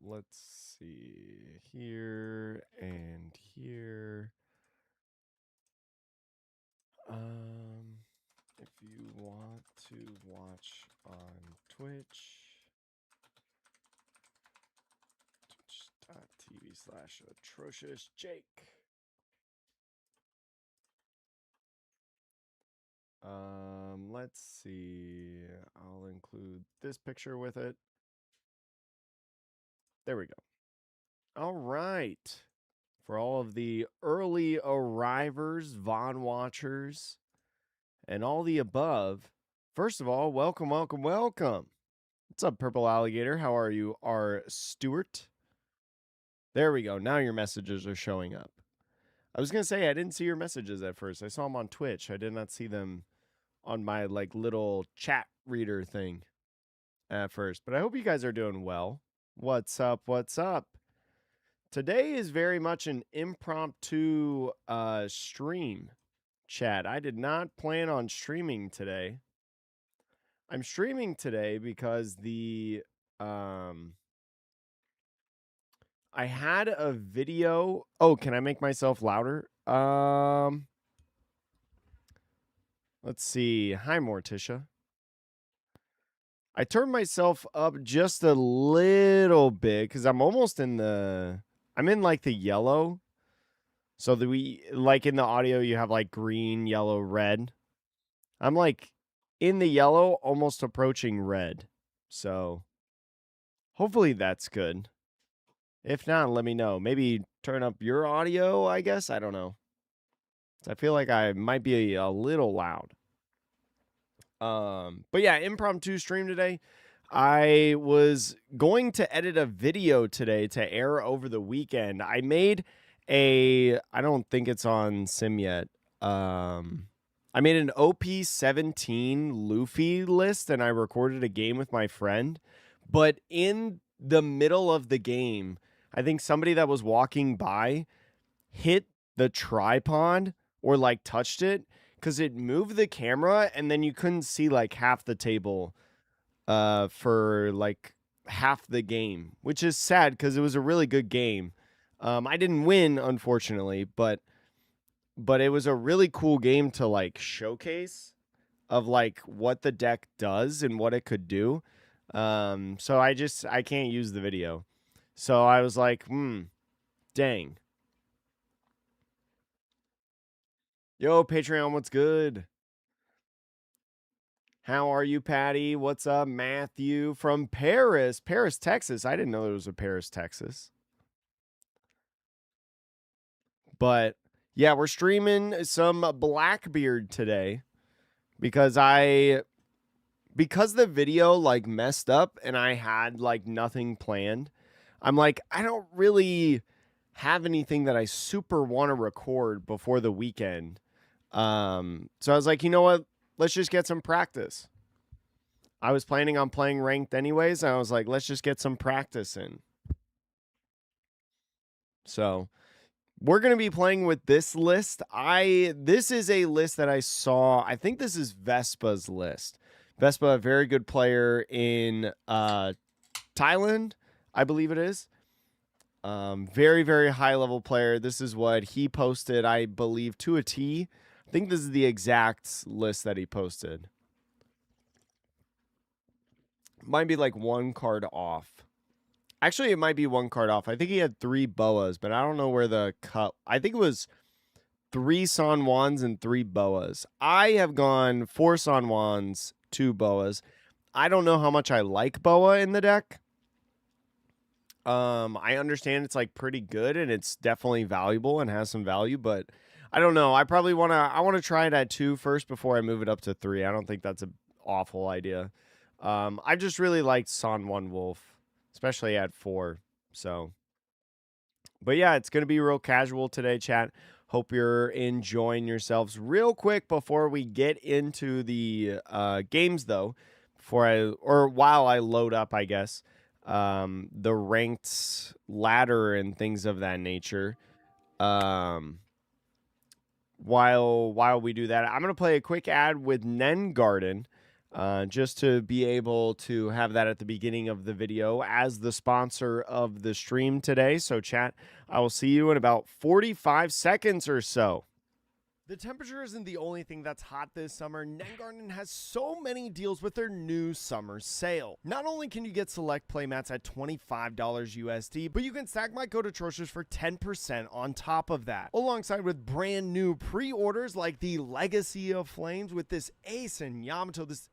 let's see here and here. If you want to watch on twitch.tv/Atrocious Jake. Let's see. I'll include this picture with it. There we go. All right. For all of the early arrivers, VOD watchers, and all the above, first of all, welcome, welcome, welcome. What's up, Purple Alligator? How are you, R. Stewart? There we go. Now your messages are showing up. I was going to say I didn't see your messages at first. I saw them on Twitch. I did not see them on my like little chat reader thing at first. But I hope you guys are doing well. What's up? What's up? Today is very much an impromptu stream, chat. I did not plan on streaming today. I'm streaming today because I had a video. Oh, can I make myself louder? Let's see. Hi, Morticia. I turned myself up just a little bit because I'm almost in I'm in like the yellow. So like in the audio, you have like green, yellow, red. I'm like in the yellow, almost approaching red. So hopefully that's good. If not, let me know. Maybe turn up your audio, I guess. I don't know. I feel like I might be a little loud. But yeah, impromptu stream today. I was going to edit a video today to air over the weekend. I made I don't think it's on Sim yet. I made an OP17 Luffy list and I recorded a game with my friend. But in the middle of the game, I think somebody that was walking by hit the tripod or like touched it because it moved the camera and then you couldn't see like half the table for like half the game, which is sad because it was a really good game. I didn't win, unfortunately, but it was a really cool game to like showcase of like what the deck does and what it could do. So I can't use the video. So I was like, dang. Yo, Patreon, what's good? How are you, Patty? What's up, Matthew from Paris, Texas? I didn't know there was a Paris, Texas. But yeah, we're streaming some Blackbeard today because the video like messed up and I had like nothing planned. I'm like, I don't really have anything that I super want to record before the weekend. So I was like, you know what? Let's just get some practice. I was planning on playing ranked anyways. And I was like, let's just get some practice in. So we're going to be playing with this list. This is a list that I saw. I think this is Vespa's list. Vespa, a very good player in Thailand, I believe it is. Very, very high level player. This is what he posted, I believe, to a T. I think this is the exact list that he posted. Might be like one card off. Actually, it might be one card off. I think he had 3 boas, but I don't know where the cut. I think it was 3 San Juans and 3 boas. I have gone 4 San Juans, 2 boas. I don't know how much I like boa in the deck. I understand it's like pretty good and it's definitely valuable and has some value, but I don't know. I probably want to try it at 2 first before I move it up to 3. I don't think that's an awful idea. I just really liked San Juan Wolf, especially at 4. So, but yeah, it's going to be real casual today, chat. Hope you're enjoying yourselves. Real quick before we get into the games, though, while I load up, I guess, the ranked ladder and things of that nature. While we do that, I'm going to play a quick ad with Nen Garden. just to be able to have that at the beginning of the video as the sponsor of the stream today. So chat, I will see you in about 45 seconds or so. The temperature isn't the only thing that's hot this summer. Nengarden has so many deals with their new summer sale. Not only can you get select playmats at $25 USD, but you can stack my code Atrocious for 10% on top of that, alongside with brand new pre-orders like the Legacy of Flames with this Ace and Yamato. This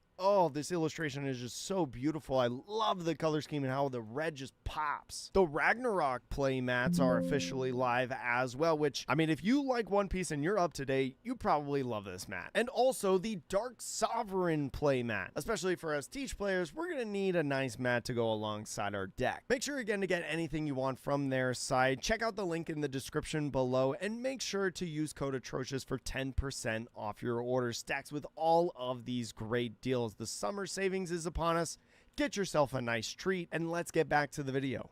illustration is just so beautiful. I love the color scheme and how the red just pops. The Ragnarok play mats are officially live as well, which, I mean, if you like One Piece and you're up to date, you probably love this mat. And also the Dark Sovereign play mat. Especially for us Teach players, we're going to need a nice mat to go alongside our deck. Make sure again to get anything you want from their site. Check out the link in the description below and make sure to use code Atrocious for 10% off your order. Stacks with all of these great deals. The summer savings is upon us. Get yourself a nice treat, and let's get back to the video.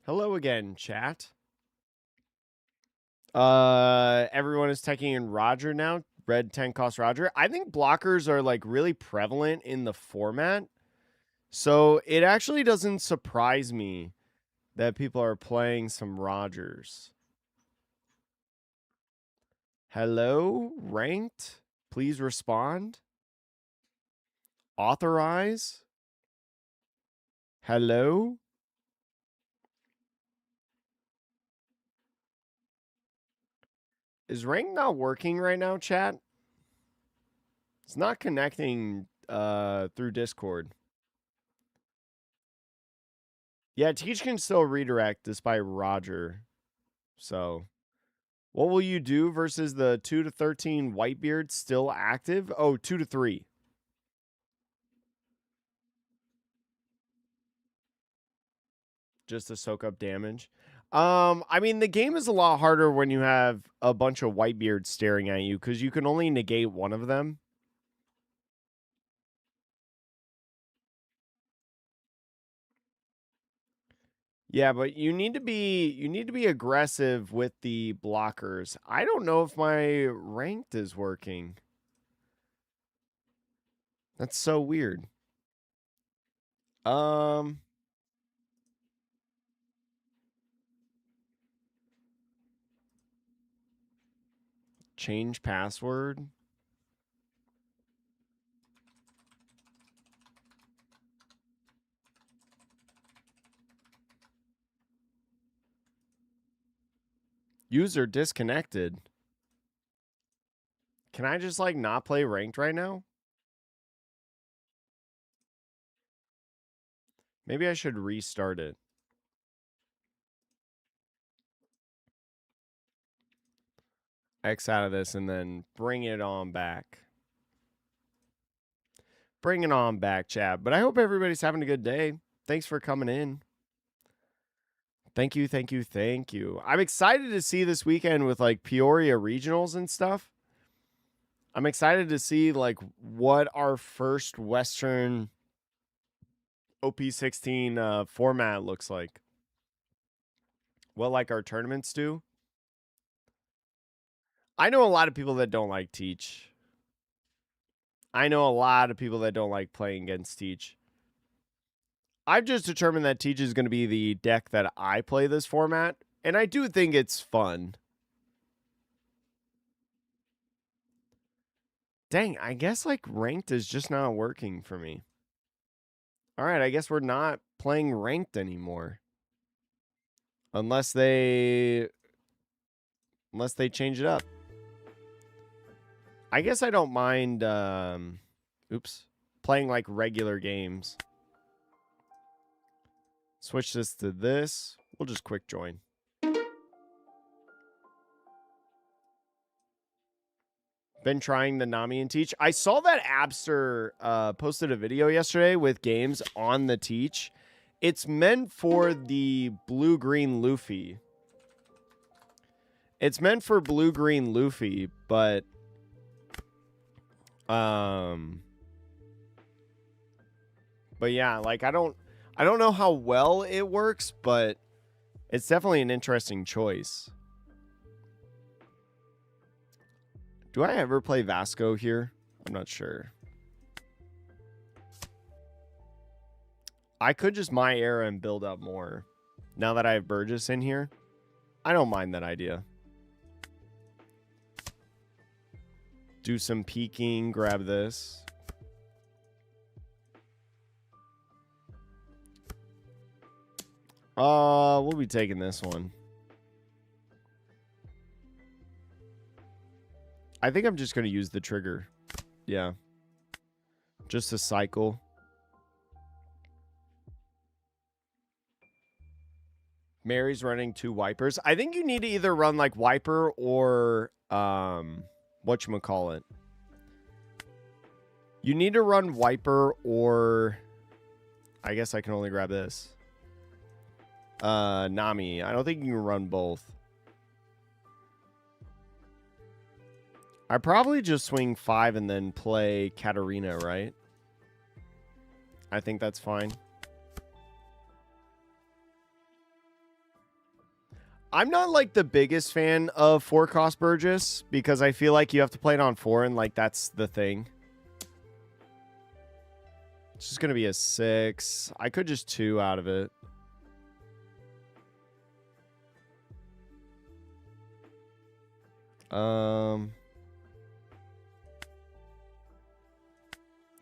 Hello again, chat. Everyone is taking in Roger now. Red 10 cost Roger. I think blockers are like really prevalent in the format. So it actually doesn't surprise me that people are playing some Rogers. Hello, ranked. Please respond. Authorize. Hello. Is rank not working right now, chat? It's not connecting through Discord. Yeah, Teach can still redirect despite Roger. So, what will you do versus the 2 to 13 Whitebeard still active? Oh, 2 to 3. Just to soak up damage. I mean, the game is a lot harder when you have a bunch of Whitebeards staring at you because you can only negate one of them. Yeah, but you need to be aggressive with the blockers. I don't know if my ranked is working. That's so weird. Change password. User disconnected. Can I just like not play ranked right now? Maybe I should restart it. X out of this and then bring it on back. Bring it on back, chat. But I hope everybody's having a good day. Thanks for coming in. Thank you, thank you, thank you. I'm excited to see this weekend with like Peoria regionals and stuff. I'm excited to see like what our first Western OP16 format looks like. What like our tournaments do. I know a lot of people that don't like Teach. I know a lot of people that don't like playing against Teach. I've just determined that Teach is going to be the deck that I play this format, and I do think it's fun. Dang, I guess like ranked is just not working for me. All right, I guess we're not playing ranked anymore. Unless they change it up. I guess I don't mind playing like regular games. Switch this to this. We'll just quick join. Been trying the Nami and Teach. I saw that Abster posted a video yesterday with games on the Teach. It's meant for the blue-green Luffy. It's meant for blue-green Luffy, but yeah, like I don't know how well it works, but it's definitely an interesting choice. Do I ever play Vasco here? I'm not sure. I could just my era and build up more. Now that I have Burgess in here, I don't mind that idea. Do some peeking, grab this. We'll be taking this one. I think I'm just going to use the trigger. Yeah. Just a cycle. Mary's running 2 wipers. I think you need to either run like wiper or whatchamacallit. You need to run wiper or I guess I can only grab this. Nami. I don't think you can run both. I probably just swing 5 and then play Katarina, right? I think that's fine. I'm not like the biggest fan of 4-cost Burgess because I feel like you have to play it on 4 and like that's the thing. It's just going to be a 6. I could just 2 out of it.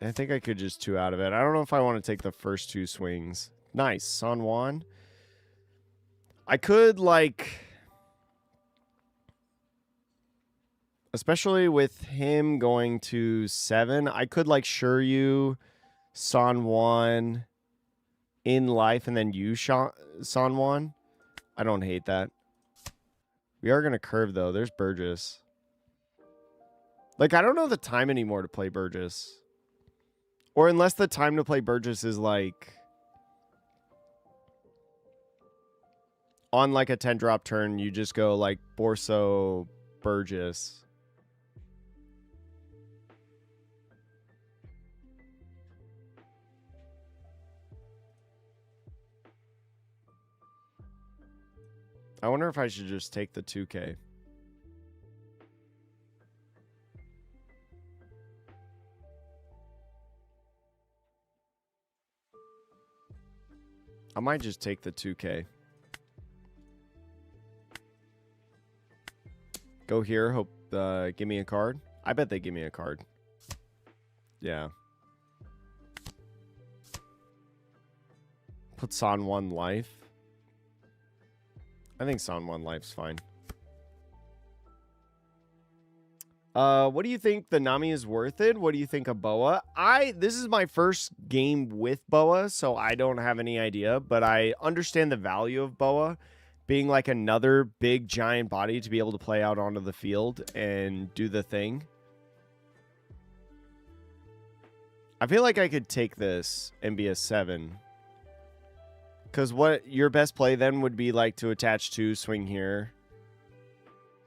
I think I could just 2 out of it. I don't know if I want to take the first 2 swings. Nice. San Juan. I could, like... Especially with him going to 7, I could, like, Shiryu, San Juan, in life, and then you San Juan. I don't hate that. We are going to curve, though. There's Burgess. Like, I don't know the time anymore to play Burgess. Or unless the time to play Burgess is, like... on, like, a 10-drop turn, you just go, like, Borso, Burgess. I wonder if I should just take the 2K. I might just take the 2K. Go here, hope give me a card. I bet they give me a card. Yeah. Put San Juan life. I think San Juan life's fine. What do you think the Nami is worth it? What do you think of Boa? This is my first game with Boa, so I don't have any idea, but I understand the value of Boa being like another big giant body to be able to play out onto the field and do the thing. I feel like I could take this and be a 7. Because what your best play then would be like to attach 2, swing here,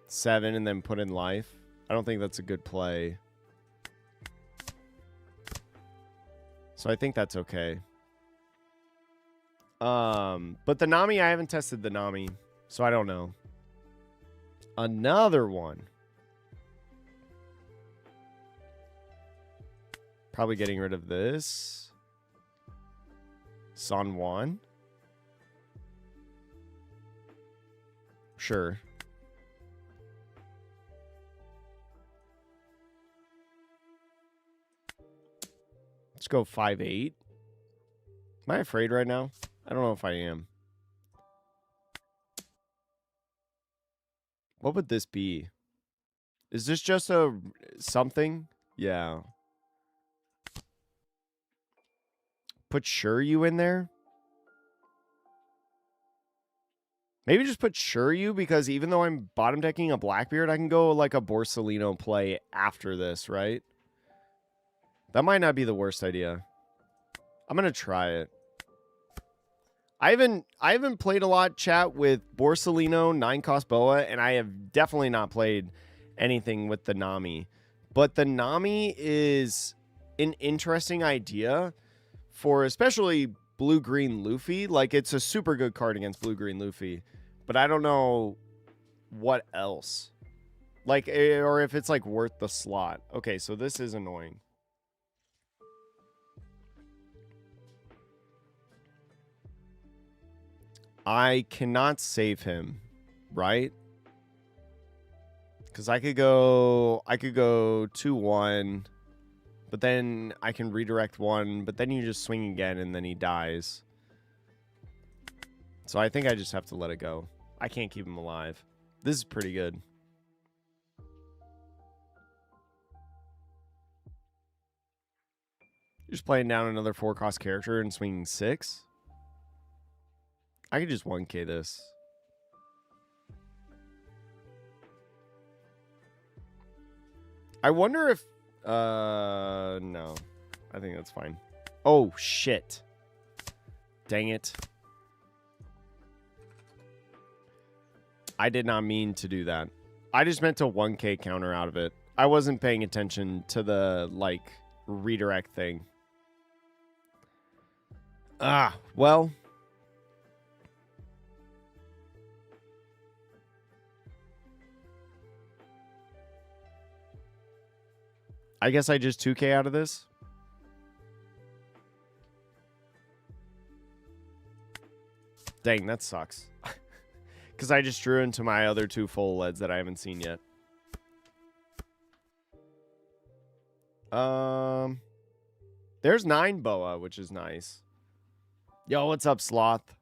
7, and then put in life. I don't think that's a good play. So I think that's okay. But the Nami, I haven't tested the Nami, so I don't know. Another one. Probably getting rid of this. San Juan. Sure. Let's go 5-8. Am I afraid right now? I don't know if I am. What would this be? Is this just a something? Yeah. Put Shiryu in there? Maybe just put Shiryu because even though I'm bottom decking a Blackbeard, I can go like a Borsalino play after this, right? That might not be the worst idea. I'm going to try it. I haven't played a lot, chat, with Borsalino, 9-cost Boa, and I have definitely not played anything with the Nami. But the Nami is an interesting idea for especially blue-green Luffy. Like, it's a super good card against blue-green Luffy. But I don't know what else. Like, or if it's like worth the slot. Okay, so this is annoying. I cannot save him, right? Because I could go 2-1, but then I can redirect 1, but then you just swing again and then he dies. So I think I just have to let it go. I can't keep him alive. This is pretty good. You're just playing down another 4-cost character and swinging 6? I could just 1k this. I wonder if... no. I think that's fine. Oh, shit. Dang it. I did not mean to do that. I just meant to 1k counter out of it. I wasn't paying attention to the, like, redirect thing. Ah, well... I guess I just 2k out of this. Dang, that sucks. Because I just drew into my other 2 full leads that I haven't seen yet. There's 9 boa, which is nice. Yo, what's up, Sloth?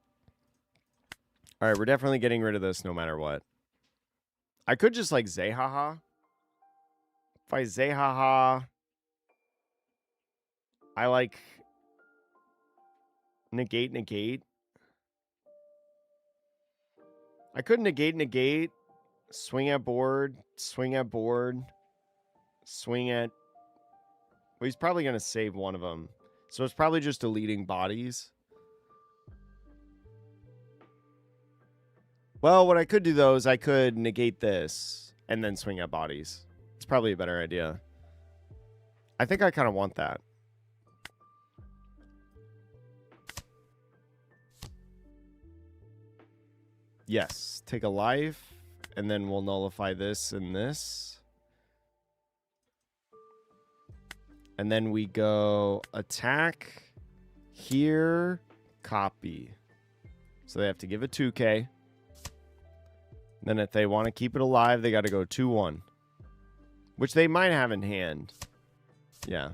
All right, we're definitely getting rid of this no matter what. I could just, like, Zehaha. If I Zehaha, I, like, negate. I could negate, swing at board, swing at... Well, he's probably going to save one of them. So it's probably just deleting bodies. Well, what I could do, though, is I could negate this and then swing at bodies. It's probably a better idea. I think I kind of want that. Yes, take a life, and then we'll nullify this and this. And then we go attack, here, copy. So they have to give it 2k. Then if they want to keep it alive, they got to go 2-1. Which they might have in hand. Yeah.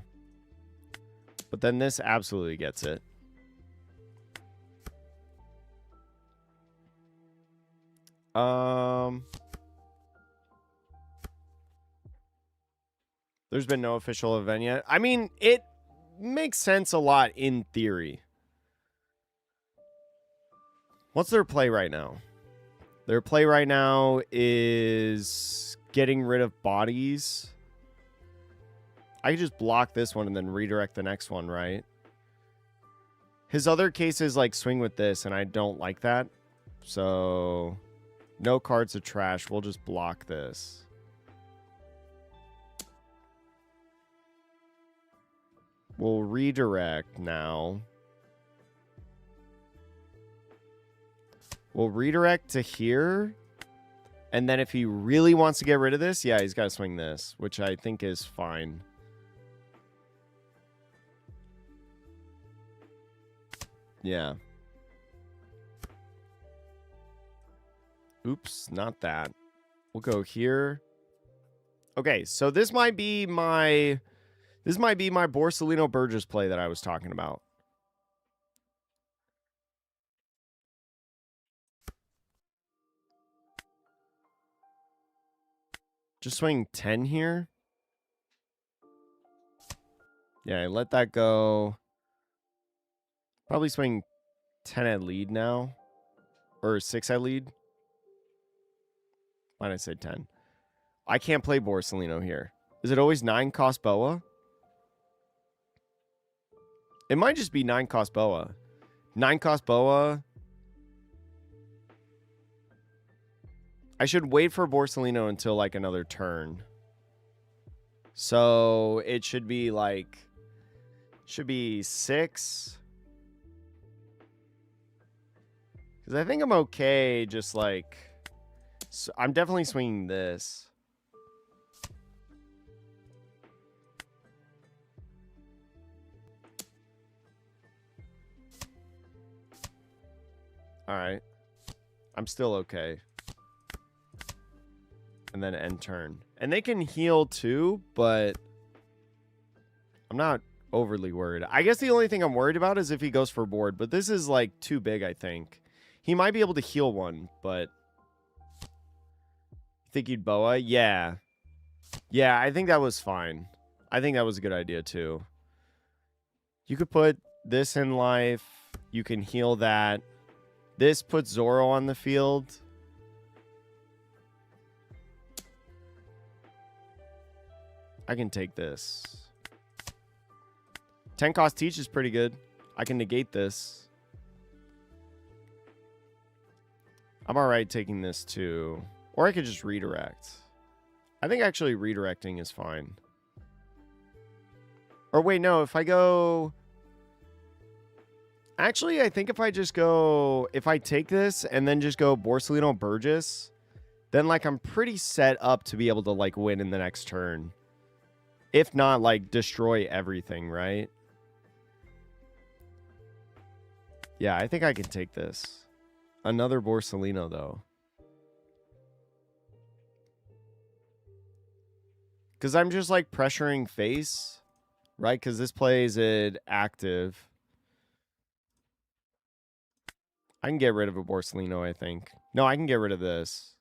But then this absolutely gets it. There's been no official event yet. I mean, it makes sense a lot in theory. What's their play right now? Their play right now is getting rid of bodies. I could just block this one and then redirect the next one, right? His other case is like swing with this, and I don't like that. So no cards of trash. We'll just block this. We'll redirect now. We'll redirect to here. And then if he really wants to get rid of this, yeah, he's got to swing this, which I think is fine. Yeah. Oops, not that. We'll go here. Okay, so this might be my Borsellino Burgess play that I was talking about. Just swing 10 here. Yeah, let that go. Probably swing 10 at lead now. Or 6 at lead. Why did I say 10? I can't play Borsellino here. Is it always 9 cost boa? It might just be 9 cost boa. 9 cost boa. I should wait for Borsellino until like another turn. So it should be like... Should be 6. Because I think I'm okay just like... So I'm definitely swinging this. All right. I'm still okay. And then end turn. And they can heal too, but I'm not overly worried. I guess the only thing I'm worried about is if he goes for board, but this is like too big, I think. He might be able to heal one, but you think he'd boa? Yeah. Yeah, I think that was fine. I think that was a good idea too. You could put this in life. You can heal that. This puts Zoro on the field. I can take this. 10 cost teach is pretty good. I can negate this. I'm alright taking this too. Or I could just redirect. I think actually redirecting is fine. Or wait, no, if I go... Actually, I think if I just go... If I take this and then just go Borsalino Burgess, then like I'm pretty set up to be able to like win in the next turn. If not, like destroy everything, right? Yeah, I think I can take this. Another Borsalino though. Because I'm just like pressuring face, right? Because this plays it active. I can get rid of a Borsalino, I think. No, I can get rid of this.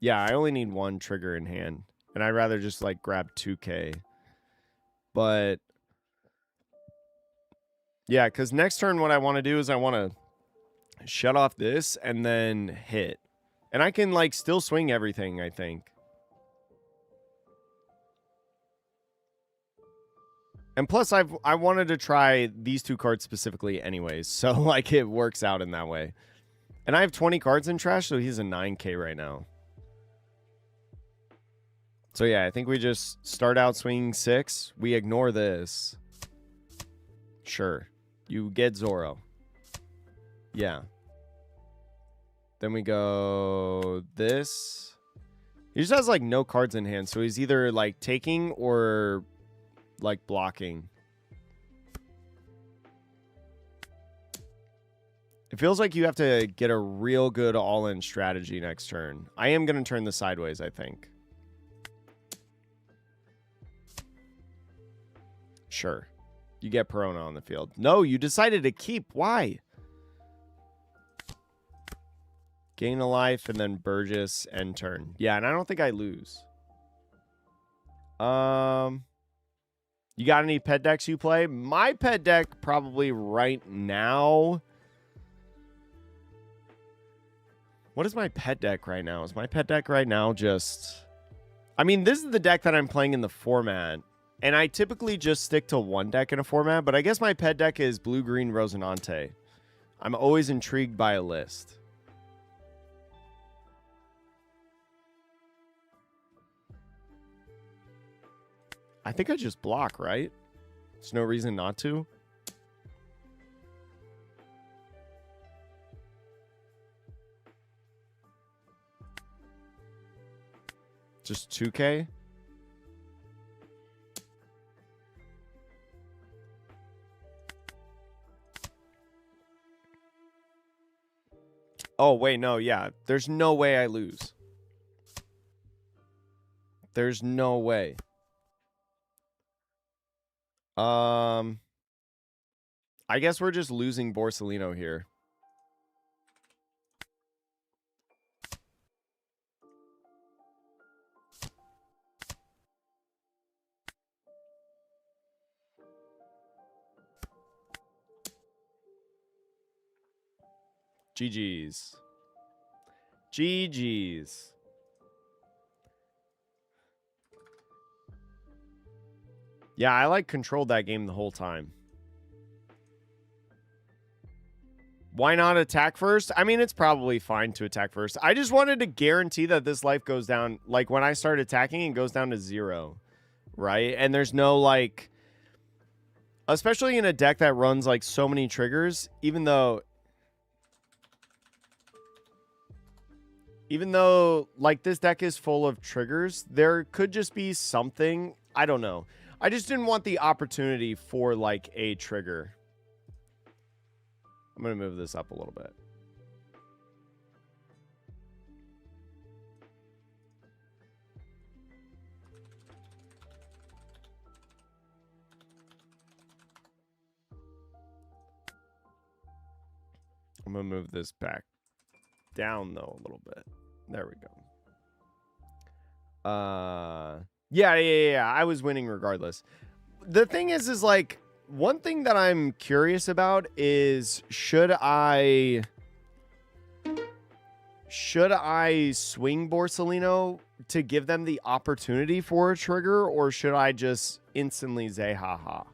Yeah, I only need one trigger in hand. And I'd rather just like grab 2k. But yeah, because next turn what I want to do is I want to shut off this and then hit. And I can like still swing everything, I think. And plus, I wanted to try these two cards specifically anyways. So, like, it works out in that way. And I have 20 cards in trash, so he's a 9k right now. So, yeah, I think we just start out swinging 6. We ignore this. Sure. You get Zoro. Yeah. Then we go this. He just has, like, no cards in hand. So, he's either, like, taking or... like blocking. It feels like you have to get a real good all-in strategy next turn. I am going to turn this sideways, I think. Sure. You get Perona on the field. No, you decided to keep. Why? Gain a life and then Burgess end turn. Yeah, and I don't think I lose. You got any pet decks you play? My pet deck probably right now. What is my pet deck right now? Is my pet deck right now just... I mean, this is the deck that I'm playing in the format. And I typically just stick to one deck in a format. But I guess my pet deck is Blue-Green Rosinante. I'm always intrigued by a list. I think I just block, right? There's no reason not to. Just 2k? Oh, wait, no, yeah. There's no way I lose. There's no way. I guess we're just losing Borsalino here. GG's. GG's. Yeah, I like controlled that game the whole time. Why not attack first? I mean, it's probably fine to attack first. I just wanted to guarantee that this life goes down. Like, when I start attacking, it goes down to 0. Right? And there's no, like... Especially in a deck that runs, like, so many triggers. Even though, like, this deck is full of triggers, there could just be something. I don't know. I just didn't want the opportunity for, like, a trigger. I'm going to move this up a little bit. I'm going to move this back down, though, a little bit. There we go. Yeah. I was winning regardless. The thing is like, one thing that I'm curious about is should I swing Borsellino to give them the opportunity for a trigger, or should I just instantly say haha?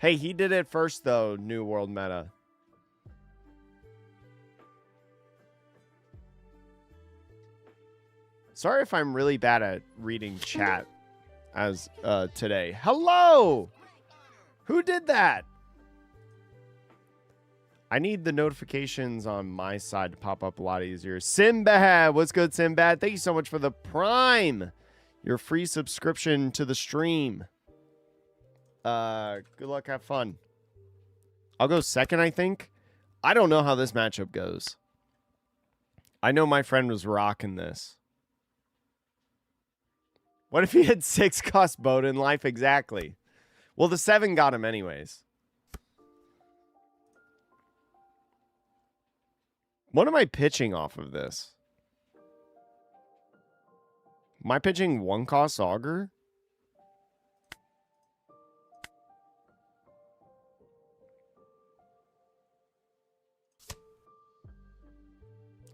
Hey, he did it first though, New World Meta. Sorry if I'm really bad at reading chat as today. Hello! Who did that? I need the notifications on my side to pop up a lot easier. Sinbad, what's good, Sinbad? Thank you so much for the Prime. Your free subscription to the stream. Good luck, have fun. I'll go second, I think. I don't know how this matchup goes. I know my friend was rocking this. What if he had 6 cost boat in life? Exactly. Well, the 7 got him anyways. What am I pitching off of this? Am I pitching 1 cost auger?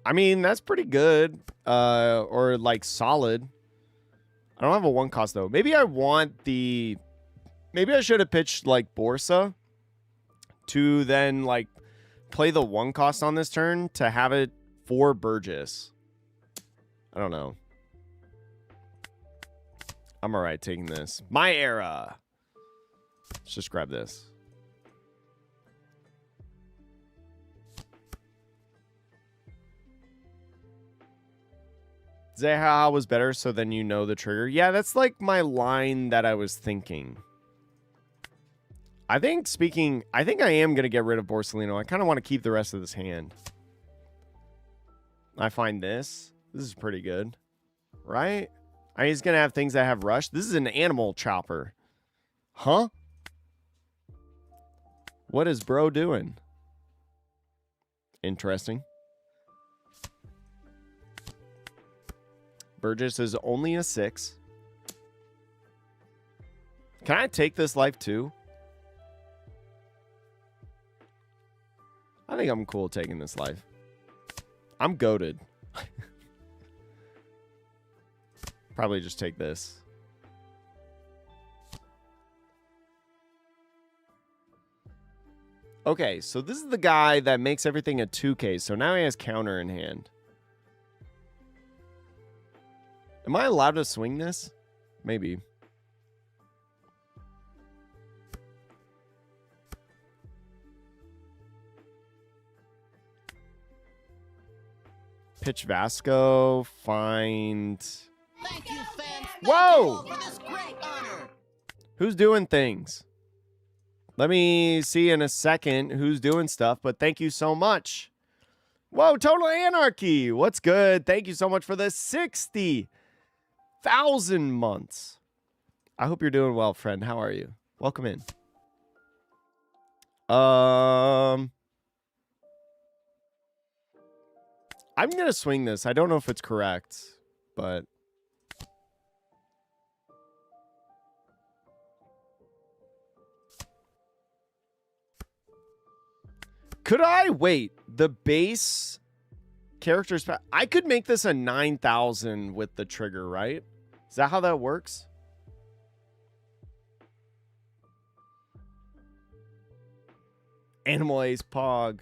I mean, that's pretty good. Or like solid. I don't have a 1 cost though. Maybe I want the... Maybe I should have pitched like Borsa to then like play the 1 cost on this turn to have it for Burgess. I don't know. I'm all right taking this. My era. Let's just grab this. Zeha was better, so then you know the trigger. Yeah, that's like my line that I was thinking. I think I am going to get rid of Borsellino. I kind of want to keep the rest of this hand. I find this. This is pretty good. Right? He's going to have things that have rush. This is an animal chopper. Huh? What is bro doing? Interesting. Burgess is only a 6. Can I take this life too? I think I'm cool taking this life. I'm goated. Probably just take this. Okay, so this is the guy that makes everything a 2K. So now he has counter in hand. Am I allowed to swing this? Maybe. Pitch Vasco. Find... Thank you, fans. Whoa! Thank you all for this great honor. Who's doing things? Let me see in a second who's doing stuff, but thank you so much. Whoa, Total Anarchy. What's good? Thank you so much for the 60,000 months. I hope you're doing well, friend. How are you? Welcome in. I'm going to swing this. I don't know if it's correct, but... Could I wait? The base characters. I could make this a 9,000 with the trigger, right? Is that how that works? Animal Ace Pog.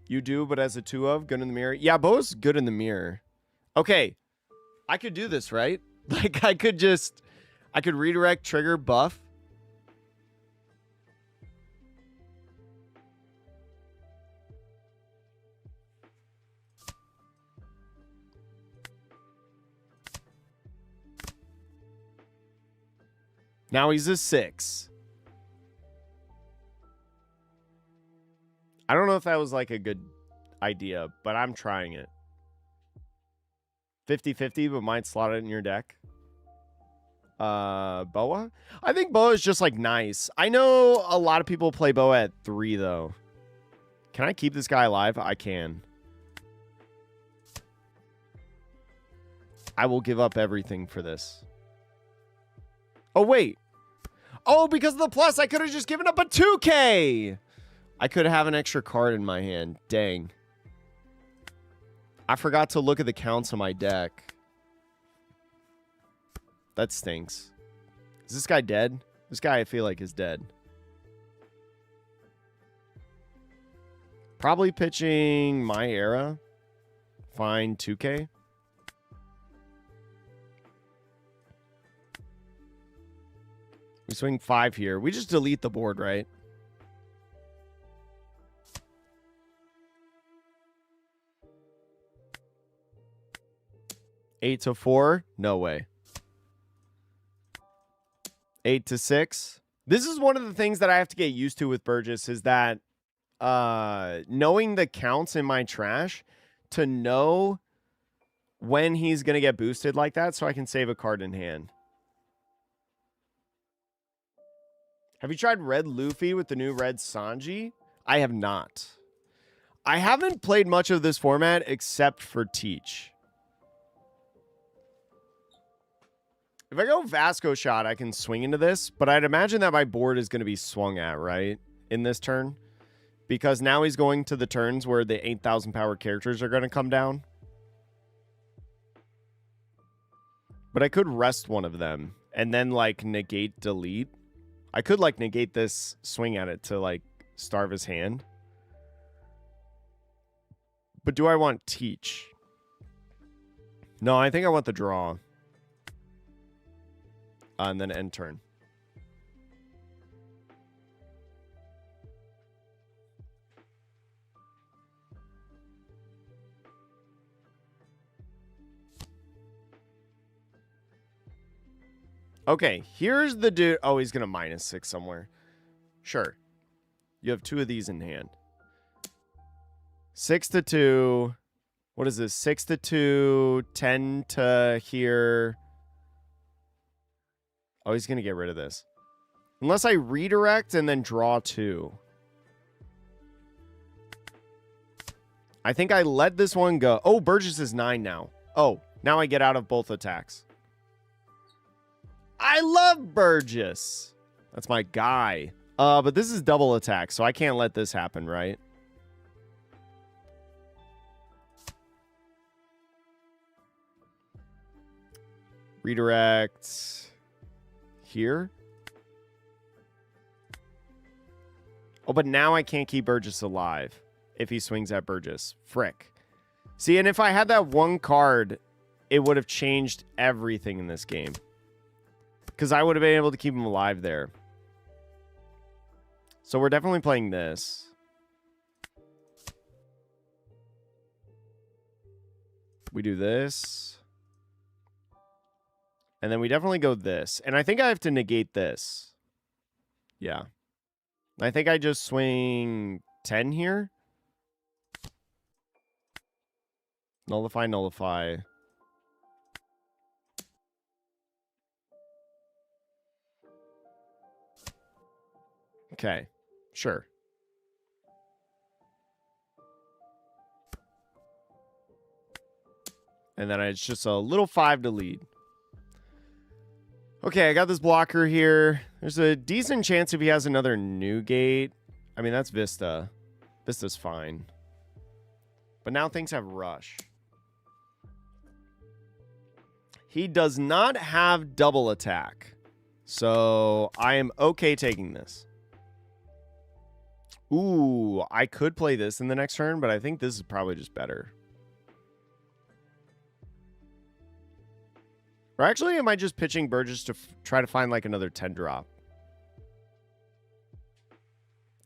You do, but as a 2 of, good in the mirror. Yeah, Bo's good in the mirror. Okay. I could do this, right? Like, I could redirect trigger buff. Now he's a 6. I don't know if that was like a good idea, but I'm trying it. 50-50, but might slot it in your deck. Boa? I think Boa is just like nice. I know a lot of people play Boa at 3 though. Can I keep this guy alive? I can. I will give up everything for this. Oh, wait. Oh, because of the plus, I could have just given up a 2K. I could have an extra card in my hand. Dang. I forgot to look at the counts on my deck. That stinks. Is this guy dead? This guy, I feel like, is dead. Probably pitching my era. Fine, 2K. We swing 5 here. We just delete the board, right? Eight to 4? No way. 8 to 6. This is one of the things that I have to get used to with Burgess is that knowing the counts in my trash to know when he's going to get boosted like that so I can save a card in hand. Have you tried Red Luffy with the new Red Sanji? I have not. I haven't played much of this format except for Teach. If I go Vasco shot, I can swing into this, but I'd imagine that my board is going to be swung at, right? In this turn. Because now he's going to the turns where the 8,000 power characters are going to come down. But I could rest one of them and then, like, negate delete. I could, like, negate this, swing at it to, like, starve his hand. But do I want Teach? No, I think I want the draw. And then end turn. Okay, here's the dude. Oh, he's going to -6 somewhere. Sure. You have 2 of these in hand. 6 to 2. What is this? 6 to 2. 10 to here. Oh, he's going to get rid of this. Unless I redirect and then draw 2. I think I let this one go. Oh, Burgess is 9 now. Oh, now I get out of both attacks. I love Burgess. That's my guy. But this is double attack, so I can't let this happen, right? Redirect here. Oh, but now I can't keep Burgess alive if he swings at Burgess. Frick. See, and if I had that one card, it would have changed everything in this game. Because I would have been able to keep him alive there. So we're definitely playing this. We do this. And then we definitely go this. And I think I have to negate this. Yeah. I think I just swing 10 here. Nullify, nullify. Okay, sure. And then it's just a little 5 to lead. Okay, I got this blocker here. There's a decent chance if he has another new gate. I mean, that's Vista. Vista's fine. But now things have rush. He does not have double attack. So I am okay taking this. Ooh, I could play this in the next turn, but I think this is probably just better. Or actually, am I just pitching Burgess to try to find like another 10 drop?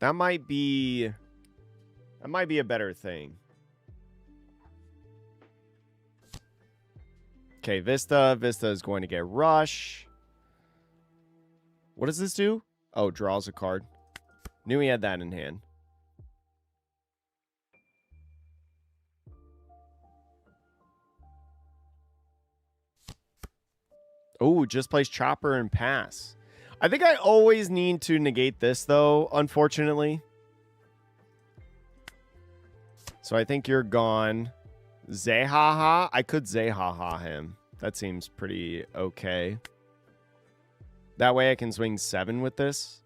That might be a better thing. Okay, Vista. Vista is going to get rush. What does this do? Oh, draws a card. Knew he had that in hand. Oh, just place chopper and pass. I think I always need to negate this, though, unfortunately. So I think you're gone. Zehaha. I could Zehaha him. That seems pretty okay. That way I can swing 7 with this.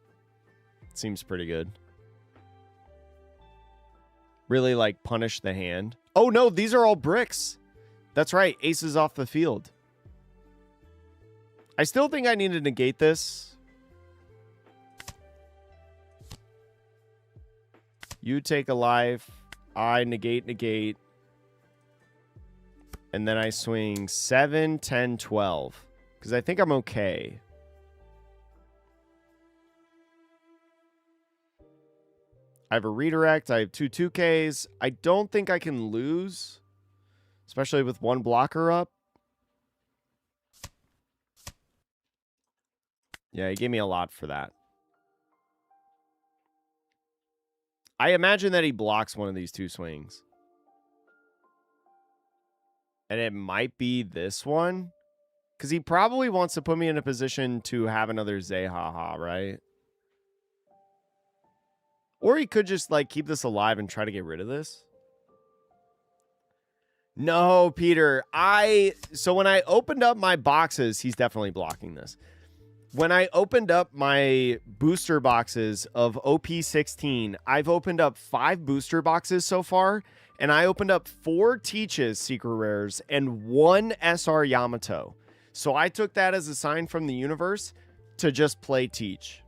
Seems pretty good. Really, like, punish the hand. Oh, no, these are all bricks. That's right. Aces off the field. I still think I need to negate this. You take a life. I negate. And then I swing 7, 10, 12. Because I think I'm okay. I have a redirect. I have 2 2Ks. I don't think I can lose. Especially with 1 blocker up. Yeah, he gave me a lot for that. I imagine that he blocks one of these 2 swings. And it might be this one. Because he probably wants to put me in a position to have another Zehaha, right? Or he could just, like, keep this alive and try to get rid of this. No, Peter. So when I opened up my boxes, he's definitely blocking this. When I opened up my booster boxes of OP16, I've opened up 5 booster boxes so far, and I opened up 4 Teach's secret rares and 1 SR Yamato. So I took that as a sign from the universe to just play Teach.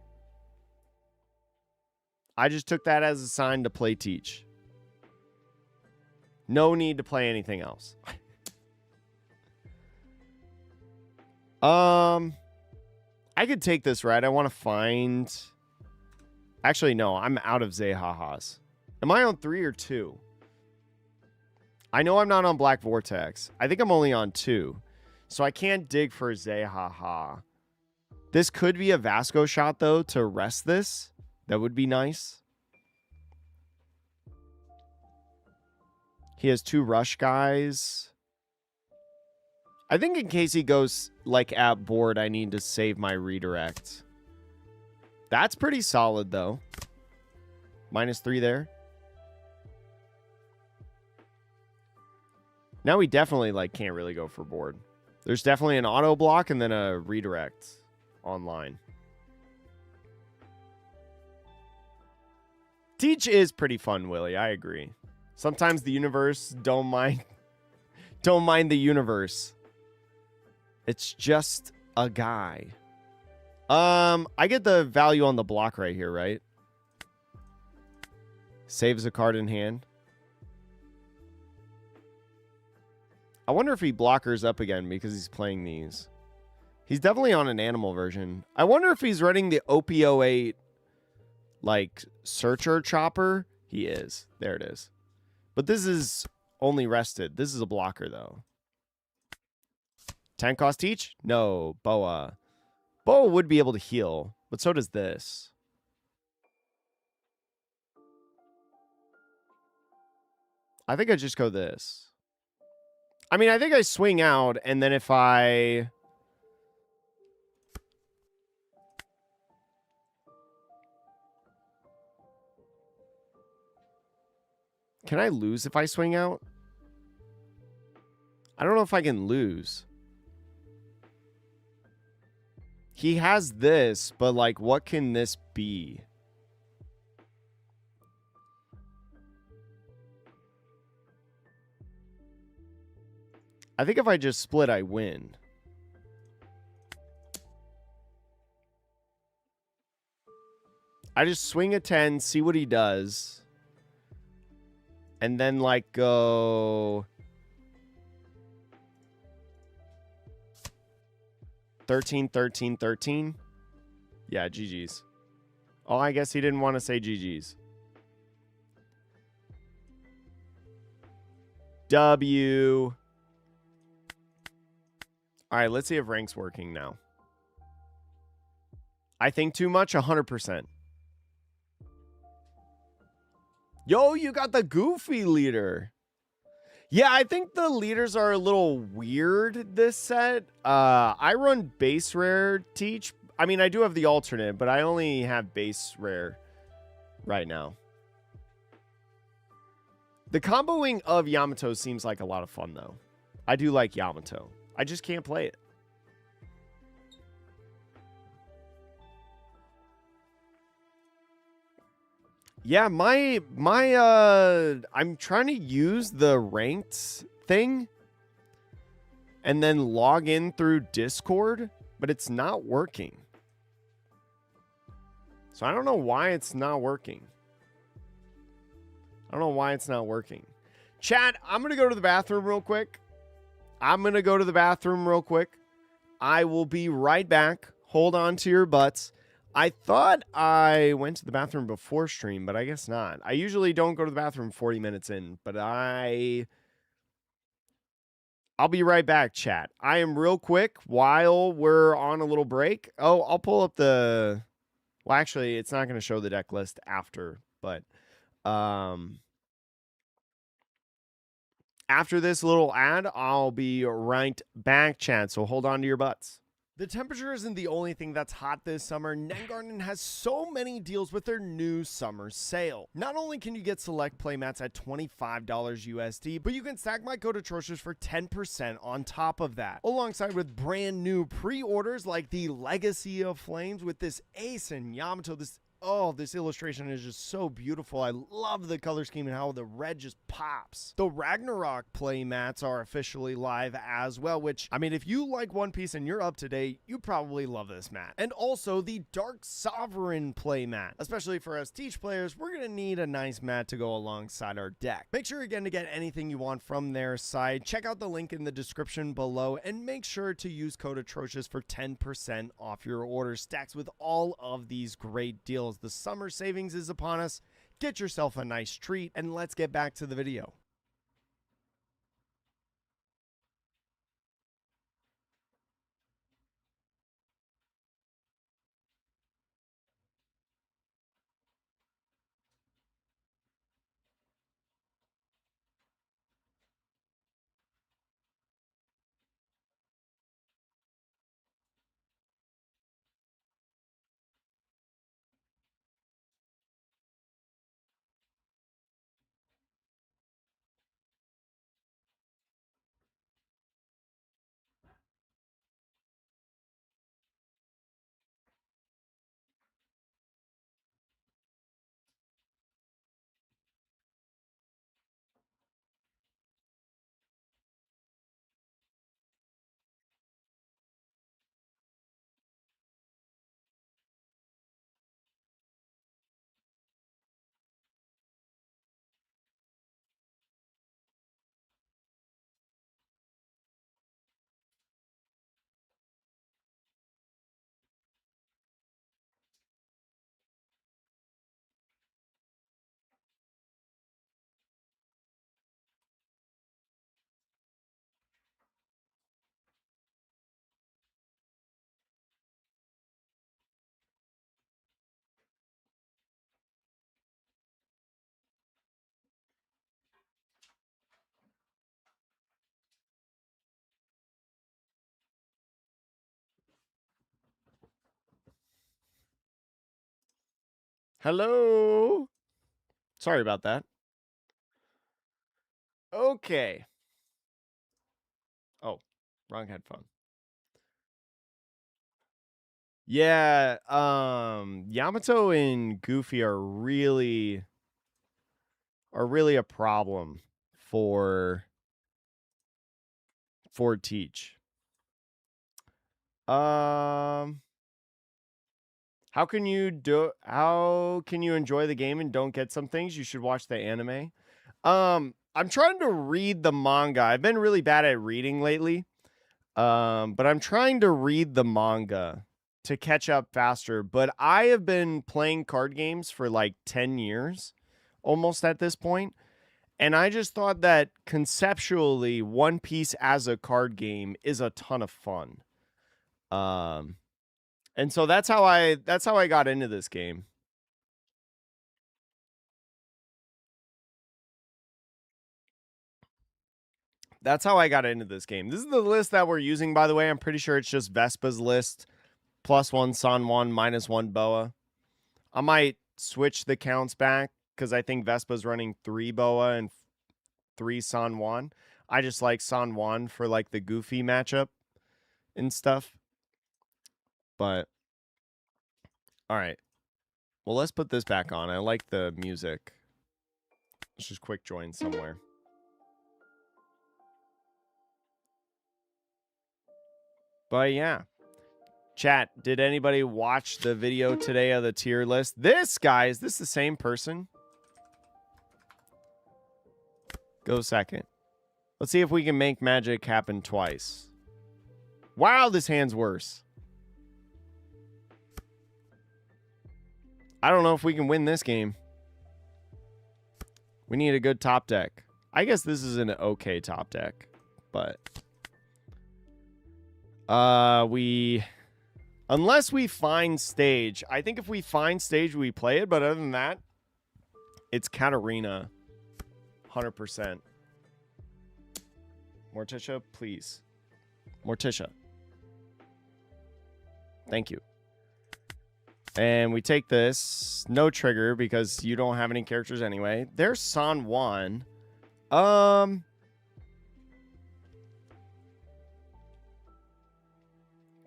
I just took that as a sign to play Teach. No need to play anything else. I could take this, right? I want to find... Actually, no. I'm out of Zehahas. Am I on 3 or 2? I know I'm not on Black Vortex. I think I'm only on 2. So I can't dig for Zehaha. This could be a Vasco shot, though, to rest this. That would be nice. He has 2 rush guys. I think in case he goes, like, at board, I need to save my redirect. That's pretty solid, though. -3 there. Now we definitely, like, can't really go for board. There's definitely an auto block and then a redirect online. Teach is pretty fun, Willie. I agree. Sometimes the universe don't mind the universe. It's just a guy. I get the value on the block right here, right? Saves a card in hand. I wonder if he blockers up again because he's playing these. He's definitely on an animal version. I wonder if he's running the OP08 like searcher chopper. He is. There it is. But this is only rested. This is a blocker though. 10 cost Teach? No, Boa. Boa would be able to heal, but so does this. I think I just go this. I mean, I think I swing out, and then if I... Can I lose if I swing out? I don't know if I can lose. He has this, but, like, what can this be? I think if I just split, I win. I just swing a 10, see what he does. And then, like, go... 13, 13, 13. Yeah, GG's. Oh, I guess he didn't want to say GG's. W. All right, let's see if rank's working now. I think too much, 100%. Yo, you got the goofy leader. Yeah, I think the leaders are a little weird this set. I run base rare teach. I mean, I do have the alternate, but I only have base rare right now. The comboing of Yamato seems like a lot of fun, though. I do like Yamato. I just can't play it. Yeah, I'm trying to use the ranked thing and then log in through Discord, but it's not working. So I don't know why it's not working. Chat, I'm going to go to the bathroom real quick. I will be right back. Hold on to your butts. I thought I went to the bathroom before stream, but I guess not. I usually don't go to the bathroom 40 minutes in, but I'll be right back, chat. I am real quick while we're on a little break. Oh, I'll pull up the... Well, actually, it's not going to show the deck list after, but after this little ad, I'll be right back, chat. So hold on to your butts. The temperature isn't the only thing that's hot this summer. Netgarden has so many deals with their new summer sale. Not only can you get select playmats at $25 USD, but you can stack my code Atrocious for 10% on top of that. Alongside with brand new pre-orders like the Legacy of Flames with this Ace and Yamato. This illustration is just so beautiful. I love the color scheme and how the red just pops. The Ragnarok playmats are officially live as well, which, I mean, if you like One Piece and you're up to date, you probably love this mat. And also the Dark Sovereign playmat. Especially for us Teach players, we're going to need a nice mat to go alongside our deck. Make sure again to get anything you want from their site. Check out the link in the description below and make sure to use code Atrocious for 10% off your order. Stacks with all of these great deals. The summer savings is upon us. Get yourself a nice treat, and let's get back to the video. Hello. Sorry about that. Okay. Oh, wrong headphone. Yeah, Yamato and Goofy are really a problem for Teach. How can you enjoy the game and don't get some things? You should watch the anime. I'm trying to read the manga. I've been really bad at reading lately. But I'm trying to read the manga to catch up faster. But I have been playing card games for like 10 years almost at this point. And I just thought that conceptually, One Piece as a card game is a ton of fun. And so that's how I got into this game. That's how I got into this game. This is the list that we're using, by the way. I'm pretty sure it's just Vespa's list. +1 San Juan, -1 Boa. I might switch the counts back because I think Vespa's running 3 Boa and 3 San Juan. I just like San Juan for like the goofy matchup and stuff. But, all right. Well, let's put this back on. I like the music. Let's just quick join somewhere. But yeah. Chat, did anybody watch the video today of the tier list? This, guy, is this the same person? Go second. Let's see if we can make magic happen twice. Wow, this hand's worse. I don't know if we can win this game. We need a good top deck. I guess this is an okay top deck, but unless we find stage. I think if we find stage, we play it, but other than that, it's Katarina. 100%. Morticia, please. Morticia. Thank you. And we take this. No trigger because you don't have any characters anyway. There's San Juan.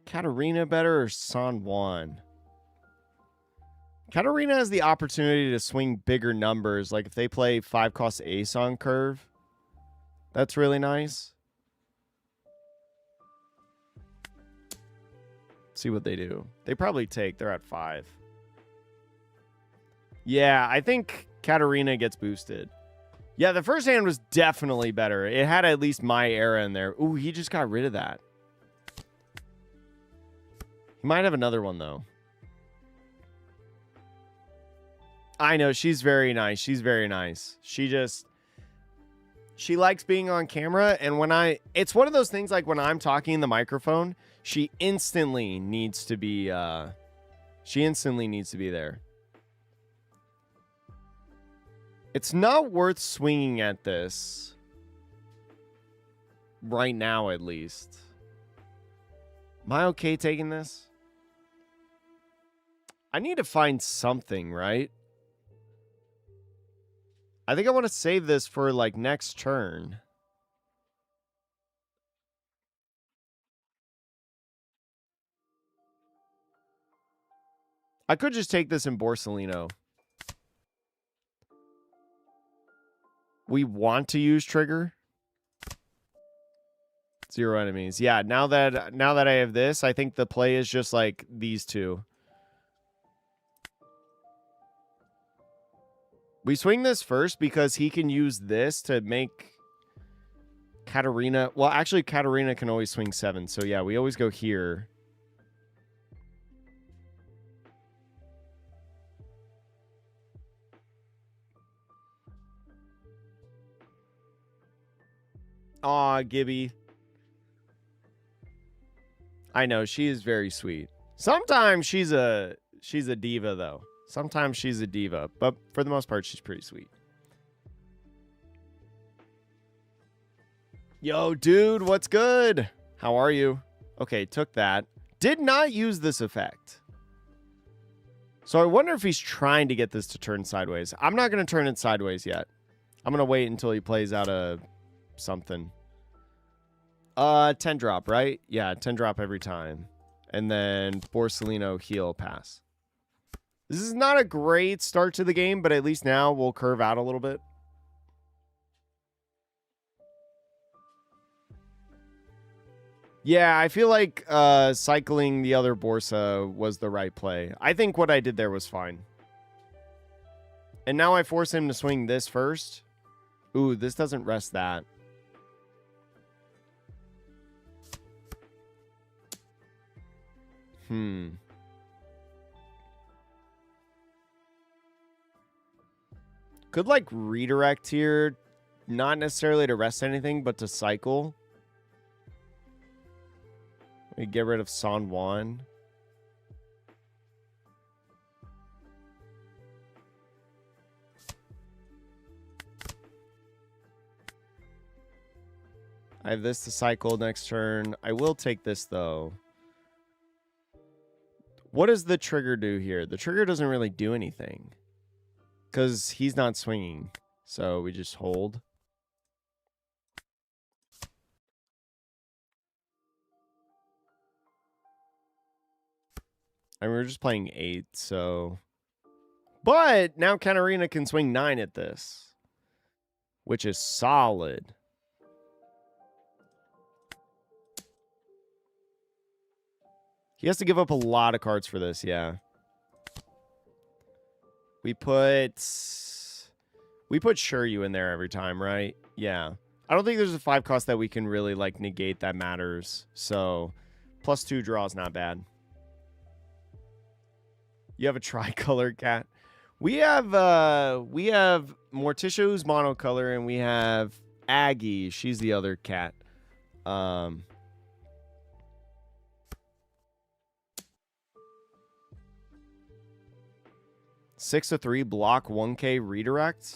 Katarina better or San Juan? Katarina has the opportunity to swing bigger numbers. Like if they play 5-cost ace on curve. That's really nice. See what they do. They probably take. They're at 5. Yeah, I think Katarina gets boosted. Yeah, the first hand was definitely better. It had at least my era in there. Ooh, he just got rid of that. He might have another one, though. I know. She's very nice. She's very nice. She likes being on camera. And it's one of those things like when I'm talking in the microphone, she instantly needs to be there. It's not worth swinging at this. Right now, at least. Am I okay taking this? I need to find something, right? I think I want to save this for, like, next turn. I could just take this in Borsellino. We want to use trigger. 0 enemies. Yeah, now that I have this, I think the play is just like these two. We swing this first because he can use this to make Katarina. Well, actually, Katarina can always swing 7. So, yeah, we always go here. Aw, Gibby. I know, she is very sweet. Sometimes she's a diva, though. Sometimes she's a diva, but for the most part, she's pretty sweet. Yo, dude, what's good? How are you? Okay, took that. Did not use this effect. So I wonder if he's trying to get this to turn sideways. I'm not going to turn it sideways yet. I'm going to wait until he plays out a something. 10 drop, right? Yeah, 10 drop every time. And then Borsellino heal pass. This is not a great start to the game, but at least now we'll curve out a little bit. Yeah, I feel like cycling the other Borsa was the right play. I think what I did there was fine. And now I force him to swing this first. Ooh, this doesn't rest that. Could, like, redirect here. Not necessarily to rest anything, but to cycle. We get rid of San Juan. I have this to cycle next turn. I will take this, though. What does the trigger do here? The trigger doesn't really do anything. Because he's not swinging. So we just hold. And we're just playing 8, so... But now Katarina can swing 9 at this. Which is solid. He has to give up a lot of cards for this, yeah. We put Shiryu in there every time, right? Yeah. I don't think there's a 5 cost that we can really, like, negate that matters. So, +2 draw is not bad. You have a tricolor cat. We have Morticia, who's monocolor, and we have Aggie. She's the other cat. 6-3 block 1K redirect.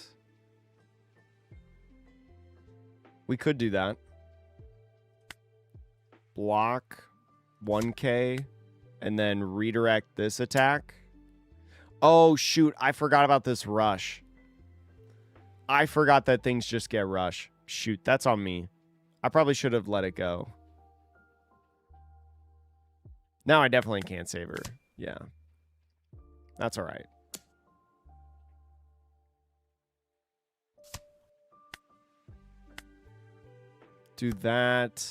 We could do that. Block 1K and then redirect this attack. Oh, shoot. I forgot about this rush. I forgot that things just get rush. Shoot, that's on me. I probably should have let it go. Now I definitely can't save her. Yeah. That's all right. Do that.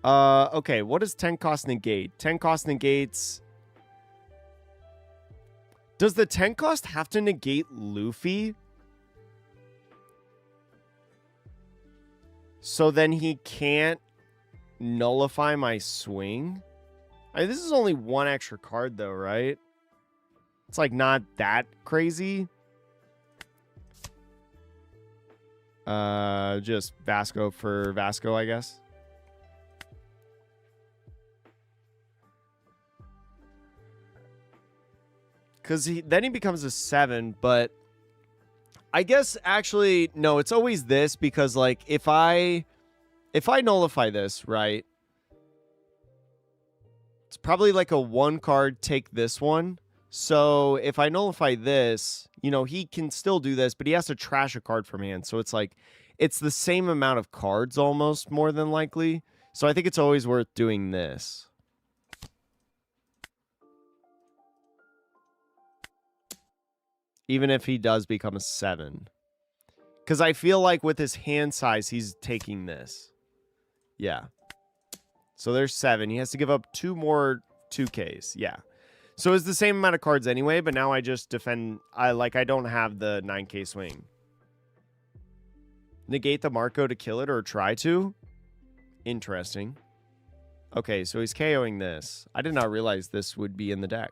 Okay, what does 10 cost negate? 10 cost negates... Does the 10 cost have to negate Luffy? So then he can't nullify my swing? I mean, this is only 1 extra card though, right? It's like not that crazy. Just Vasco for Vasco, I guess. Because then he becomes a 7, but I guess actually, no, it's always this because, like, if I nullify this, right, it's probably like a 1 card, take this one. So if I nullify this, you know, he can still do this, but he has to trash a card from hand. So it's like, it's the same amount of cards almost, more than likely. So I think it's always worth doing this. Even if he does become a 7. Because I feel like with his hand size, he's taking this. Yeah. So there's 7. He has to give up 2 more 2Ks. Yeah. So it's the same amount of cards anyway, but now I just defend... I don't have the 9K swing. Negate the Marco to kill it or try to? Interesting. Okay, so he's KOing this. I did not realize this would be in the deck.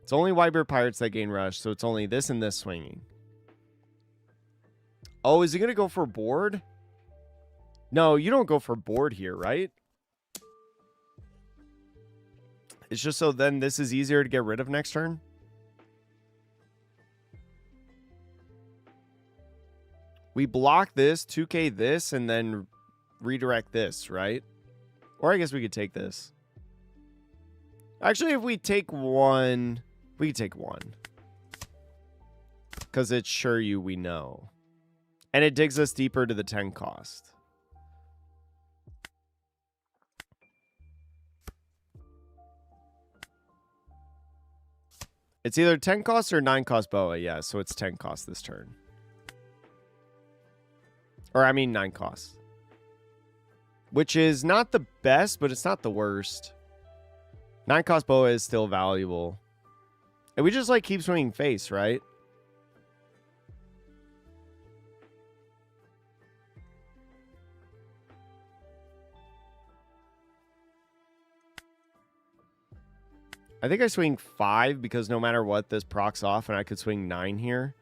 It's only Whitebeard Pirates that gain rush, so it's only this and this swinging. Oh, is he going to go for board? No, you don't go for board here, right? It's just so then this is easier to get rid of next turn. We block this, 2K this, and then redirect this, right? Or I guess we could take this. Actually, if we take 1... We can take 1. Because it's Shiryu we know. And it digs us deeper to the 10 cost. It's either 10 cost or 9 cost Boa. Yeah, so it's 10 cost this turn. Or I mean 9 cost. Which is not the best, but it's not the worst. 9 cost Boa is still valuable. And we just, like, keep swinging face, right? I think I swing 5 because no matter what, this procs off, and I could swing 9 here.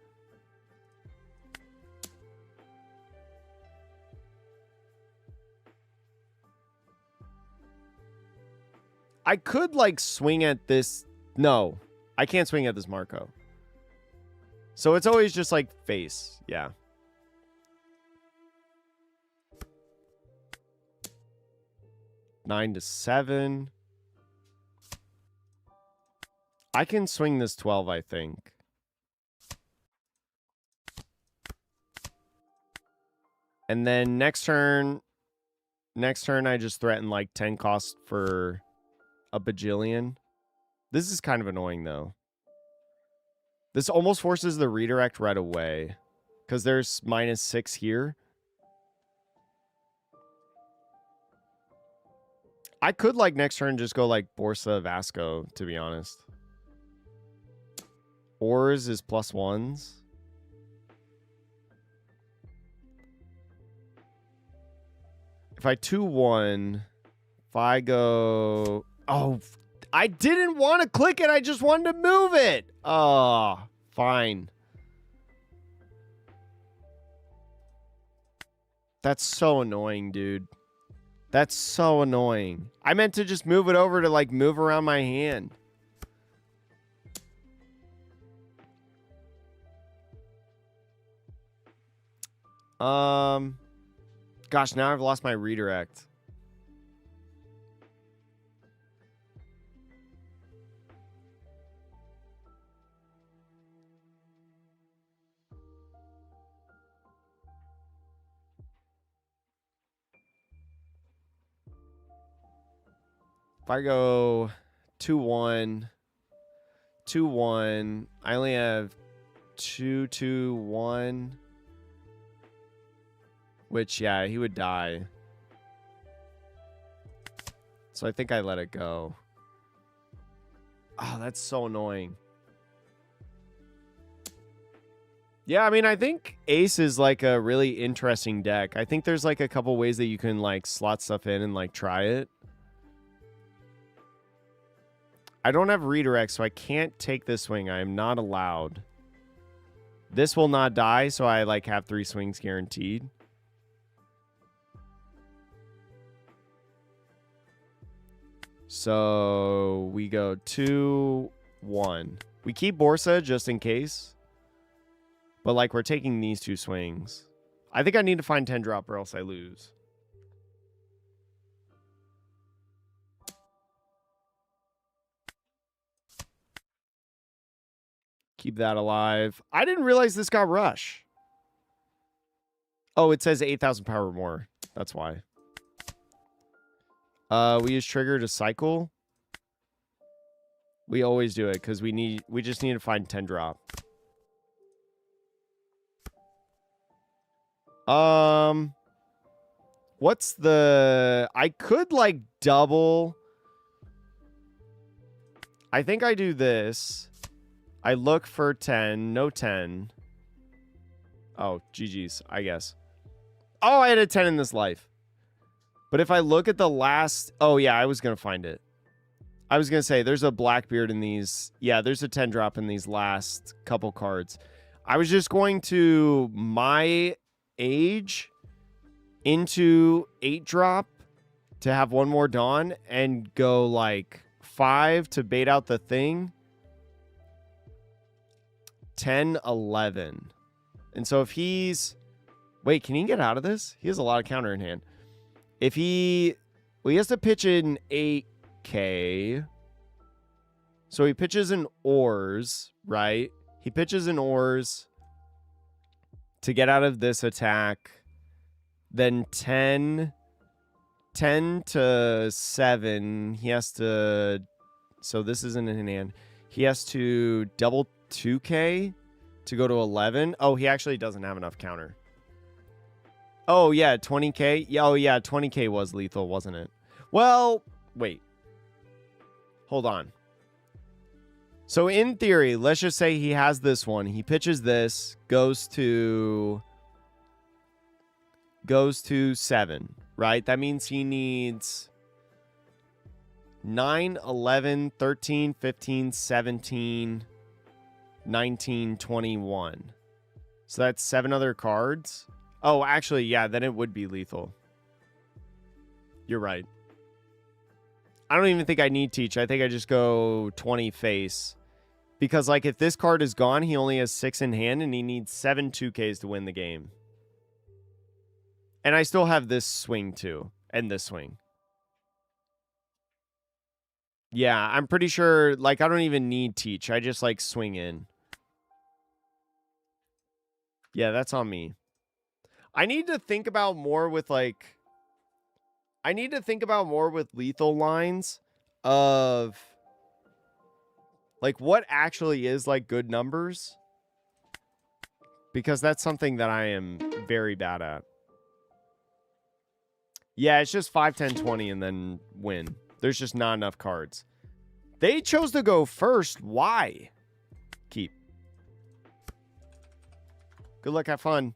I could, like, swing at this... No. I can't swing at this Marco. So it's always just like face. Yeah. 9 to 7. I can swing this 12, I think. And then next turn I just threaten like 10 cost for a bajillion. This is kind of annoying though. This almost forces the redirect right away because there's -6 here. I could like next turn just go like Borsa Vasco, to be honest. Ors is +1s. If I 2-1, if I go... Oh, I didn't want to click it. I just wanted to move it. Oh, fine. That's so annoying, dude. That's so annoying. I meant to just move it over to like move around my hand. Gosh, now I've lost my redirect. If I go 2-1, 2-1, I only have 2-2-1. Which, yeah, he would die. So I think I let it go. Oh, that's so annoying. Yeah, I mean, I think Ace is like a really interesting deck. I think there's like a couple ways that you can like slot stuff in and like try it. I don't have redirect, so I can't take this swing. I am not allowed. This will not die, so I like have 3 swings guaranteed. So we go 2-1. We keep Borsa just in case. But like we're taking these 2 swings. I think I need to find 10 drop or else I lose. Keep that alive. I didn't realize this got rush. Oh, it says 8,000 power or more. That's why. We use trigger to cycle. We always do it because we just need to find 10 drop. What's the... I could like double. I think I do this. I look for 10. No 10. Oh, GG's, I guess. Oh, I had a 10 in this life. But if I look at the last... Oh, yeah, I was going to find it. I was going to say, there's a Blackbeard in these... Yeah, there's a 10 drop in these last couple cards. I was just going to my age into 8 drop to have one more Dawn and go like 5 to bait out the thing. 10, 11. And so if he's... Wait, can he get out of this? He has a lot of counter in hand. If he... Well, he has to pitch in 8K. So he pitches in Ors, right? He pitches in Ors to get out of this attack. Then 10 to 7. He has to... So this isn't in hand. He has to double 2K to go to 11. Oh, he actually doesn't have enough counter. Oh, yeah, 20K. Yeah, oh, yeah, 20K was lethal, wasn't it? Well, wait. Hold on. So in theory, let's just say he has this one. He pitches this, goes to 7, right? That means he needs 9, 11, 13, 15, 17, 19, 21. So that's 7 other cards. Oh, actually, yeah, then it would be lethal. You're right. I don't even think I need Teach. I think I just go 20 face. Because, like, if this card is gone, he only has 6 in hand, and he needs 7 2Ks to win the game. And I still have this swing, too. And this swing. Yeah, I'm pretty sure, like, I don't even need teach. I just, like, swing in. Yeah, that's on me. I need to think about more with, like... I need to think about more with lethal lines of... like, what actually is, like, good numbers? Because that's something that I am very bad at. Yeah, it's just 5, 10, 20, and then win. There's just not enough cards. They chose to go first. Why? Keep. Good luck. Have fun.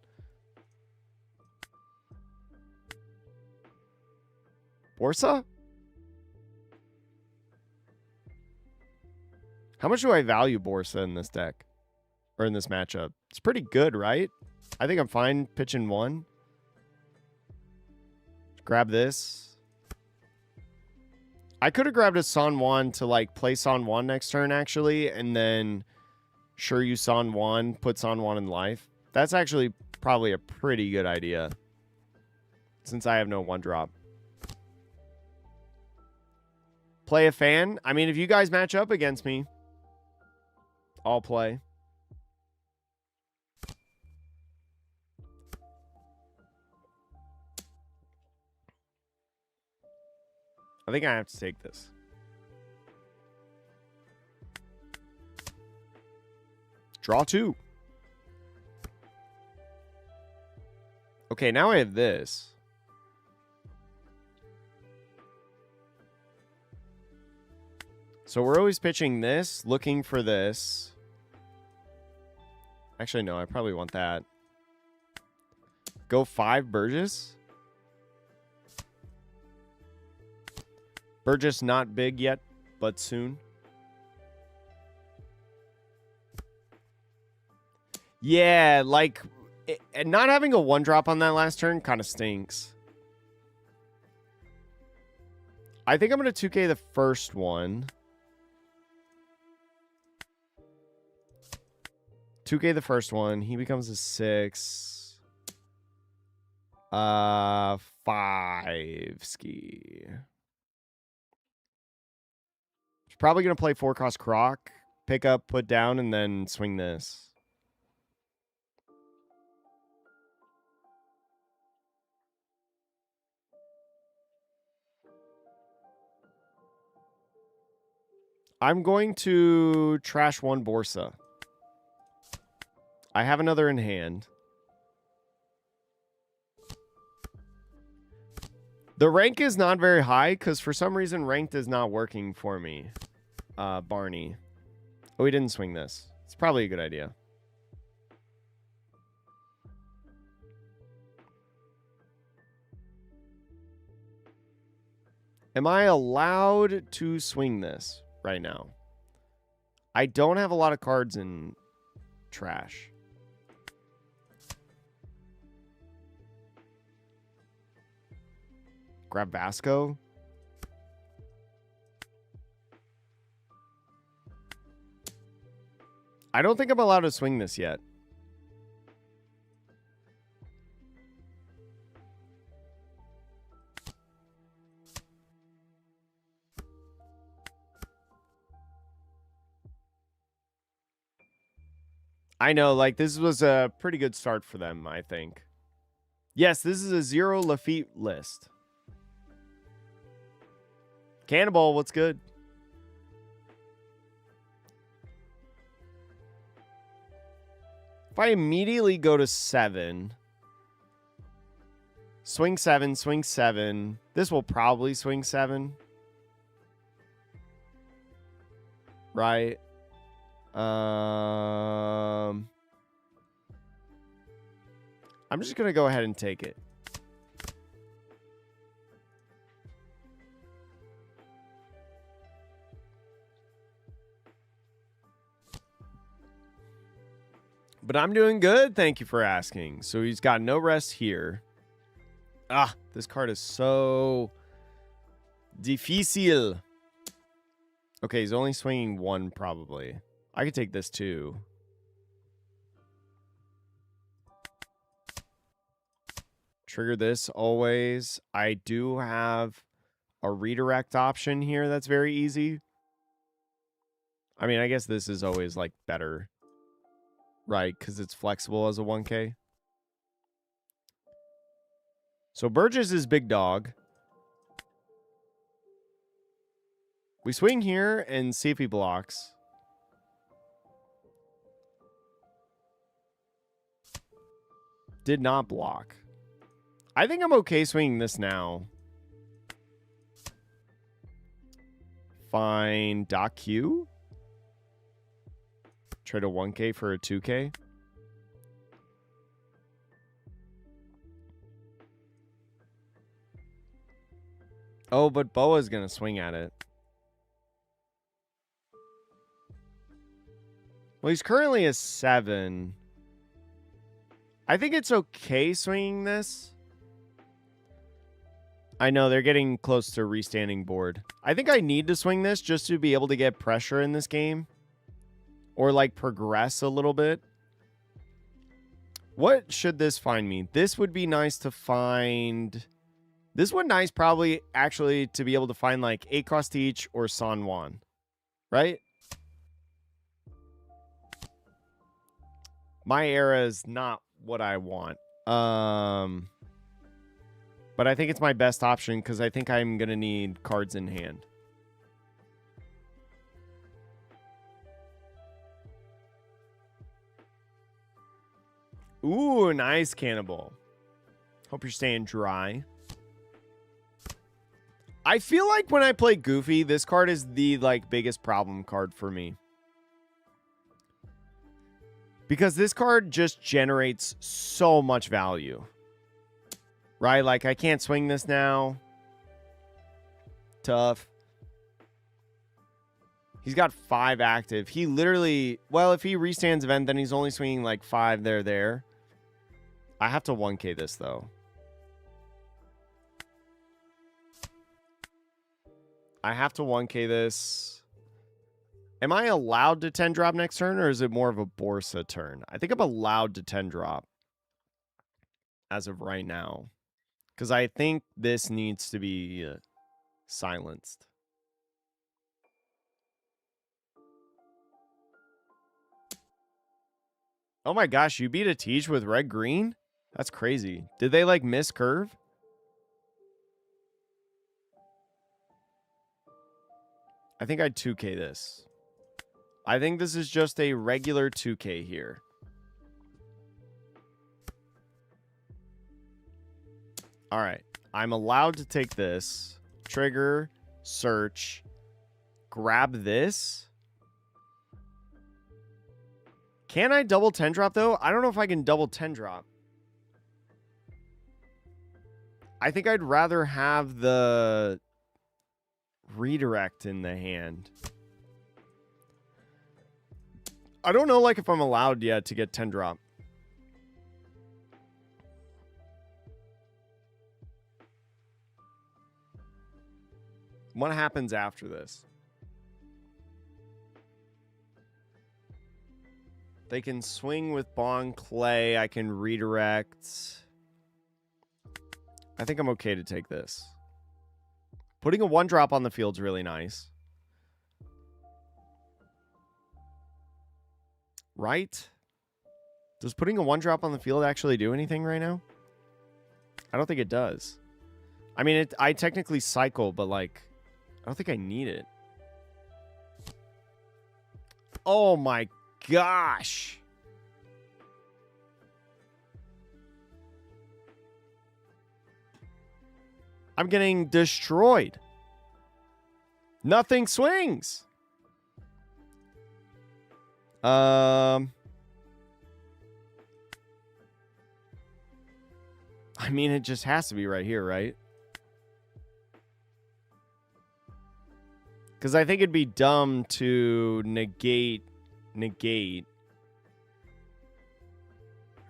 Borsa? How much do I value Borsa in this deck? Or in this matchup? It's pretty good, right? I think I'm fine pitching one. Grab this. I could have grabbed a San Juan to, like, play San Juan next turn, actually, and then sure you San Juan, put San Juan in life. That's actually probably a pretty good idea. Since I have no one drop. Play a fan? I mean, if you guys match up against me, I'll play. I think I have to take this. Draw 2. Okay, now I have this. So we're always pitching this, looking for this. Actually, no, I probably want that. Go 5 Burgess. Burgess not big yet, but soon. Yeah, like, not having a 1-drop on that last turn kind of stinks. I think I'm going to 2K the first one. 2K the first one. He becomes a 6. 5 ski. He's probably going to play 4-cost Croc. Pick up, put down, and then swing this. I'm going to trash 1 Borsa. I have another in hand. The rank is not very high because for some reason ranked is not working for me. Barney. Oh, he didn't swing this. It's probably a good idea. Am I allowed to swing this right now? I don't have a lot of cards in trash. Grab Vasco. I don't think I'm allowed to swing this yet. I know, like, this was a pretty good start for them, I think. Yes, this is a 0 Lafitte list. Cannonball, what's good? If I immediately go to 7, swing 7, swing 7. This will probably swing 7. Right? I'm just going to go ahead and take it. But I'm doing good. Thank you for asking. So he's got no rest here. Ah, this card is so difícil. Okay, he's only swinging 1 probably. I could take this too. Trigger this always. I do have a redirect option here that's very easy. I mean, I guess this is always like better, right? Because it's flexible as a 1K. So Burgess is big dog. We swing here and see if he blocks. Did not block. I think I'm okay swinging this now. Fine. Doc Q. Trade a 1K for a 2K. Oh, but Boa's going to swing at it. Well, he's currently a 7. I think it's okay swinging this. I know they're getting close to restanding board. I think I need to swing this just to be able to get pressure in this game. Or like progress a little bit. What should this find me? This would be nice to find. This would nice probably actually to be able to find like Across or San Juan. Right? My era is not what I want. But I think it's my best option because I think I'm going to need cards in hand. Ooh, nice cannibal. Hope you're staying dry. I feel like when I play Goofy, this card is the like biggest problem card for me. Because this card just generates so much value. Right? Like, I can't swing this now. Tough. He's got 5 active. He literally... Well, if he restands event, then he's only swinging like 5 there. I have to 1K this, though. I have to 1K this. Am I allowed to 10 drop next turn, or is it more of a Borsa turn? I think I'm allowed to 10 drop as of right now. Because I think this needs to be silenced. Oh my gosh, you beat a Teach with red-green? That's crazy. Did they like miss curve? I think I'd 2K this. I think this is just a regular 2K here. All right. I'm allowed to take this. Trigger, search, grab this. Can I double 10 drop, though? I don't know if I can double 10 drop. I think I'd rather have the redirect in the hand. I don't know like if I'm allowed yet to get 10 drop. What happens after this? They can swing with Bon Clay. I can redirect. I think I'm okay to take this. Putting a 1-drop on the field's really nice. Right? Does putting a 1-drop on the field actually do anything right now? I don't think it does. I mean, I technically cycle, but like, I don't think I need it. Oh my gosh. I'm getting destroyed. Nothing swings. I mean, it just has to be right here, right? Because I think it'd be dumb to negate.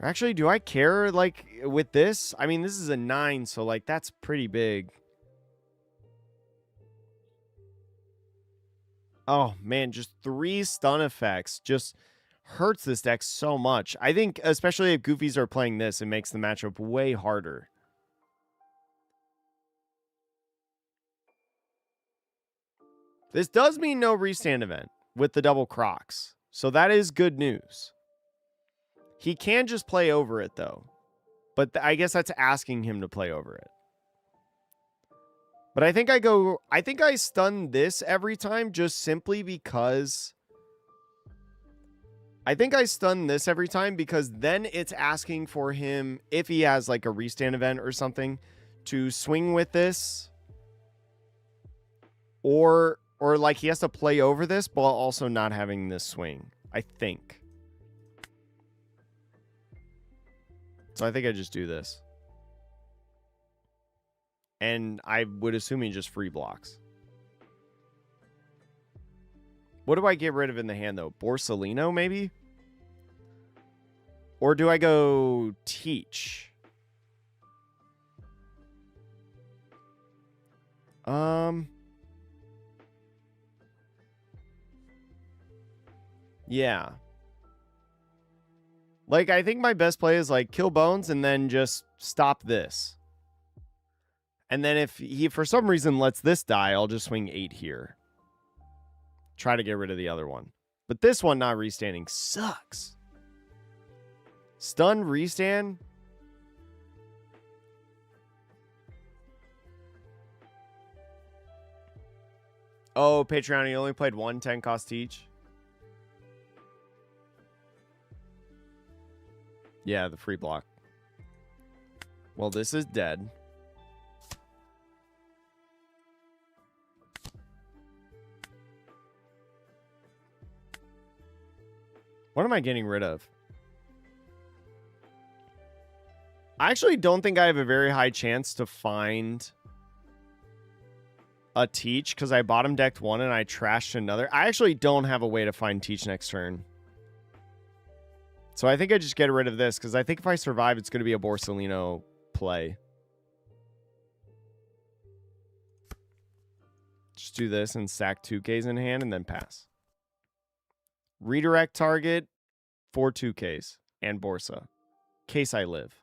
Actually, do I care, like, with this? I mean, this is a 9, so, like, that's pretty big. Oh, man, just 3 stun effects just hurts this deck so much. I think, especially if Goofies are playing this, it makes the matchup way harder. This does mean no restand event with the double Crocs. So that is good news. He can just play over it, though. But I guess that's asking him to play over it. But I think I stun this every time just simply because... I think I stun this every time because then it's asking for him, if he has like a restand event or something, to swing with this. Or like he has to play over this while also not having this swing. I think. So I think I just do this. And I would assume he just free blocks. What do I get rid of in the hand, though? Borsalino, maybe? Or do I go Teach? Yeah. Like, I think my best play is, like, kill Bones and then just stop this. And then if he, for some reason, lets this die, I'll just swing 8 here. Try to get rid of the other one. But this one not restanding sucks. Stun, restand. Oh, Patreon, you only played one 10-cost Teach? Yeah, the free block. Well, this is dead. What am I getting rid of? I actually don't think I have a very high chance to find a Teach because I bottom decked one and I trashed another. I actually don't have a way to find Teach next turn. So I think I just get rid of this because I think if I survive, it's going to be a Borsalino play. Just do this and sack 2Ks in hand and then pass. Redirect target for 2Ks and Borsa. Case I live.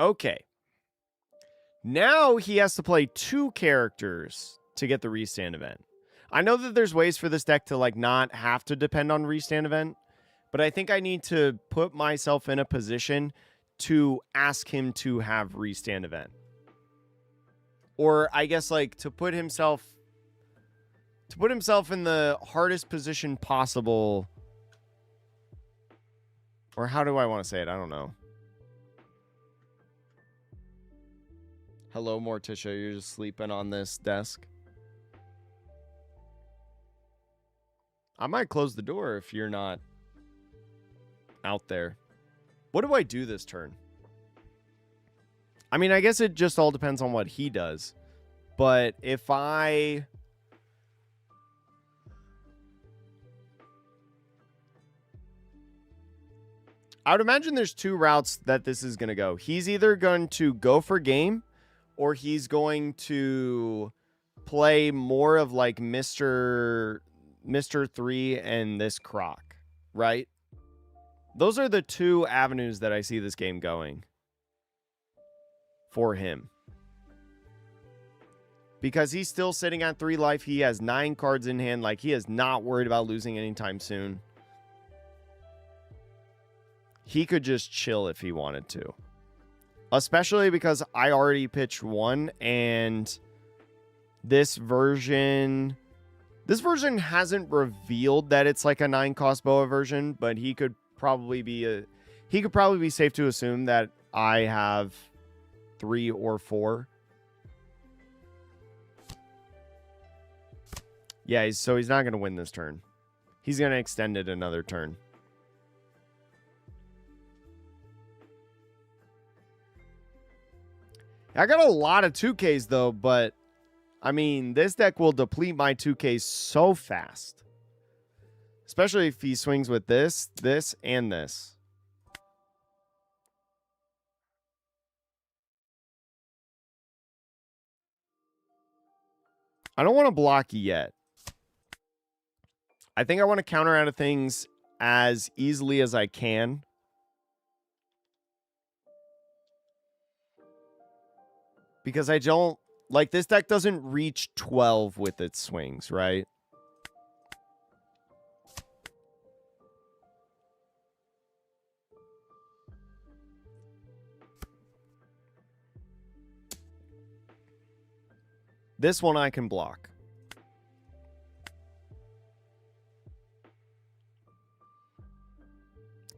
Okay. Now he has to play 2 characters to get the restand event. I know that there's ways for this deck to like not have to depend on restand event, but I think I need to put myself in a position to ask him to have restand event. Or I guess like to put himself in the hardest position possible. Or how do I want to say it? I don't know. Hello, Morticia. You're just sleeping on this desk. I might close the door if you're not out there. What do I do this turn? I mean, I guess it just all depends on what he does. But if I would imagine there's 2 routes that this is going to go. He's either going to go for game or he's going to play more of like Mr. 3 and this Croc, right? Those are the 2 avenues that I see this game going for him. Because he's still sitting at 3 life. He has 9 cards in hand. Like, he is not worried about losing anytime soon. He could just chill if he wanted to. Especially because I already pitched 1 and this version hasn't revealed that it's like a 9-cost Boa version, but he could probably be safe to assume that I have 3 or 4. Yeah, so he's not going to win this turn. He's going to extend it another turn. I got a lot of 2Ks though, but I mean, this deck will deplete my 2Ks so fast. Especially if he swings with this, this, and this. I don't want to block yet. I think I want to counter out of things as easily as I can. Because I don't... Like, this deck doesn't reach 12 with its swings, right? This one I can block.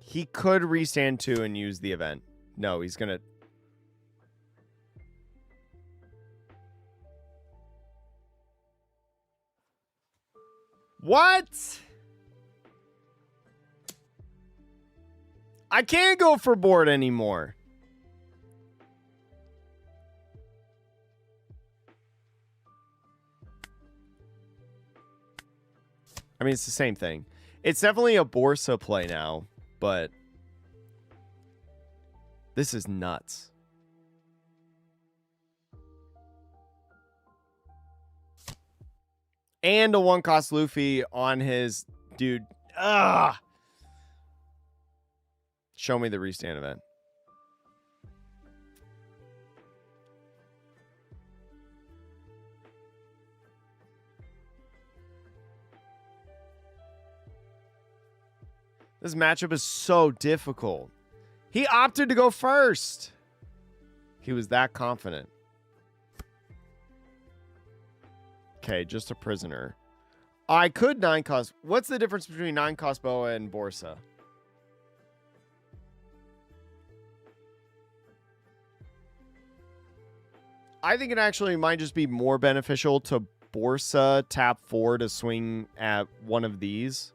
He could restand 2 and use the event. No, he's going to... What? I can't go for board anymore. I mean, it's the same thing. It's definitely a Borsa play now, but this is nuts. And a 1-cost Luffy on his dude. Ugh. Show me the restand event. This matchup is so difficult. He opted to go first. He was that confident. Okay, just a prisoner. I could 9-cost. What's the difference between 9-cost Boa and Borsa? I think it actually might just be more beneficial to Borsa tap 4 to swing at one of these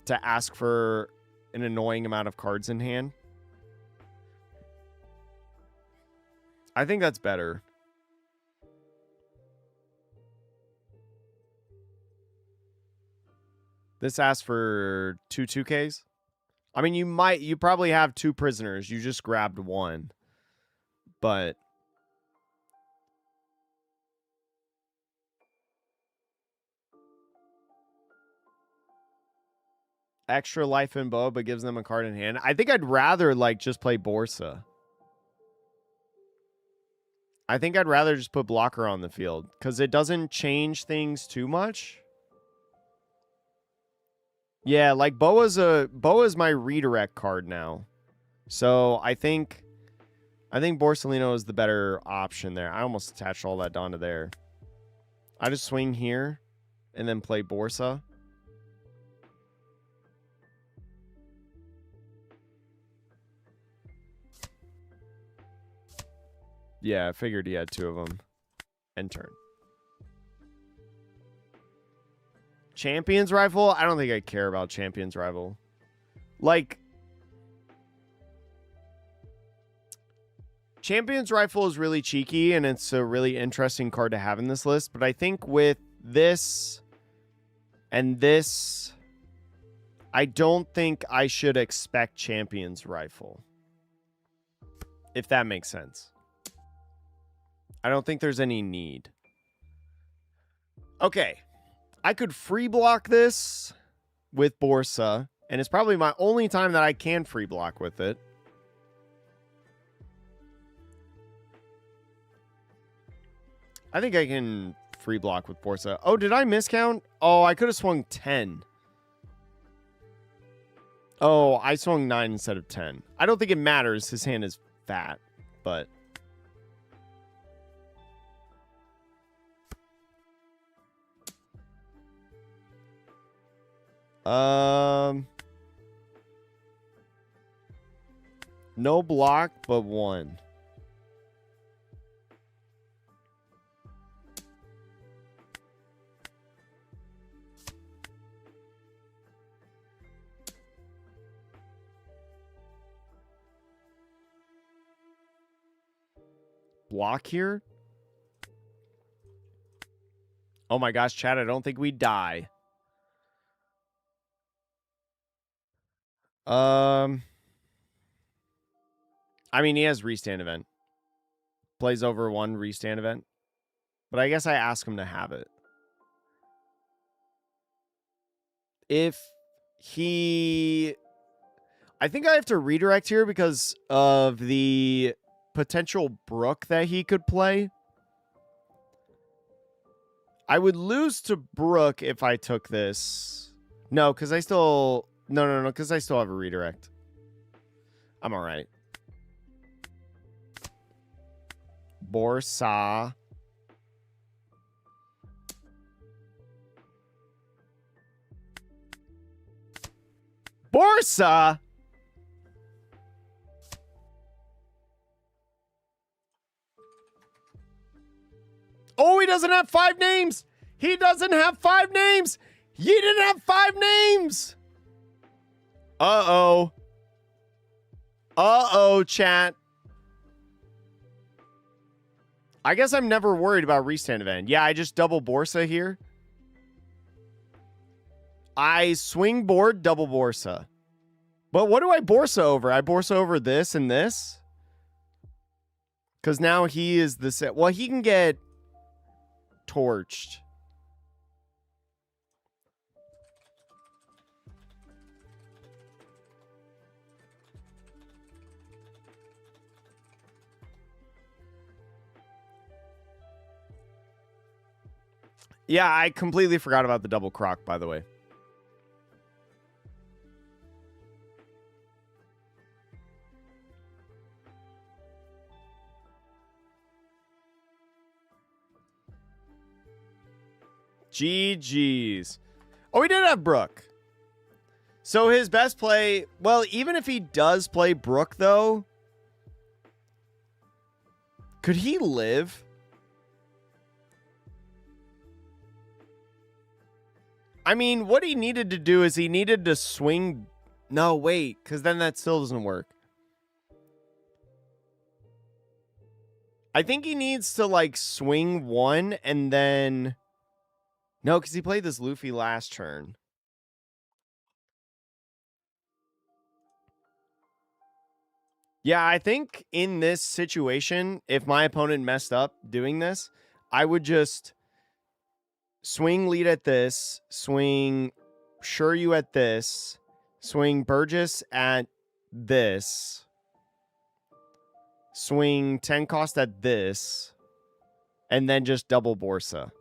to ask for an annoying amount of cards in hand. I think that's better. This asks for 2 2Ks. I mean, you probably have 2 prisoners. You just grabbed 1. But extra life in Boa, but gives them a card in hand. I think I'd rather like just play Borsa. I think I'd rather just put blocker on the field because it doesn't change things too much. Yeah, like Boa's my redirect card now. So I think Borsalino is the better option there. I almost attached all that onto there. I just swing here and then play Borsa. Yeah, I figured he had 2 of them. End turn. Champion's Rifle? I don't think I care about Champion's Rifle. Like, Champion's Rifle is really cheeky, and it's a really interesting card to have in this list. But I think with this and this, I don't think I should expect Champion's Rifle. If that makes sense. I don't think there's any need. Okay. I could free block this with Borsa, and it's probably my only time that I can free block with it. I think I can free block with Borsa. Oh, did I miscount? Oh, I could have swung 10. Oh, I swung 9 instead of 10. I don't think it matters. His hand is fat, but... No block, but 1. Block here? Oh my gosh, Chad, I don't think we die. I mean, he has restand event. Plays over 1 restand event. But I guess I ask him to have it. If he... I think I have to redirect here because of the potential Brook that he could play. I would lose to Brook if I took this. No, because I still... No, because I still have a redirect. I'm all right. Borsa. Borsa? Oh, he doesn't have 5 names. He doesn't have 5 names. He didn't have 5 names. Uh-oh. Uh-oh, chat. I guess I'm never worried about restand event. Yeah, I just double Borsa here. I swing board, double Borsa. But what do I Borsa over? I Borsa over this and this? Because now he is the set. Well, he can get torched. Yeah, I completely forgot about the double croc, by the way. GG's. Oh, he did have Brook. So his best play... Well, even if he does play Brook, though... Could he live? I mean, what he needed to do is he needed to swing... No, wait, because then that still doesn't work. I think he needs to, like, swing 1 and then... No, because he played this Luffy last turn. Yeah, I think in this situation, if my opponent messed up doing this, I would just swing lead at this, swing Shiryu at this, swing Burgess at this, swing 10 cost at this, and then just double Borsa.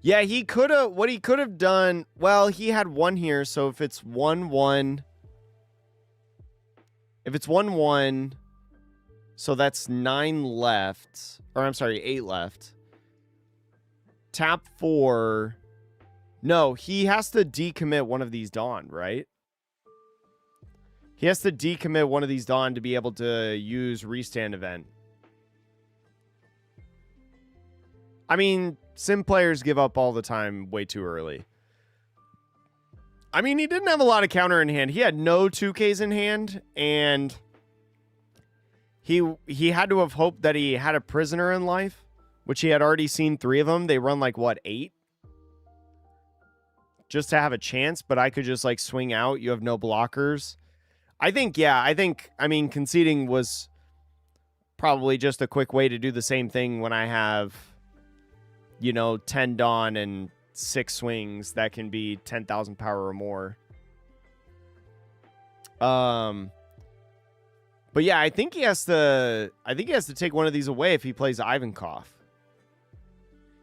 Yeah, he could have... What he could have done... Well, he had 1 here, so if it's 1-1... If it's 1-1... So that's 9 left. Or, I'm sorry, 8 left. Tap 4... No, he has to decommit one of these Dawn, right? He has to decommit one of these Dawn to be able to use Restand Event. I mean... Sim players give up all the time way too early. I mean, he didn't have a lot of counter in hand. He had no 2Ks in hand, and he had to have hoped that he had a prisoner in life, which he had already seen 3 of them. They run like, what, 8? Just to have a chance, but I could just like swing out. You have no blockers. I think, I mean, conceding was probably just a quick way to do the same thing when I have... You know, 10 Dawn and 6 swings that can be 10,000 power or more. But yeah, I think he has to take one of these away if he plays Ivankov.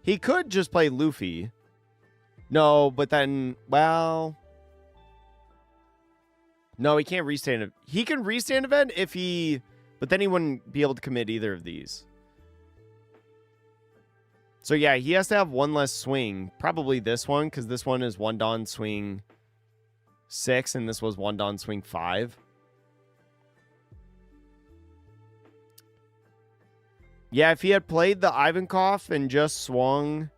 He could just play Luffy. No, but then, well, no, he can't restand. He can restand event if he, but then he wouldn't be able to commit either of these. So yeah, he has to have 1 less swing. Probably this one, because this one is 1 Dawn swing 6, and this was 1 Dawn swing 5. Yeah, if he had played the Ivankov and just swung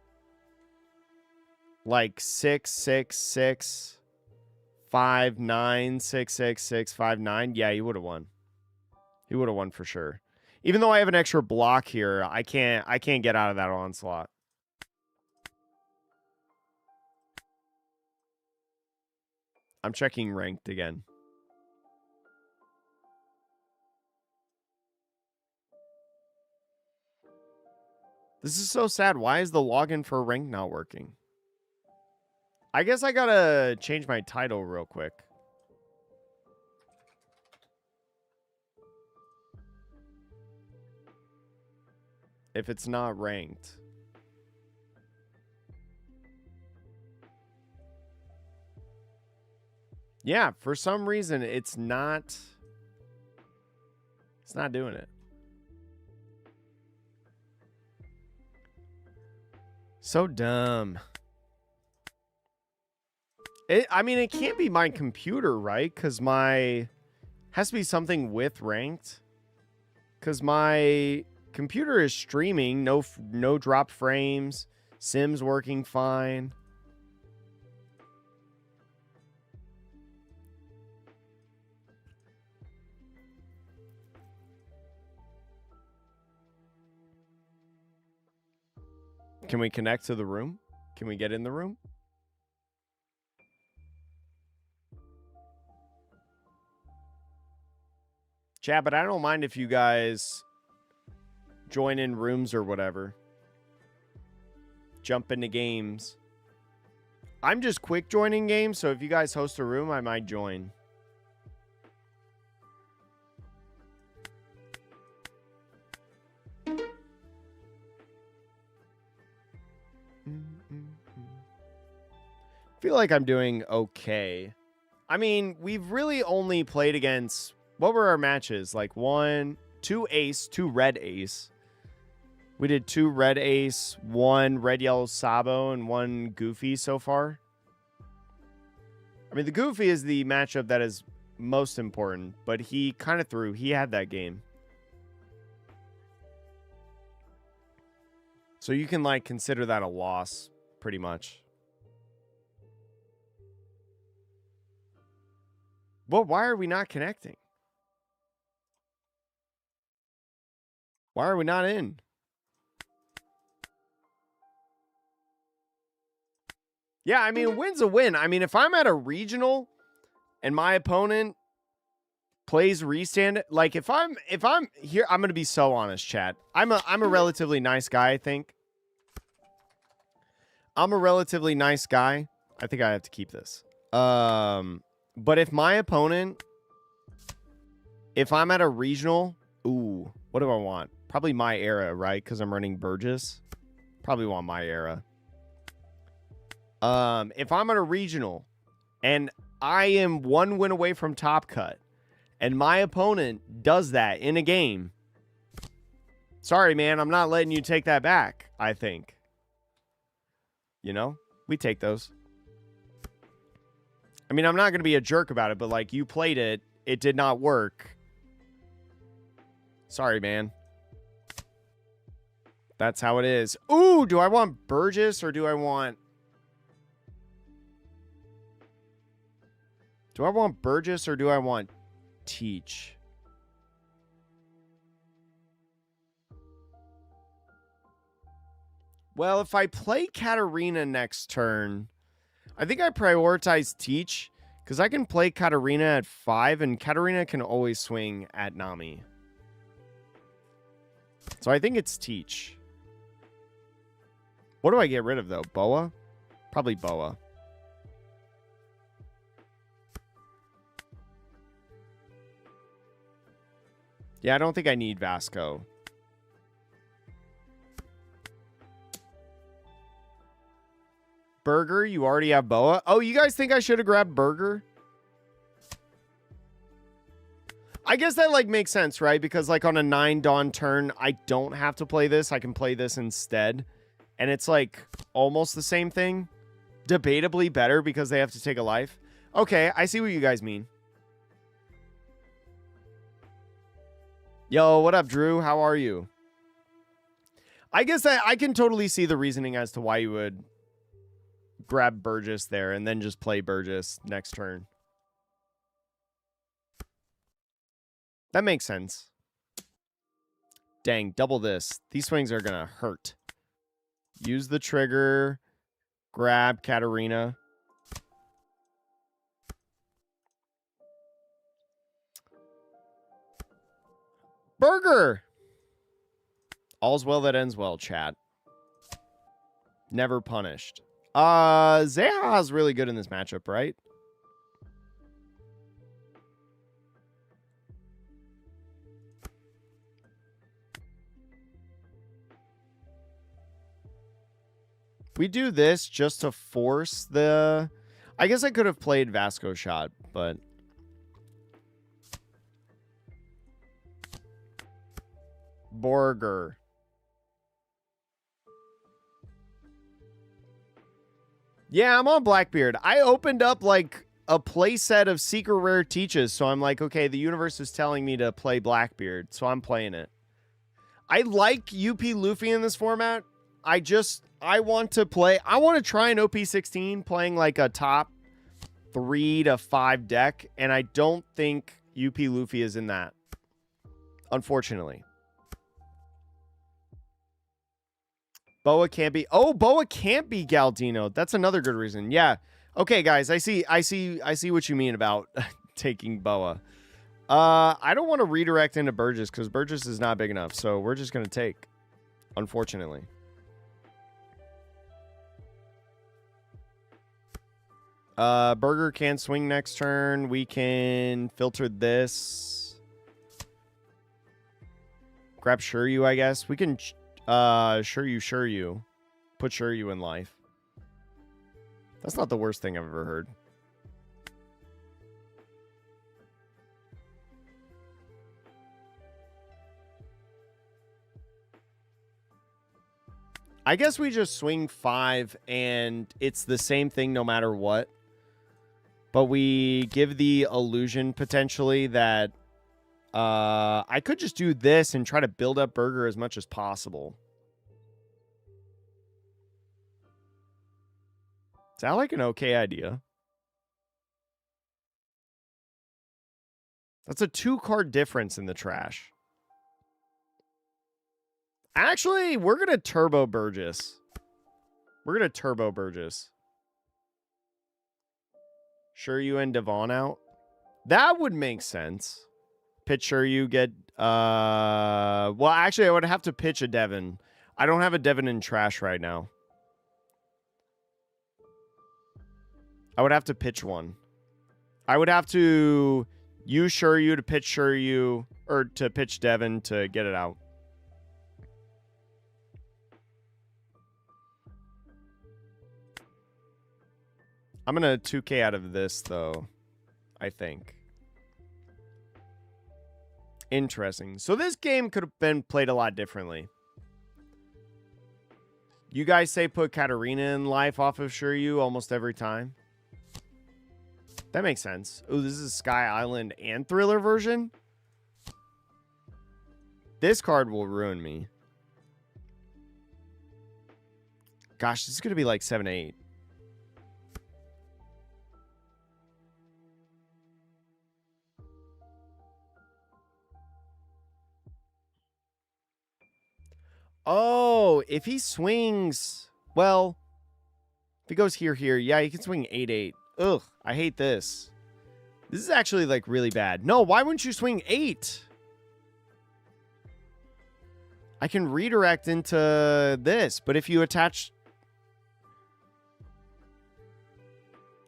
like 6, 6, 6, 5, 9, 6, 6, 6, 5, 9, yeah, he would have won. He would have won for sure. Even though I have an extra block here, I can't get out of that onslaught. I'm checking ranked again. This is so sad. Why is the login for ranked not working? I guess I gotta change my title real quick. if it's not ranked. Yeah, for some reason it's not doing it. So dumb. I mean, it can't be my computer, right? Because has to be something with ranked. Because my computer is streaming, no drop frames, Sim's working fine. Can we connect to the room? Can we get in the room? Chat, but I don't mind if you guys join in rooms or whatever. Jump into games. I'm just quick joining games, so if you guys host a room, I might join. Feel like I'm doing okay. I mean, we've really only played against, what were our matches? Like 2 ace, 2 red ace. We did 2 red ace, 1 red yellow Sabo, and 1 goofy so far. I mean, the goofy is the matchup that is most important, but he kind of threw. He had that game. So you can like consider that a loss pretty much. Well, why are we not connecting? Why are we not in? Yeah, I mean, a win's a win. I mean, if I'm at a regional and my opponent plays restand, like if I'm here, I'm gonna be so honest, chat. I'm a relatively nice guy, I think. I'm a relatively nice guy. I think I have to keep this. But if my opponent, if I'm at a regional, ooh, what do I want? Probably my era, right? Because I'm running Burgess. Probably want my era. If I'm at a regional and I am 1 win away from top cut and my opponent does that in a game, sorry, man, I'm not letting you take that back, I think. You know, we take those. I mean, I'm not going to be a jerk about it, but like you played it, it did not work. Sorry, man. That's how it is. Ooh, do I want Burgess or do I want... Do I want Burgess or do I want Teach? Well, if I play Katarina next turn, I think I prioritize Teach because I can play Katarina at 5 and Katarina can always swing at Nami. So I think it's Teach. What do I get rid of though? Boa? Probably Boa. Yeah, I don't think I need Vasco. Burger, you already have Boa. Oh, you guys think I should have grabbed Burger? I guess that like makes sense, right? Because like on a 9 Dawn turn, I don't have to play this. I can play this instead. And it's like almost the same thing. Debatably better because they have to take a life. Okay, I see what you guys mean. Yo, what up, Drew? How are you? I guess I can totally see the reasoning as to why you would grab Burgess there and then just play Burgess next turn. That makes sense. Dang, double this. These swings are going to hurt. Use the trigger. Grab Katarina. Burger! All's well that ends well, chat. Never punished. Zeha's really good in this matchup, right? We do this just to force the... I guess I could have played Vasco Shot, but... Burger. Yeah, I'm on Blackbeard. I opened up like a playset of Secret Rare Teaches, so I'm like, okay, the universe is telling me to play Blackbeard, so I'm playing it. I like UP Luffy in this format. I want to play... I want to try an OP16 playing like a top 3 to 5 deck, and I don't think UP Luffy is in that, unfortunately. Boa can't be... Oh, Boa can't be Galdino. That's another good reason. Yeah. Okay, guys, I see what you mean about taking Boa. I don't want to redirect into Burgess because Burgess is not big enough, so we're just going to take, unfortunately. Burger can swing next turn. We can filter this. Grab Shiryu, I guess. We can... Shiryu. Put Shiryu in life. That's not the worst thing I've ever heard. I guess we just swing 5 and it's the same thing no matter what. But we give the illusion potentially that I could just do this and try to build up Burger as much as possible. Sound like an okay idea. That's a 2-card difference in the trash. Actually, we're going to Turbo Burgess. We're going to Turbo Burgess. Shiryu and Devon out. That would make sense. Pitch Shiryu, get... well, actually, I would have to pitch a Devon. I don't have a Devon in trash right now. I would have to pitch one. I would have to use Shiryu to pitch Shiryu, or to pitch Devon to get it out. I'm going to 2K out of this, though, I think. Interesting. So this game could have been played a lot differently. You guys say put Katarina in life off of Shiryu almost every time. That makes sense. Oh, this is Sky Island and Thriller version? This card will ruin me. Gosh, this is going to be like 7-8. Oh, if he swings... Well, if he goes here, yeah, he can swing 8-8. Ugh, I hate this. This is actually, like, really bad. No, why wouldn't you swing 8? I can redirect into this, but if you attach...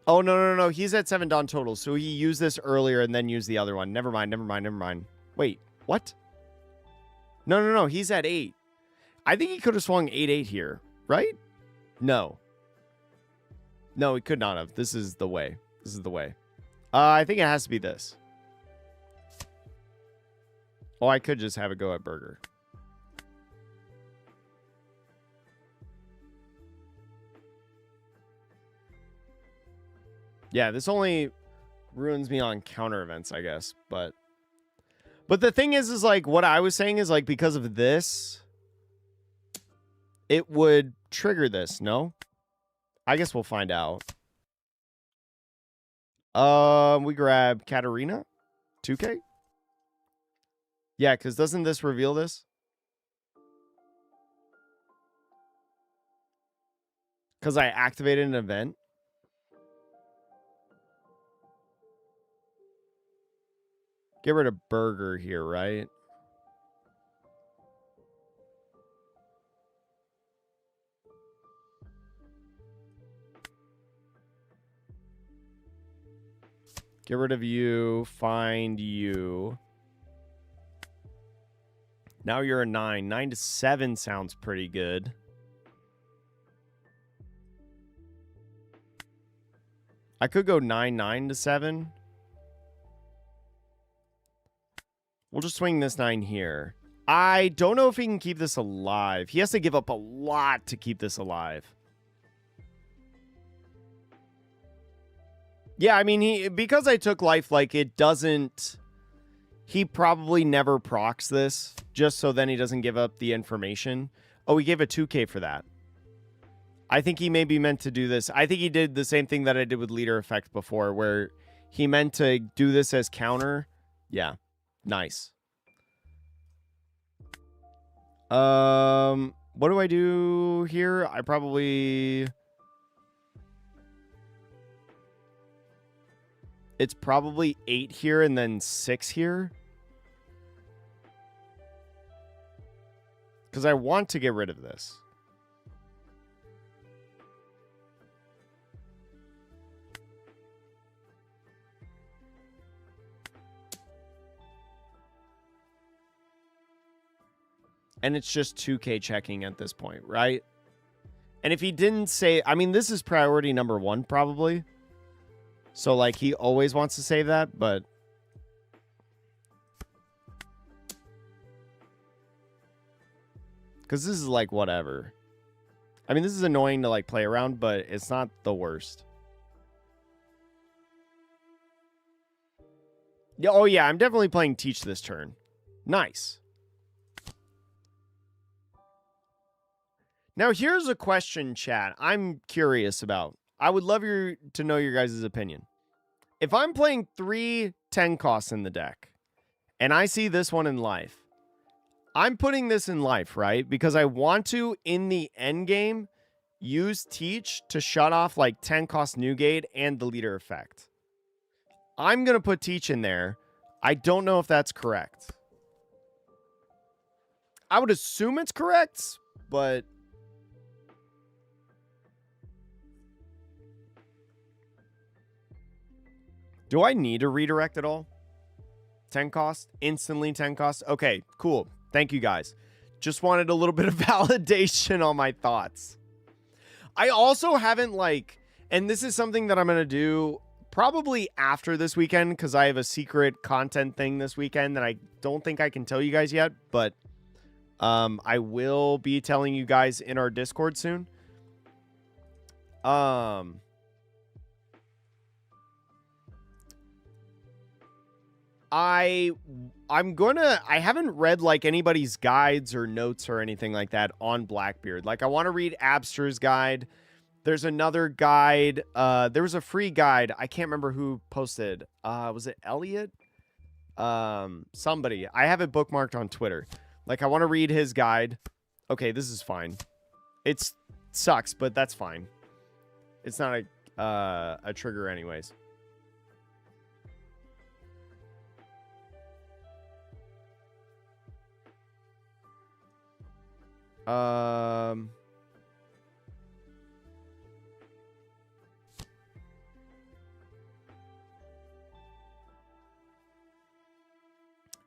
Oh, no. He's at 7 Dawn total, so he used this earlier and then used the other one. Never mind. Wait, what? No. He's at 8. I think he could have swung 8-8 here, right? No. No, he could not have. This is the way. I think it has to be this. Oh, I could just have it go at Burger. Yeah, this only ruins me on counter events, I guess. But the thing is like, what I was saying is like, because of this, it would trigger this, no? I guess we'll find out. We grab Katarina. 2K? Yeah, because doesn't this reveal this? Because I activated an event. Get rid of Burger here, right? Get rid of you. Find you. Now you're a 9. 9 to 7 sounds pretty good. I could go 9-9 to 7. We'll just swing this 9 here. I don't know if he can keep this alive. He has to give up a lot to keep this alive. Yeah, I mean, because I took life, like, it doesn't... He probably never procs this, just so then he doesn't give up the information. Oh, he gave a 2K for that. I think he may be meant to do this. I think he did the same thing that I did with Leader Effect before, where he meant to do this as counter. Yeah, nice. What do I do here? I probably... It's probably 8 here and then 6 here. Because I want to get rid of this. And it's just 2K checking at this point, right? And if he didn't say... I mean, this is priority number 1, probably. So, like, he always wants to save that, but... Because this is, like, whatever. I mean, this is annoying to, like, play around, but it's not the worst. Yeah, oh, yeah, I'm definitely playing Teach this turn. Nice. Now, here's a question, chat, I'm curious about. I would love to know your guys' opinion. If I'm playing 3 10 costs in the deck, and I see this one in life, I'm putting this in life, right? Because I want to, in the end game, use Teach to shut off like 10 cost Newgate and the Leader Effect. I'm going to put Teach in there. I don't know if that's correct. I would assume it's correct, but... Do I need a redirect at all? 10 cost? Instantly 10 cost? Okay, cool. Thank you, guys. Just wanted a little bit of validation on my thoughts. I also haven't, like... And this is something that I'm going to do probably after this weekend, because I have a secret content thing this weekend that I don't think I can tell you guys yet, but I will be telling you guys in our Discord soon. I haven't read like anybody's guides or notes or anything like that on Blackbeard. Like I want to read Abster's guide. There's another guide. There was a free guide. I can't remember who posted. Was it Elliot? Somebody. I have it bookmarked on Twitter. Like I want to read his guide. Okay, this is fine. It sucks, but that's fine. It's not a trigger anyways.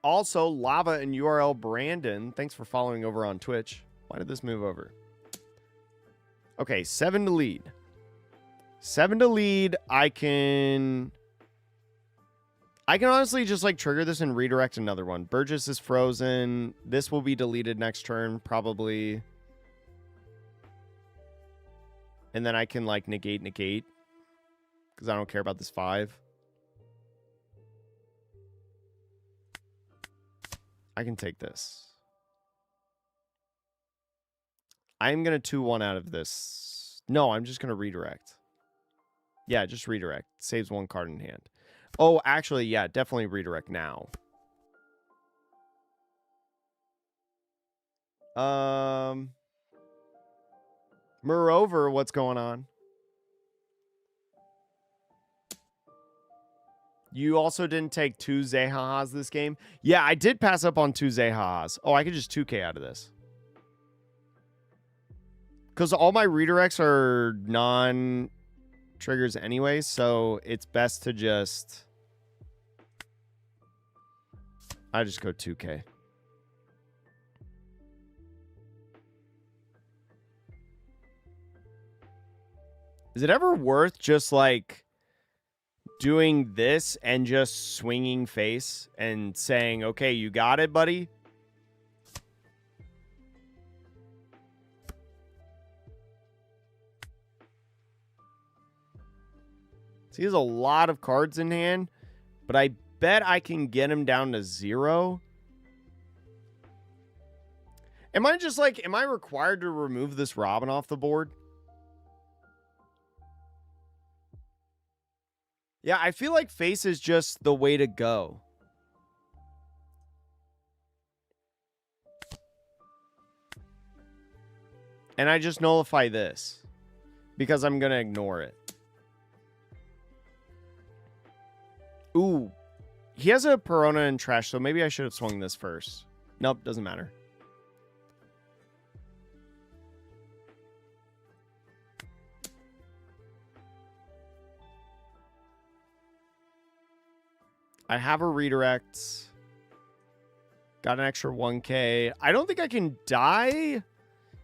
Also, Lava and URL Brandon, thanks for following over on Twitch. Why did this move over? Okay, 7 to lead. 7 to lead. I can honestly just like trigger this and redirect another one. Burgess is frozen. This will be deleted next turn, probably. And then I can like negate. Because I don't care about this 5. I can take this. I'm going to 2-1 out of this. No, I'm just going to redirect. Yeah, just redirect. Saves 1 card in hand. Oh, actually, yeah, definitely redirect now. Moreover, what's going on? You also didn't take 2 Zehahas this game? Yeah, I did pass up on 2 Zehahas. Oh, I could just 2K out of this. Because all my redirects are non-triggers anyway, so it's best to just... I just go 2K. Is it ever worth just, like, doing this and just swinging face and saying, okay, you got it, buddy. So he has a lot of cards in hand, but I bet I can get him down to 0. Am I just like, am I required to remove this Robin off the board? Yeah, I feel like face is just the way to go. And I just nullify this because I'm going to ignore it. Ooh, he has a Perona and trash, so maybe I should have swung this first. Nope, doesn't matter. I have a redirect. Got an extra 1K. I don't think I can die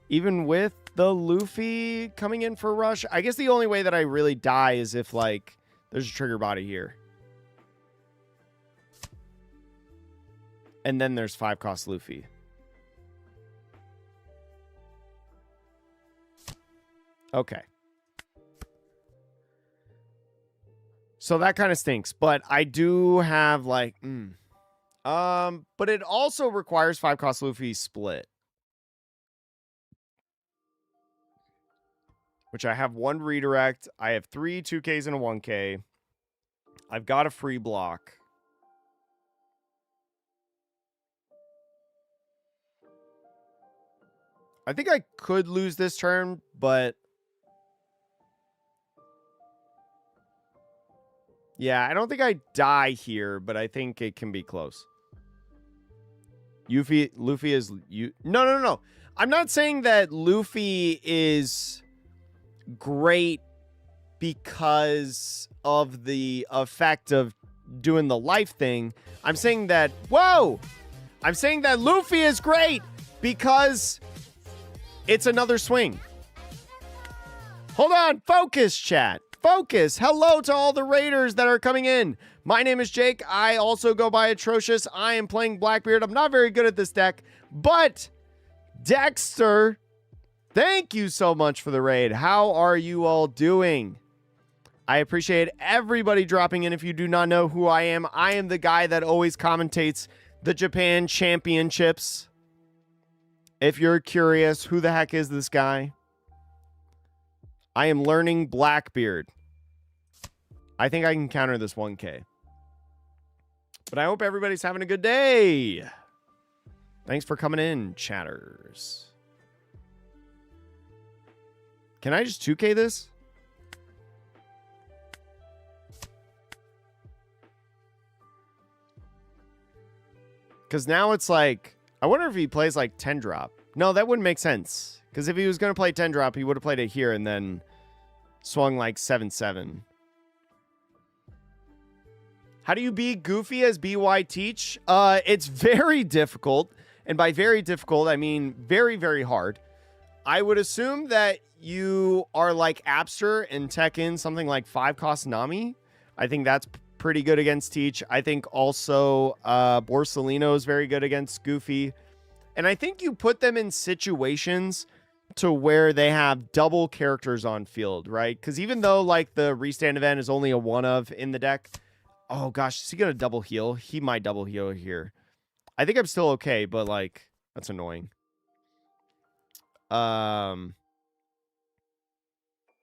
even with the Luffy coming in for rush. I guess the only way that I really die is if, like, there's a trigger body here. And then there's 5-cost Luffy. Okay. So that kind of stinks. But I do have, like... but it also requires 5-cost Luffy split. Which I have 1 redirect. I have 3 2Ks and a 1K. I've got a free block. I think I could lose this turn, but... yeah, I don't think I die here, but I think it can be close. Luffy is... No. I'm not saying that Luffy is great because of the effect of doing the life thing. I'm saying that... whoa! I'm saying that Luffy is great because... it's another swing. Hold on. Focus, chat. Focus. Hello to all the raiders that are coming in. My name is Jake. I also go by Atrocious. I am playing Blackbeard. I'm not very good at this deck, but Dexter, thank you so much for the raid. How are you all doing? I appreciate everybody dropping in. If you do not know who I am the guy that always commentates the Japan Championships. If you're curious, who the heck is this guy? I am learning Blackbeard. I think I can counter this 1K. But I hope everybody's having a good day. Thanks for coming in, chatters. Can I just 2K this? Because now it's like... I wonder if he plays like 10 drop. No, that wouldn't make sense. Because if he was going to play 10 drop, he would have played it here and then swung like 7-7. How do you beat Goofy as BY Teach? It's very difficult. And by very difficult, I mean very, very hard. I would assume that you are like Abster and tech in something like 5-cost Nami. I think that's pretty good against Teach. I think also Borsalino is very good against Goofy. And I think you put them in situations to where they have double characters on field, right? Because even though like the restand event is only a 1-of in the deck. Oh gosh, is he going to double heal? He might double heal here. I think I'm still okay, but like that's annoying.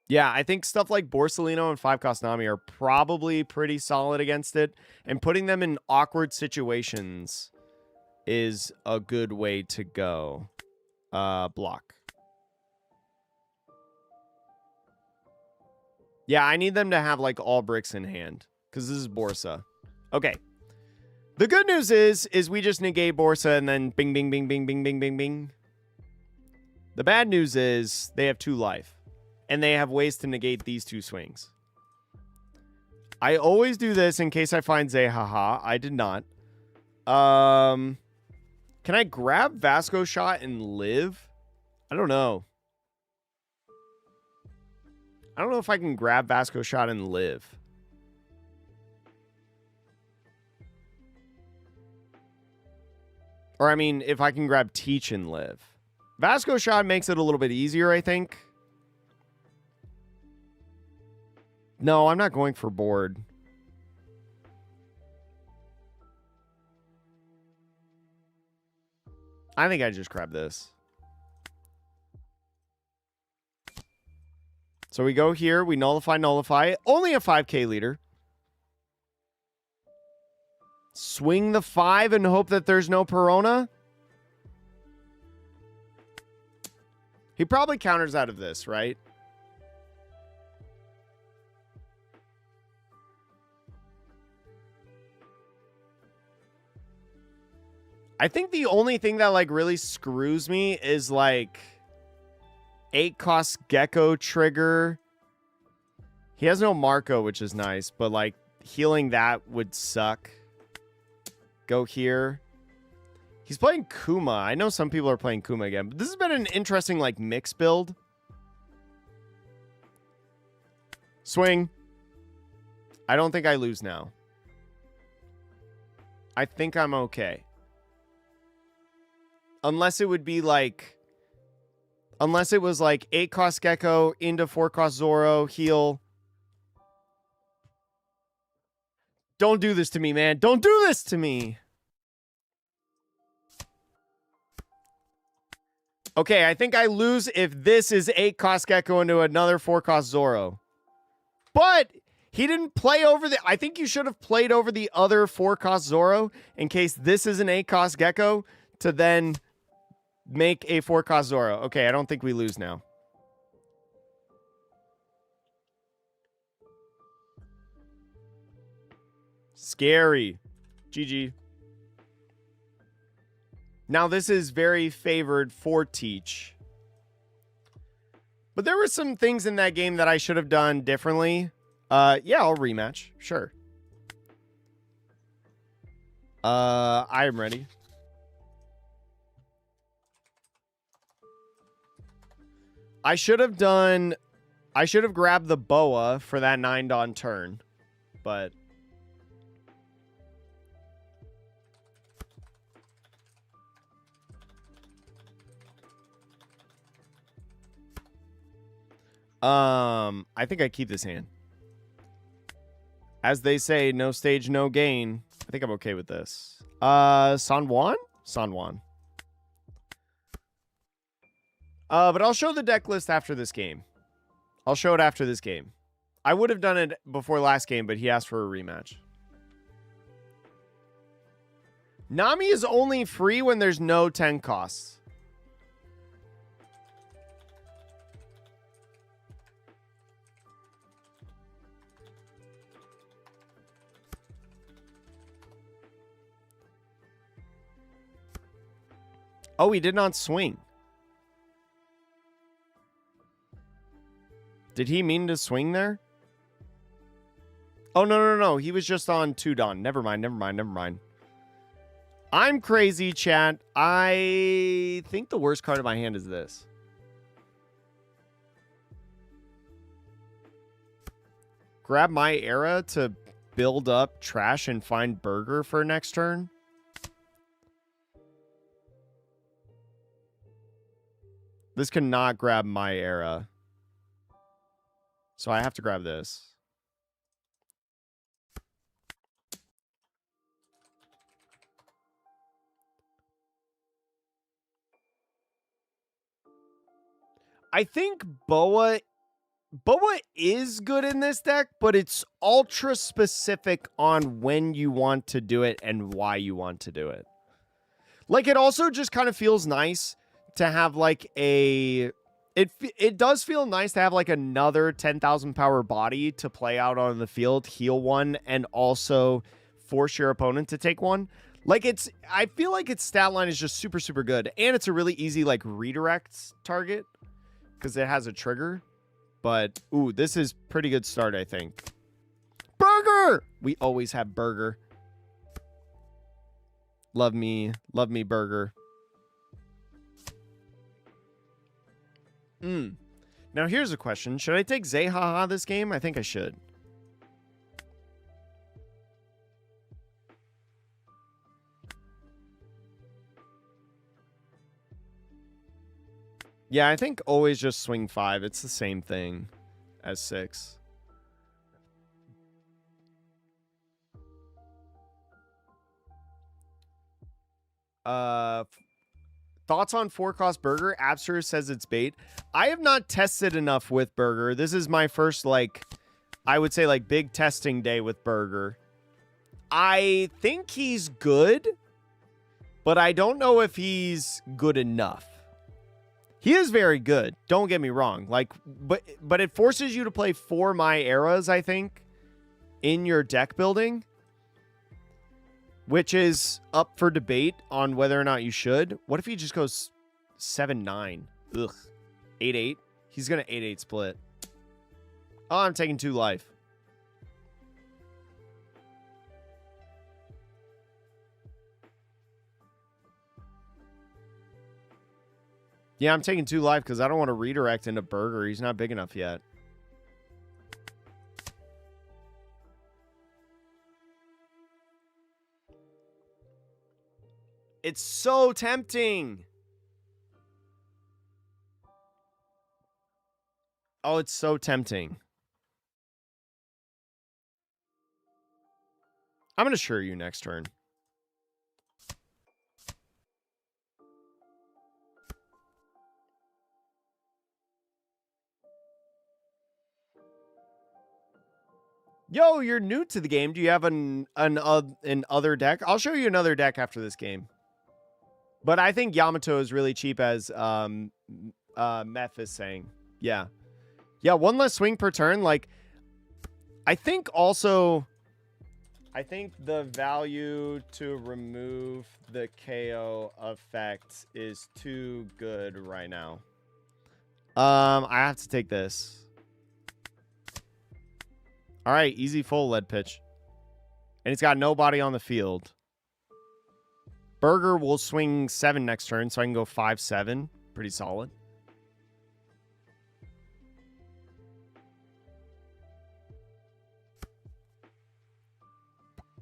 Yeah, I think stuff like Borsalino and 5-cost Nami are probably pretty solid against it. And putting them in awkward situations is a good way to go. Block. Yeah, I need them to have like all bricks in hand. Because this is Borsa. Okay. The good news is we just negate Borsa and then bing, bing, bing, bing, bing, bing, bing, bing. The bad news is they have 2 life. And they have ways to negate these 2 swings. I always do this in case I find Zehaha. I did not. Can I grab Vasco Shot and live? I don't know. I don't know if I can grab Vasco Shot and live. Or, I mean, if I can grab Teach and live. Vasco Shot makes it a little bit easier, I think. No, I'm not going for board. I think I just grab this. So we go here. We nullify. Only a 5k leader. Swing the 5 and hope that there's no Perona. He probably counters out of this, right? I think the only thing that, like, really screws me is, like, 8 cost Gecko trigger. He has no Marco, which is nice, but, like, healing that would suck. Go here. He's playing Kuma. I know some people are playing Kuma again, but this has been an interesting, like, mix build. Swing. I don't think I lose now. I think I'm okay. Unless it would be like... Unless it was like 8 cost Gecko into 4 cost Zoro, heal. Don't do this to me, man. Don't do this to me. Okay, I think I lose if this is 8 cost Gecko into another 4 cost Zoro. But he didn't play over the... I think you should have played over the other 4 cost Zoro in case this is an 8 cost Gecko to then make a 4 cost Zoro. Okay, I don't think we lose now. Scary. GG. Now, this is very favored for Teach. But there were some things in that game that I should have done differently. Yeah, I'll rematch. Sure. I am ready. I should have grabbed the Boa for that 9 Dawn turn. But... I think I keep this hand. As they say, no stage, no gain. I think I'm okay with this. San Juan? San Juan. But I'll show the deck list after this game. I'll show it after this game. I would have done it before last game, but he asked for a rematch. Nami is only free when there's no 10 costs. Oh, he did not swing. Did he mean to swing there? Oh, no. He was just on 2 Dawn. Never mind. I'm crazy, chat. I think the worst card in my hand is this. Grab my era to build up trash and find Burger for next turn. This cannot grab my era. So I have to grab this. I think Boa is good in this deck, but it's ultra specific on when you want to do it and why you want to do it. Like, it also just kind of feels nice to have like a... It does feel nice to have like another 10,000 power body to play out on the field, heal one, and also force your opponent to take one. Like, I feel like its stat line is just super, super good. And it's a really easy like redirect target because it has a trigger. But, ooh, this is pretty good start, I think. Burger! We always have Burger. Love me, Burger. Now, here's a question. Should I take Zehaha this game? I think I should. Yeah, I think always just swing 5. It's the same thing as 6. Thoughts on 4-cost burger? Abster says it's bait. I have not tested enough with burger. This is my first, like, I would say, like, big testing day with burger. I think he's good, but I don't know if he's good enough. He is very good. Don't get me wrong. Like, but it forces you to play 4 my eras, I think, in your deck building, which is up for debate on whether or not you should. What if he just goes 7-9? Ugh. 8-8? He's going to 8-8 split. Oh, I'm taking 2 life. Yeah, I'm taking 2 life because I don't want to redirect into burger. He's not big enough yet. It's so tempting. Oh, it's so tempting. I'm going to sure you next turn. Yo, you're new to the game. Do you have an other deck? I'll show you another deck after this game. But I think Yamato is really cheap, as Meth is saying. Yeah. Yeah, 1 less swing per turn. Like, I think also, I think the value to remove the KO effect is too good right now. I have to take this. All right, easy full lead pitch. And he's got nobody on the field. Burger will swing 7 next turn, so I can go 5-7. Pretty solid.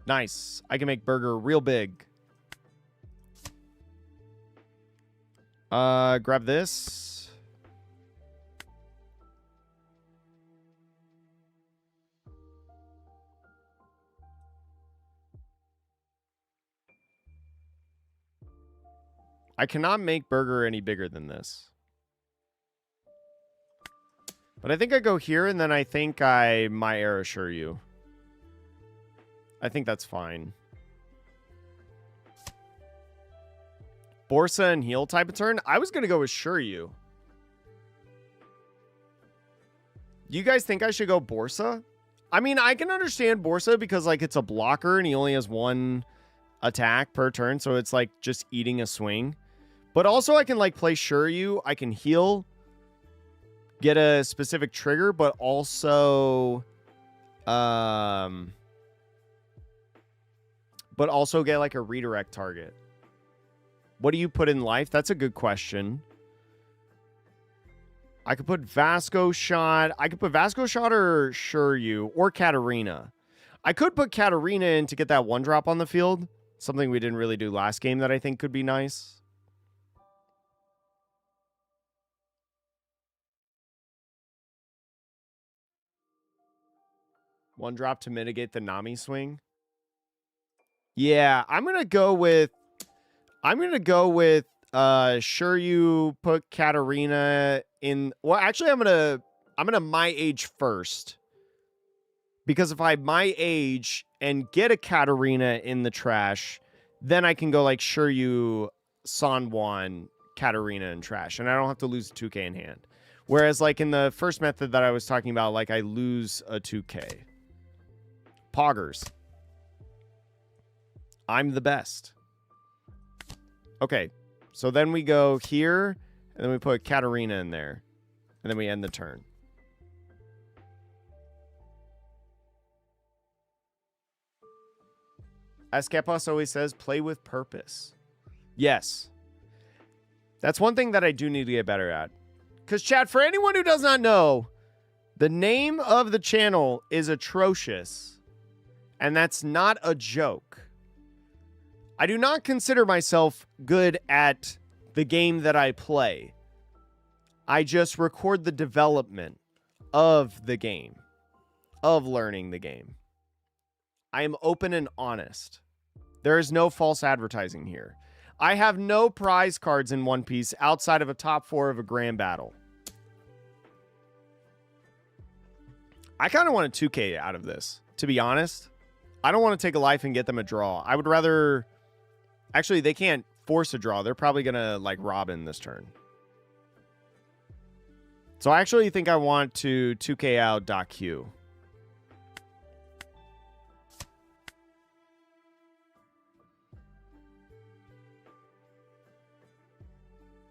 Nice. I can make Burger real big. Grab this. I cannot make Burger any bigger than this. But I think I go here, and then I think I my air assure you. I think that's fine. Borsa and heal type of turn? I was going to go assure you. You guys think I should go Borsa? I mean, I can understand Borsa because, like, it's a blocker, and he only has 1 attack per turn, so it's, like, just eating a swing. But also I can, like, play Sure You. I can heal, get a specific trigger, but also get, like, a redirect target. What do you put in life? That's a good question. I could put Vasco Shot. I could put Vasco Shot or Sure You or Katarina. I could put Katarina in to get that 1-drop on the field. Something we didn't really do last game that I think could be nice. One drop to mitigate the Nami swing. Yeah, I'm gonna go with Sure You put Katarina in. Well, actually I'm gonna my age first. Because if I my age and get a Katarina in the trash, then I can go like Sure You, Sanwan, Katarina in trash, and I don't have to lose a 2K in hand. Whereas like in the first method that I was talking about, like I lose a 2K. Poggers. I'm the best. Okay, so then we go here, and then we put Katarina in there, and then we end the turn. As Kepas always says, play with purpose. Yes. That's one thing that I do need to get better at. Because, chat, for anyone who does not know, the name of the channel is Atrocious. And that's not a joke. I do not consider myself good at the game that I play. I just record the development of the game, of learning the game. I am open and honest. There is no false advertising here. I have no prize cards in One Piece outside of a top 4 of a grand battle. I kind of want a 2K out of this, to be honest. I don't want to take a life and get them a draw. I would rather... Actually, they can't force a draw. They're probably going to, like, Robin this turn. So I actually think I want to 2K out .Q.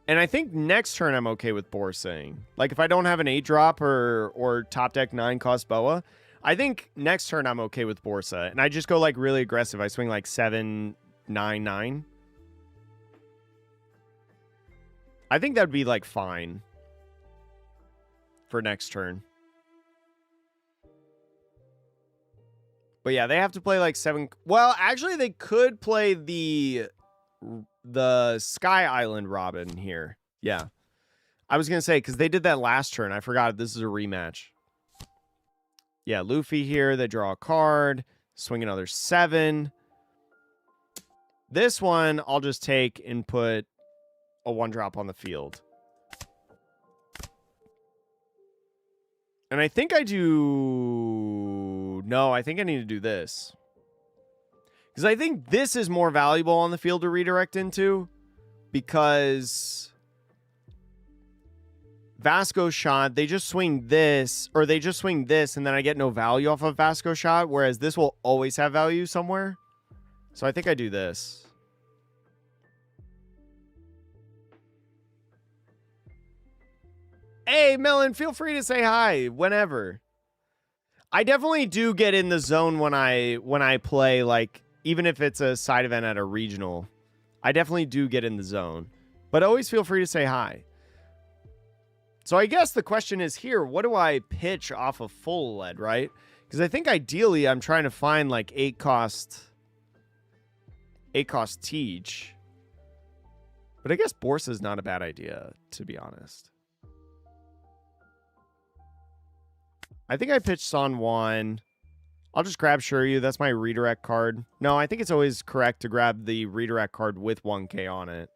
And I think next turn I'm okay with Borsing. Like, if I don't have an 8-drop or top deck 9 cost Boa, I think next turn I'm okay with Borsa. And I just go, like, really aggressive. I swing, like, 7, 9, 9. I think that would be, like, fine for next turn. But, yeah, they have to play, like, 7... Well, actually, they could play the Sky Island Robin here. Yeah. I was going to say, because they did that last turn. I forgot this is a rematch. Yeah, Luffy here. They draw a card. Swing another 7. This one, I'll just take and put a 1-drop on the field. And I think I do... No, I think I need to do this. Because I think this is more valuable on the field to redirect into. Because Vasco shot, they just swing this, or they just swing this, and then I get no value off of Vasco shot, whereas this will always have value somewhere. So I think I do this. Hey, Melon, feel free to say hi whenever. I definitely do get in the zone when I play, like, even if it's a side event at a regional. I definitely do get in the zone. But always feel free to say hi. So I guess the question is here, what do I pitch off of full lead, right? Because I think ideally I'm trying to find, like, 8 cost Teach. But I guess Borsa is not a bad idea, to be honest. I think I pitched San Juan. I'll just grab Shiryu. That's my redirect card. No, I think it's always correct to grab the redirect card with 1K on it.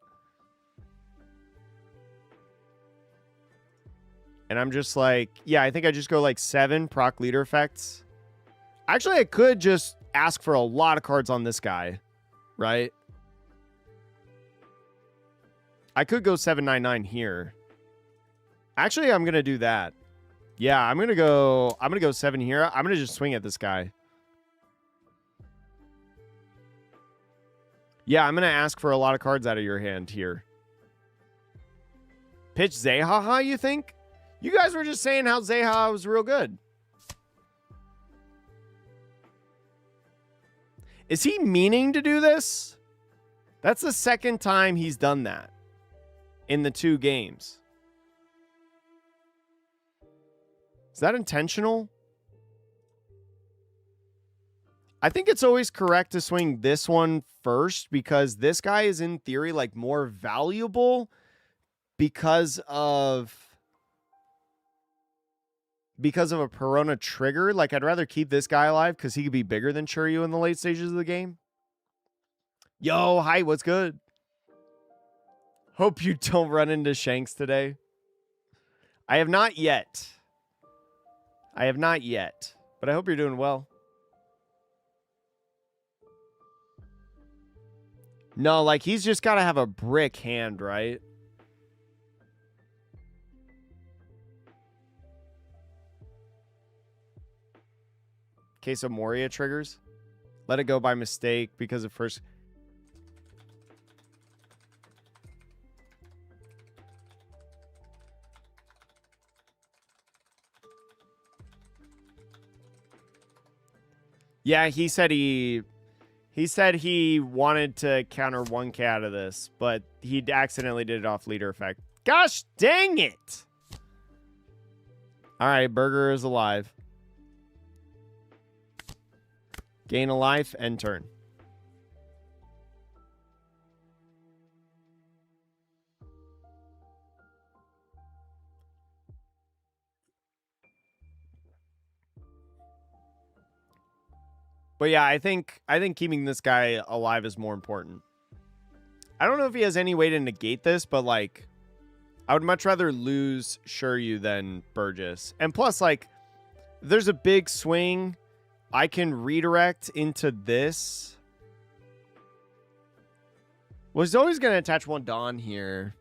And I'm just like, yeah, I think I just go like 7 proc leader effects. Actually, I could just ask for a lot of cards on this guy, right? I could go 799 here. Actually, I'm going to do that. Yeah, I'm going to go 7 here. I'm going to just swing at this guy. Yeah, I'm going to ask for a lot of cards out of your hand here. Pitch Zehaha, you think? You guys were just saying how Zehaha was real good. Is he meaning to do this? That's the second time he's done that in the 2 games. Is that intentional? I think it's always correct to swing this one first because this guy is in theory like more valuable because of a Perona trigger. Like, I'd rather keep this guy alive because he could be bigger than Shiryu in the late stages of the game. Yo, hi, what's good? Hope you don't run into Shanks today. I have not yet. But I hope you're doing well. No, like, he's just got to have a brick hand, right? Case of Moria triggers. Let it go by mistake because of first... Yeah, he said he wanted to counter 1K out of this, but he accidentally did it off leader effect. Gosh dang it! All right, Burger is alive. Gain a life, end turn. But yeah, I think keeping this guy alive is more important. I don't know if he has any way to negate this, but like I would much rather lose Shiryu than Burgess. And plus, like, if there's a big swing, I can redirect into this. Well, he's always going to attach one Dawn here.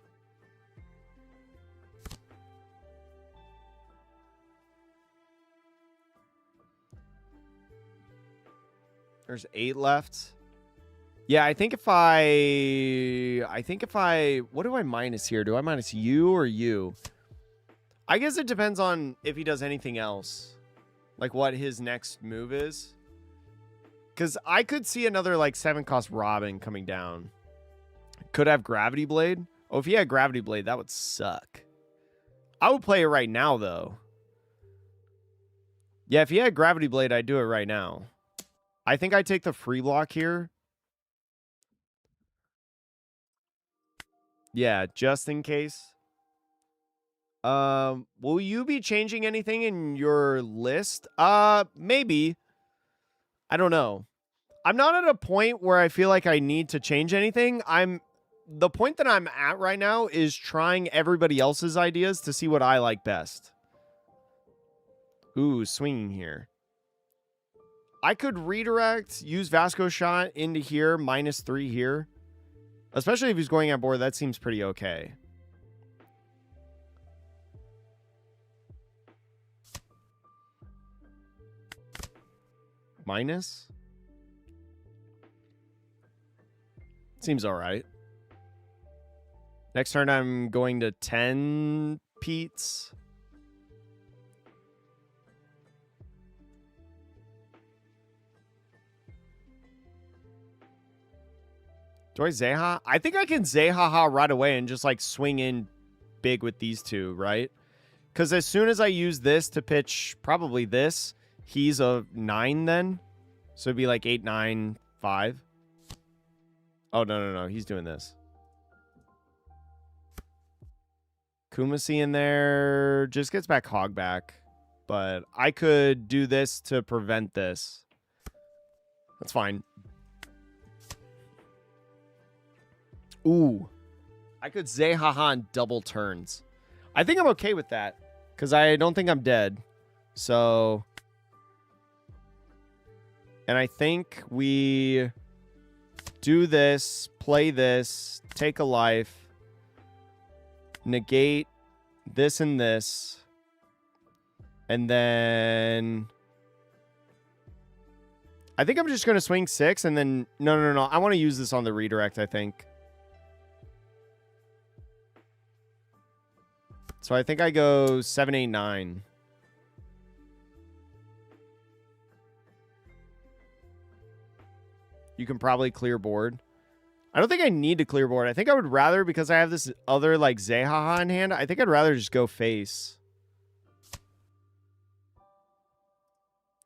There's 8 left. Yeah, I think if I, what do I minus here? Do I minus you or you? I guess it depends on if he does anything else. Like what his next move is. Because I could see another like 7-cost Robin coming down. Could have Gravity Blade. Oh, if he had Gravity Blade, that would suck. I would play it right now, though. Yeah, if he had Gravity Blade, I'd do it right now. I think I take the free block here. Yeah, just in case. Will you be changing anything in your list? Maybe. I don't know. I'm not at a point where I feel like I need to change anything. The point that I'm at right now is trying everybody else's ideas to see what I like best. Ooh, swinging here. I could redirect, use Vasco shot into here, -3 here. Especially if he's going at board, that seems pretty okay. Minus? Seems all right. Next turn, I'm going to 10 Pete's. Do I Zeha? I think I can Zeha right away and just like swing in big with these two, right? Because as soon as I use this to pitch probably this, he's a 9 then. So it'd be like 8, 9, 5. Oh, no. He's doing this. Kumasi in there just gets back hog back. But I could do this to prevent this. That's fine. Ooh. I could Zehaha on double turns. I think I'm okay with that. Because I don't think I'm dead. So. And I think we do this, play this, take a life, negate this and this. And then I think I'm just going to swing 6 and then no. I want to use this on the redirect, I think. So I think I go 7, 8, 9. You can probably clear board. I don't think I need to clear board. I think I would rather, because I have this other like Zehaha in hand, I think I'd rather just go face.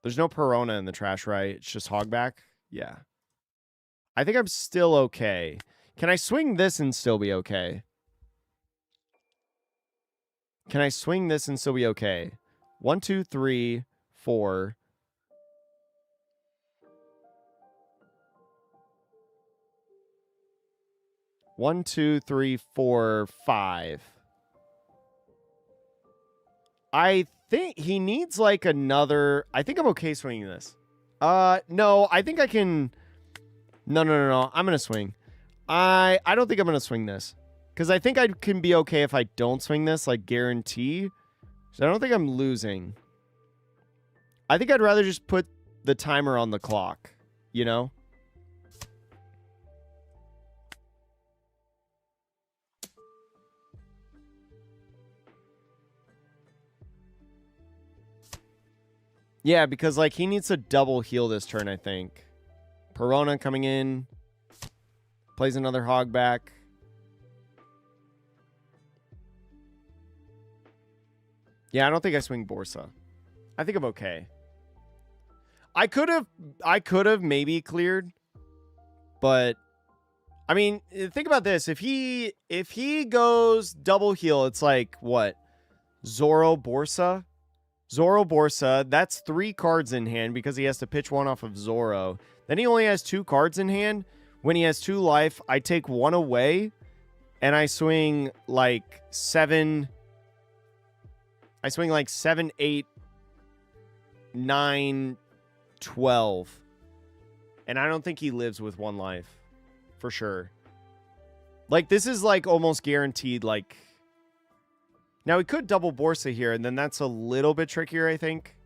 There's no Perona in the trash, right? It's just hogback. Yeah. I think I'm still okay. Can I swing this and still be okay? Can I swing this and still be okay? 1, 2, 3, 4. One, 2, 3, 4, 5. I think he needs like another. I think I'm okay swinging this. No, I think I can. No. I'm gonna swing. I don't think I'm gonna swing this because I think I can be okay if I don't swing this, like guarantee. So I don't think I'm losing. I think I'd rather just put the timer on the clock. You know. Yeah, because like he needs to double heal this turn, I think. Perona coming in. Plays another hog back. Yeah, I don't think I swing Borsa. I think I'm okay. I could have maybe cleared, but I mean, think about this. If he goes double heal, it's like what? Zoro Borsa? Zoro Borsa, that's 3 cards in hand because he has to pitch one off of Zoro. Then he only has 2 cards in hand. When he has 2 life, I take 1 away, and I swing like 7... I swing like 7, 8, 9, 12. And I don't think he lives with 1 life. For sure. Like, this is like almost guaranteed, like... Now, we could double Borsa here, and then that's a little bit trickier, I think.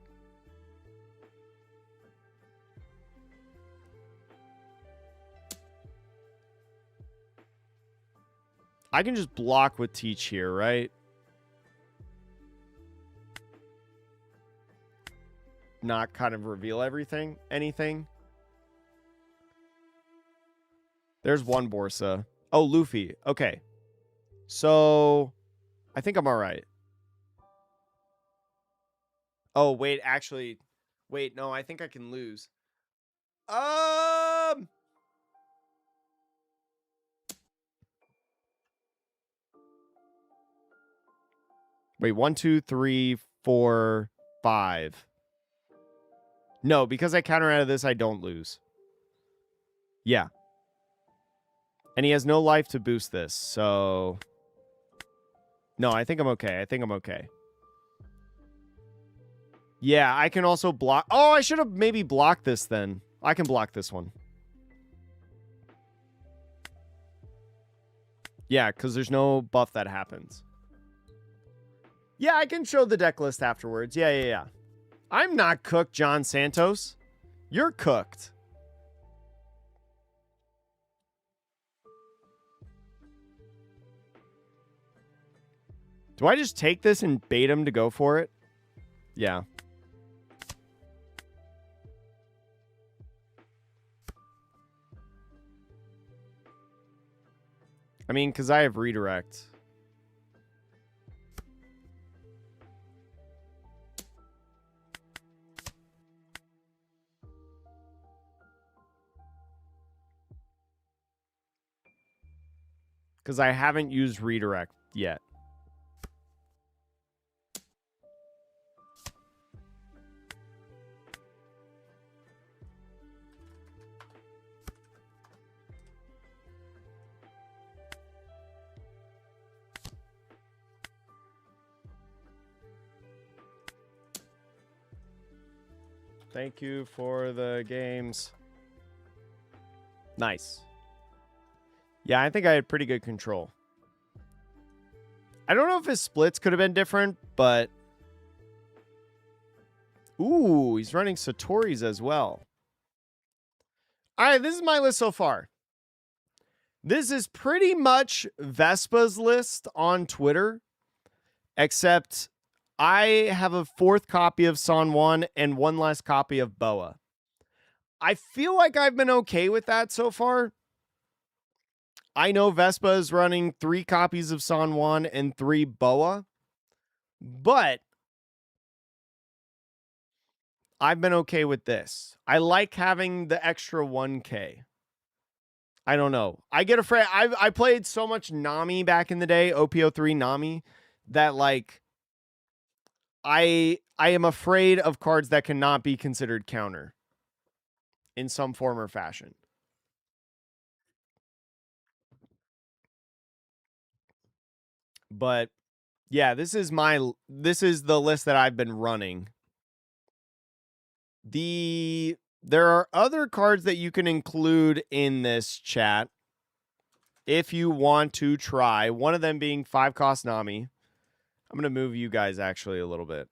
I can just block with Teach here, right? Not kind of reveal anything. There's 1 Borsa. Oh, Luffy. Okay. So... I think I'm all right. Oh, wait, actually. Wait, no, I think I can lose. Wait, 1, 2, 3, 4, 5. No, because I counter out of this, I don't lose. Yeah. And he has no life to boost this, so... No, I think I'm okay. Yeah, I can also block... Oh, I should have maybe blocked this then. I can block this one. Yeah, because there's no buff that happens. Yeah, I can show the deck list afterwards. Yeah. I'm not cooked, John Santos. You're cooked. Do I just take this and bait him to go for it? Yeah. I mean, because I have redirect. Because I haven't used redirect yet. Thank you for the games. Nice. Yeah, I think I had pretty good control. I don't know if his splits could have been different, but... Ooh, he's running Satori's as well. All right, this is my list so far. This is pretty much Vespa's list on Twitter, except I have a 4th copy of San Juan and 1 less copy of Boa. I feel like I've been okay with that so far. I know Vespa is running 3 copies of San Juan and 3 Boa, but I've been okay with this. I like having the extra 1K. I don't know. I get afraid. I played so much Nami back in the day, OP03 Nami, that like I am afraid of cards that cannot be considered counter in some form or fashion. But yeah, this is the list that I've been running. There are other cards that you can include in this chat if you want to try. One of them being 5-cost Nami. I'm going to move you guys actually a little bit.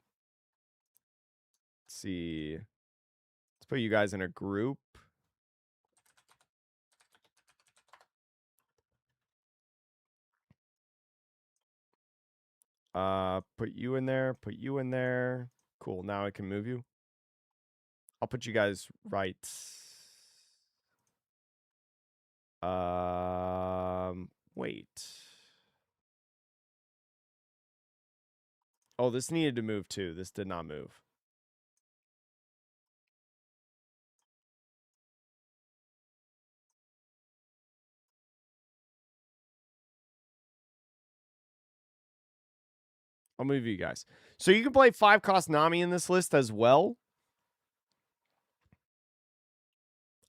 Let's see. Let's put you guys in a group. Put you in there. Put you in there. Cool. Now I can move you. I'll put you guys right. Wait. Oh, this needed to move too. This did not move. I'll move you guys. So you can play 5-cost Nami in this list as well.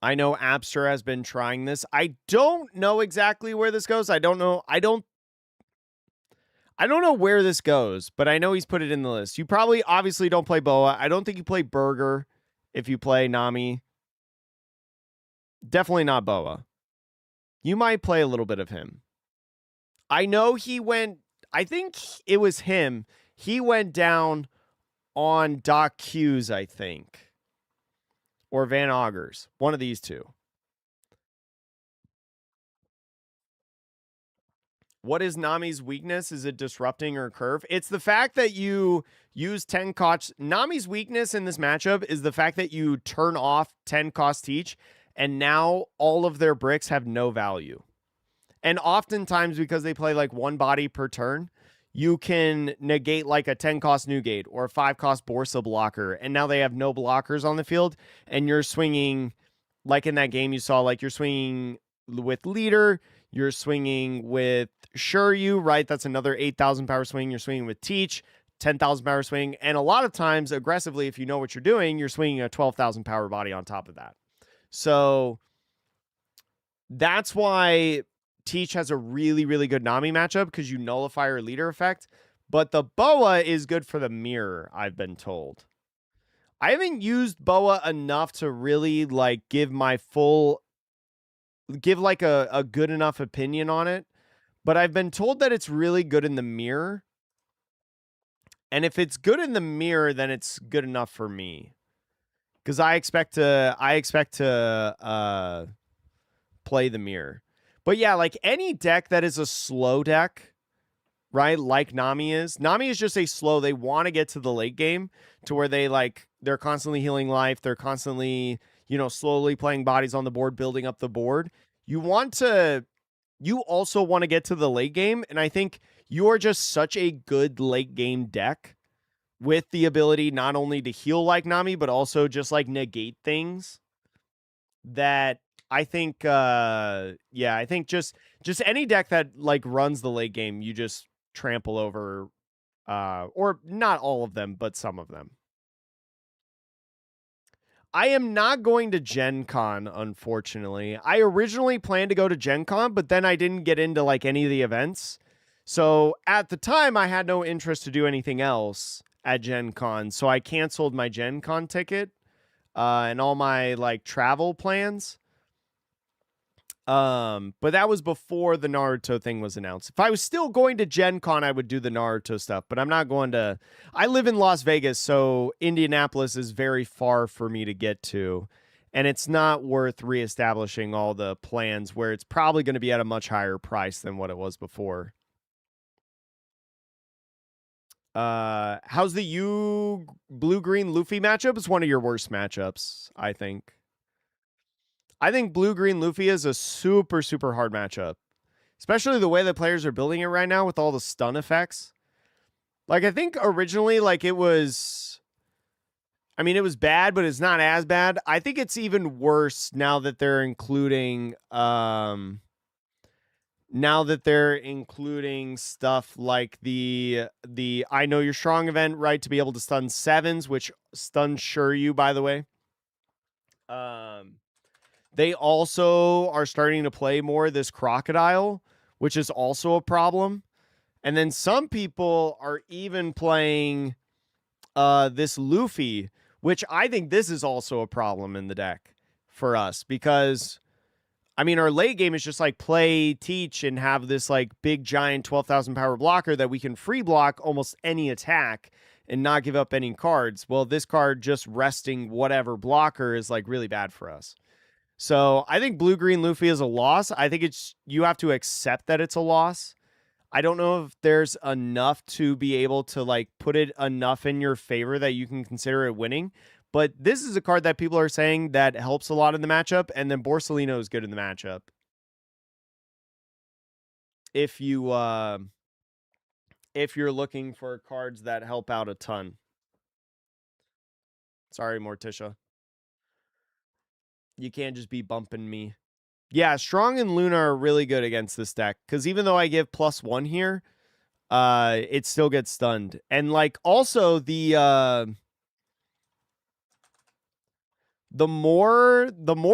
I know Abster has been trying this. I don't know exactly where this goes. I don't know where this goes, but I know he's put it in the list. You probably obviously don't play Boa. I don't think you play Burger if you play Nami. Definitely not Boa. You might play a little bit of him. I know he went, I think it was him. He went down on Doc Q's, I think. Or Van Augers. One of these two. What is Nami's weakness? Is it disrupting or curve? It's the fact that you use 10 costs. Nami's weakness in this matchup is the fact that you turn off 10 cost each, and now all of their bricks have no value. And oftentimes, because they play like one body per turn, you can negate like a 10 cost Newgate or a 5 cost Borsa blocker, and now they have no blockers on the field, and you're swinging, like in that game you saw, like you're swinging with Leader, you're swinging with Shuryu, right? That's another 8,000 power swing. You're swinging with Teach, 10,000 power swing. And a lot of times, aggressively, if you know what you're doing, you're swinging a 12,000 power body on top of that. So that's why Teach has a really, really good Nami matchup, because you nullify her Leader effect. But the Boa is good for the mirror, I've been told. I haven't used Boa enough to really like give like a good enough opinion on it, but I've been told that it's really good in the mirror. And if it's good in the mirror, then it's good enough for me, because I expect to play the mirror. But yeah, like any deck that is a slow deck, right? Like Nami is just a slow. They want to get to the late game to where they're constantly healing life. They're constantly, slowly playing bodies on the board, building up the board. You also want to get to the late game. And I think you're just such a good late game deck with the ability not only to heal like Nami, but also just like negate things, that I think, I think just any deck that like runs the late game, you just trample over, or not all of them, but some of them. I am not going to Gen Con, unfortunately. I originally planned to go to Gen Con, but then I didn't get into like any of the events. So at the time, I had no interest to do anything else at Gen Con. So I canceled my Gen Con ticket, and all my like travel plans. But that was before the Naruto thing was announced. If I was still going to Gen Con, I would do the Naruto stuff, but I'm not going to. I live in Las Vegas, so Indianapolis is very far for me to get to, and it's not worth reestablishing all the plans where it's probably going to be at a much higher price than what it was before. How's the U blue-green Luffy matchup? It's one of your worst matchups, I think. I think blue-green Luffy is a super, super hard matchup, especially the way that players are building it right now with all the stun effects. Like, I think originally, like, it was bad, but it's not as bad. I think it's even worse now that they're including, stuff like the I Know You're Strong event, right, to be able to stun 7s, which stun Shuryu, by the way. They also are starting to play more this Crocodile, which is also a problem. And then some people are even playing this Luffy, which I think this is also a problem in the deck for us, because our late game is just like play Teach and have this like big giant 12,000 power blocker that we can free block almost any attack and not give up any cards. Well, this card just resting whatever blocker is like really bad for us. So I think blue-green Luffy is a loss. I think you have to accept that it's a loss. I don't know if there's enough to be able to like put it enough in your favor that you can consider it winning. But this is a card that people are saying that helps a lot in the matchup, and then Borsalino is good in the matchup. If you're looking for cards that help out a ton. Sorry, Morticia. You can't just be bumping me. Yeah, Strong and Luna are really good against this deck, because even though I give +1 here, it still gets stunned. And like also the more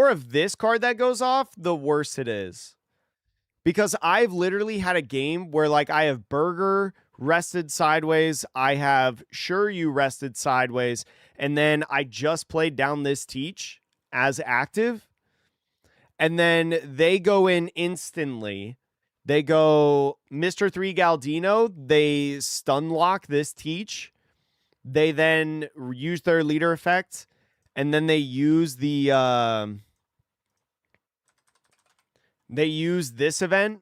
of this card that goes off, the worse it is. Because I've literally had a game where like I have Burger rested sideways, I have Sure You rested sideways, and then I just played down this Teach as active, and then they go in instantly. They go Mr. 3 Galdino, they stun lock this Teach. They then use their leader effect, and then they use the they use this event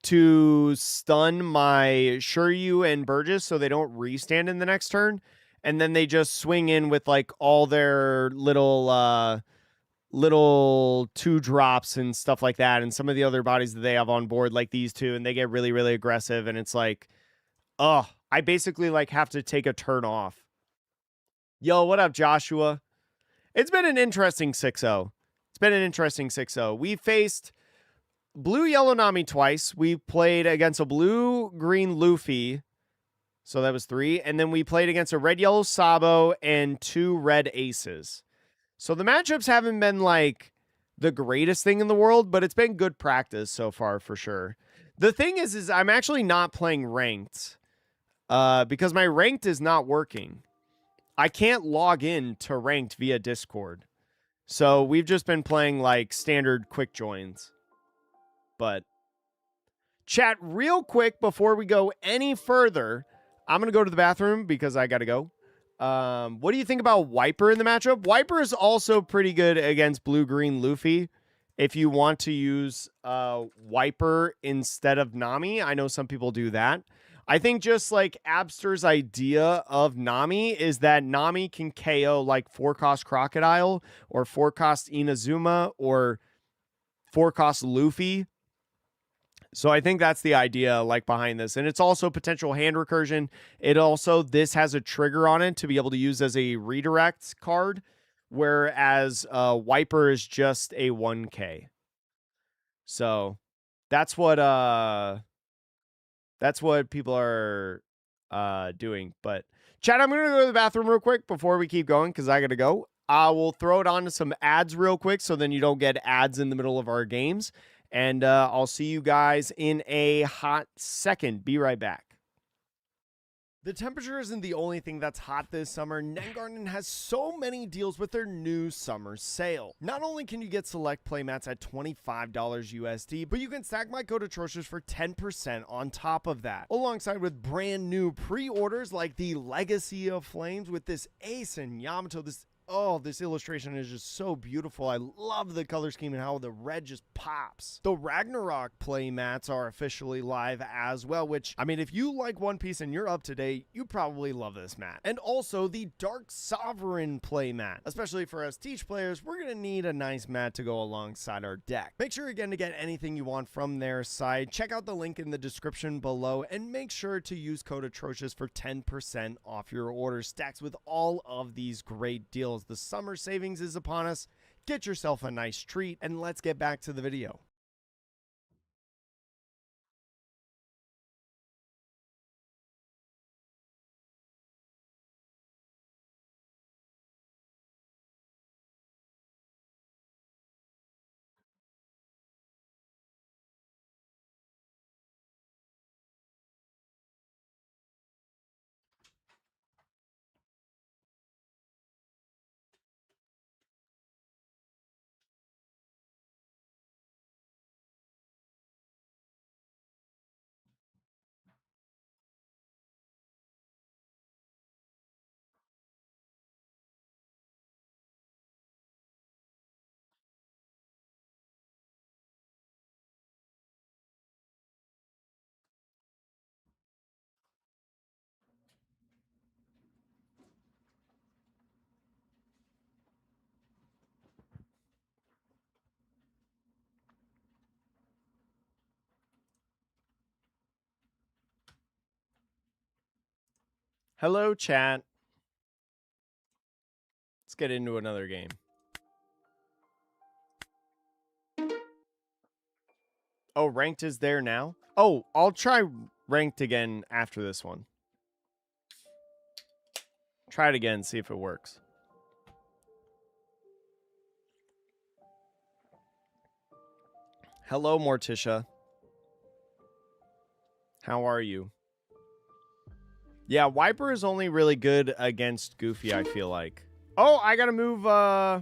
to stun my Sure You and Burgess so they don't restand in the next turn. And then they just swing in with like all their little 2-drops and stuff like that, and some of the other bodies that they have on board, like these two, and they get really, really aggressive, and it's like, oh, I basically like have to take a turn off. Yo, what up, Joshua? It's been an interesting 6-0. It's been an interesting 6-0. We faced blue yellow Nami twice. We played against a blue green Luffy, so that was 3, and then we played against a red yellow Sabo and 2 red aces. So the matchups haven't been like the greatest thing in the world, but it's been good practice so far for sure. The thing is I'm actually not playing ranked because my ranked is not working. I can't log in to ranked via Discord. So we've just been playing like standard quick joins. But chat, real quick before we go any further, I'm going to go to the bathroom because I got to go. What do you think about Wiper in the matchup? Wiper is also pretty good against blue-green Luffy. If you want to use Wiper instead of Nami, I know some people do that. I think just like Abster's idea of Nami is that Nami can KO like 4-cost Crocodile or 4-cost Inazuma or 4-cost Luffy. So I think that's the idea like behind this. And it's also potential hand recursion. It also, this has a trigger on it to be able to use as a redirect card, whereas Wiper is just a 1K. So that's what people are doing. But chat, I'm going to go to the bathroom real quick before we keep going because I got to go. I will throw it on to some ads real quick so then you don't get ads in the middle of our games. And I'll see you guys in a hot second. Be right back. The temperature isn't the only thing that's hot this summer. Netgarden has so many deals with their new summer sale. Not only can you get select playmats at $25 USD, but you can stack my code Atrocious for 10% on top of that. Alongside with brand new pre-orders like the Legacy of Flames with this Ace and Yamato. This illustration is just so beautiful. I love the color scheme and how the red just pops. The Ragnarok playmats are officially live as well, which, I mean, if you like One Piece and you're up to date, you probably love this mat. And also the Dark Sovereign playmat. Especially for us Teach players, we're going to need a nice mat to go alongside our deck. Make sure again to get anything you want from their site. Check out the link in the description below and make sure to use code Atrocious for 10% off your order. Stacks with all of these great deals. The summer savings is upon us. Get yourself a nice treat, and let's get back to the video. Hello, chat. Let's get into another game. Oh, ranked is there now? Oh, I'll try ranked again after this one. Try it again, see if it works. Hello, Morticia. How are you? Yeah, Wiper is only really good against Goofy, I feel like. Oh, I gotta move, I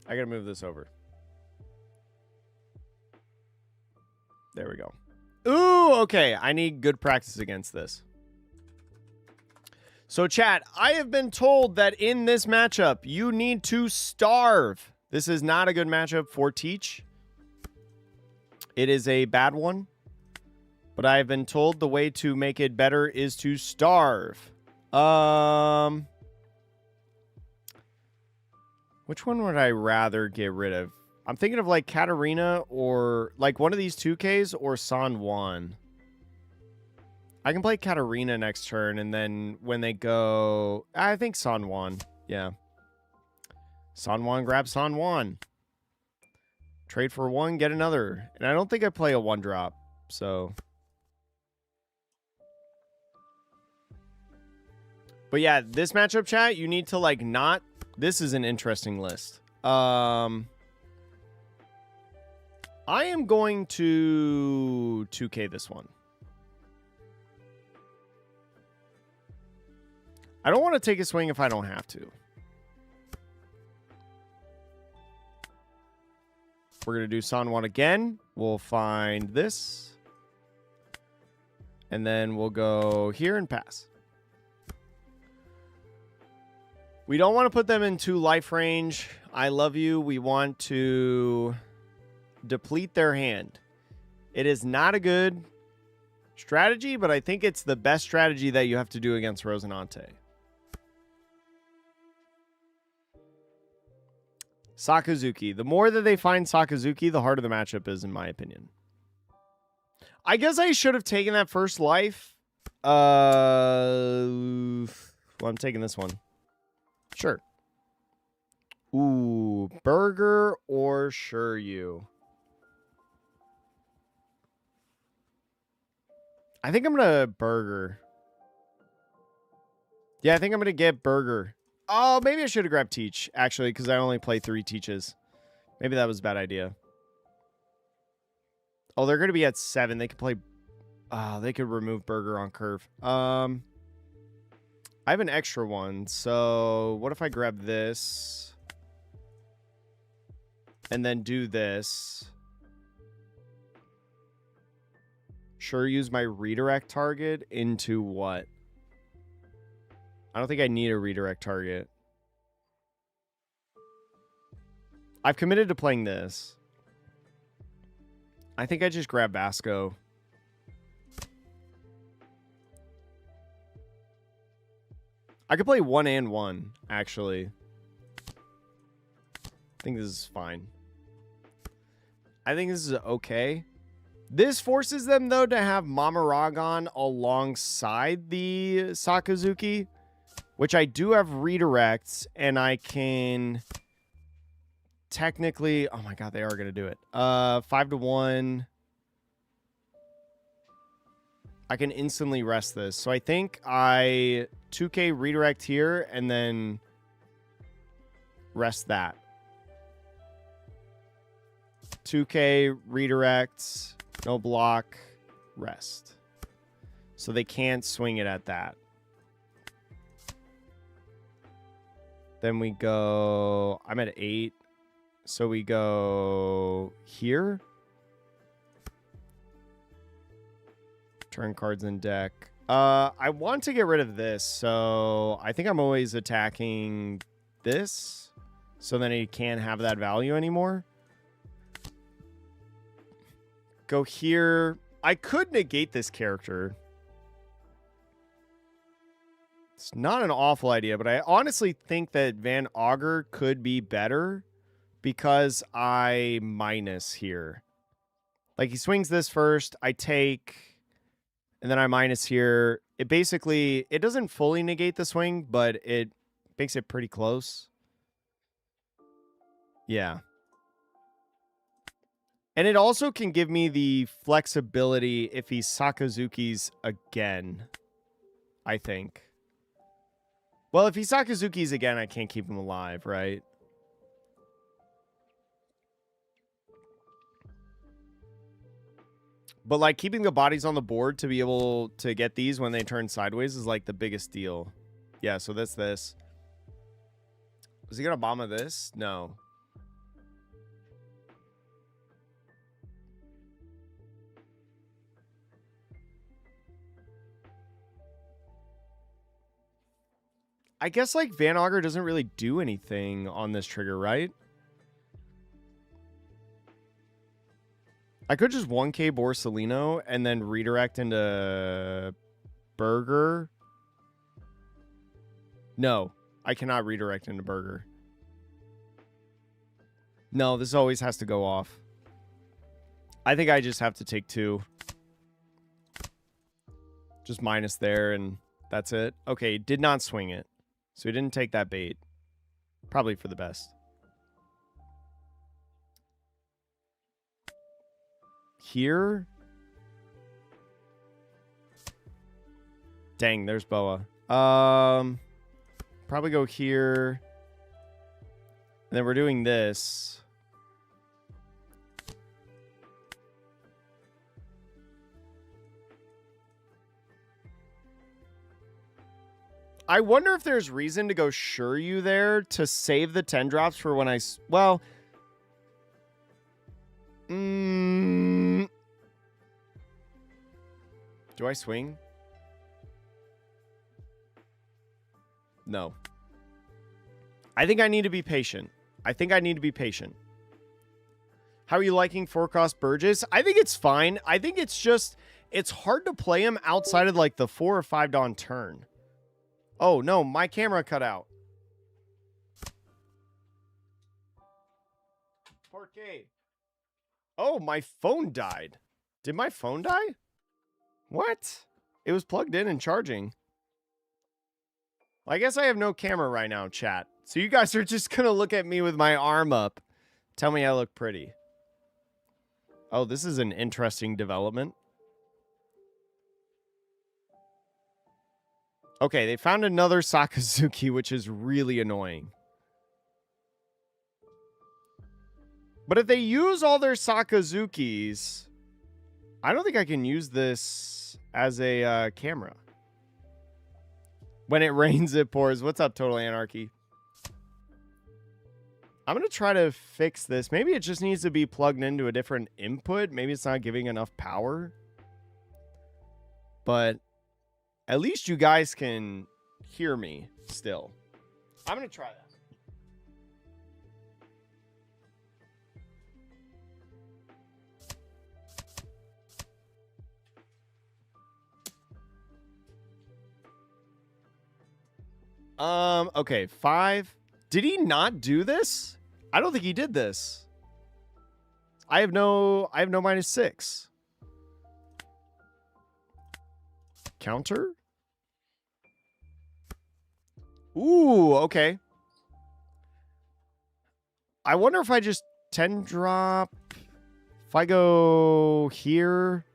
gotta move this over. There we go. Ooh, okay. I need good practice against this. So, chat, I have been told that in this matchup, you need to starve. This is not a good matchup for Teach. It is a bad one. But I've been told the way to make it better is to starve. Which one would I rather get rid of? I'm thinking of like Katarina or like one of these 2Ks or San Juan. I can play Katarina next turn, and then when they go... I think San Juan. Yeah. San Juan, grab San Juan. Trade for one, get another. And I don't think I play a 1-drop, so... But yeah, this matchup, chat, you need to, like, not... This is an interesting list. I am going to 2K this one. I don't want to take a swing if I don't have to. We're going to do San Juan again. We'll find this. And then we'll go here and pass. We don't want to put them in 2 life range. I love you. We want to deplete their hand. It is not a good strategy, but I think it's the best strategy that you have to do against Rosinante. Sakazuki. The more that they find Sakazuki, the harder the matchup is, in my opinion. I guess I should have taken that first life. Well, I'm taking this one. Sure. Ooh, Burger or Shiryu? I think I'm going to Burger. Yeah, I think I'm going to get Burger. Oh, maybe I should have grabbed Teach, actually, because I only play 3 Teaches. Maybe that was a bad idea. Oh, they're going to be at 7. They could play... they could remove Burger on curve. I have an extra one, so what if I grab this? And then do this. Sure, use my redirect target into what? I don't think I need a redirect target. I've committed to playing this. I think I just grab Vasco. I could play 1 and 1, actually. I think this is fine. I think this is okay. This forces them, though, to have Mamaragon alongside the Sakazuki, which I do have redirects, and I can technically... Oh my god, they are going to do it. 5-1. I can instantly rest this. So I think I 2K redirect here, and then rest that. 2K redirects, no block, rest. So they can't swing it at that. Then we go... I'm at 8. So we go here. Turn cards in deck. I want to get rid of this. So I think I'm always attacking this. So then he can't have that value anymore. Go here. I could negate this character. It's not an awful idea, but I honestly think that Van Augur could be better because I minus here. Like, he swings this first, I take, and then I minus here. It basically, it doesn't fully negate the swing, but it makes it pretty close. Yeah. And it also can give me the flexibility if he Sakazuki's again, I think. Well, if he Sakazuki's again, I can't keep him alive, right? But, like, keeping the bodies on the board to be able to get these when they turn sideways is, like, the biggest deal. Yeah, so that's this. Is he going to bomb this? No. I guess, like, Van Auger doesn't really do anything on this trigger, right? I could just 1K Borsalino and then redirect into Burger. No, I cannot redirect into Burger. No, this always has to go off. I think I just have to take 2. Just minus there, and that's it. Okay, did not swing it. So he didn't take that bait. Probably for the best. Here? Dang, there's Boa. Probably go here. And then we're doing this. I wonder if there's reason to go Shuryu there to save the 10 drops for when I... Well... Do I swing? No. I think I need to be patient. How are you liking 4-cost Burgess? I think it's fine. I think it's just... It's hard to play him outside of, like, the 4 or 5 Dawn turn. Oh, no, my camera cut out. Parquet. Oh, my phone died. Did my phone die? What? It was plugged in and charging. Well, I guess I have no camera right now, chat. So you guys are just going to look at me with my arm up. Tell me I look pretty. Oh, this is an interesting development. Okay, they found another Sakazuki, which is really annoying. But if they use all their Sakazukis, I don't think I can use this as a camera. When it rains, it pours. What's up, Total Anarchy? I'm going to try to fix this. Maybe it just needs to be plugged into a different input. Maybe it's not giving enough power. But at least you guys can hear me still. I'm going to try that. Okay, 5. Did he not do this? I don't think he did this. I have no -6. Counter? Ooh, okay. I wonder if I just 10 drop. If I go here,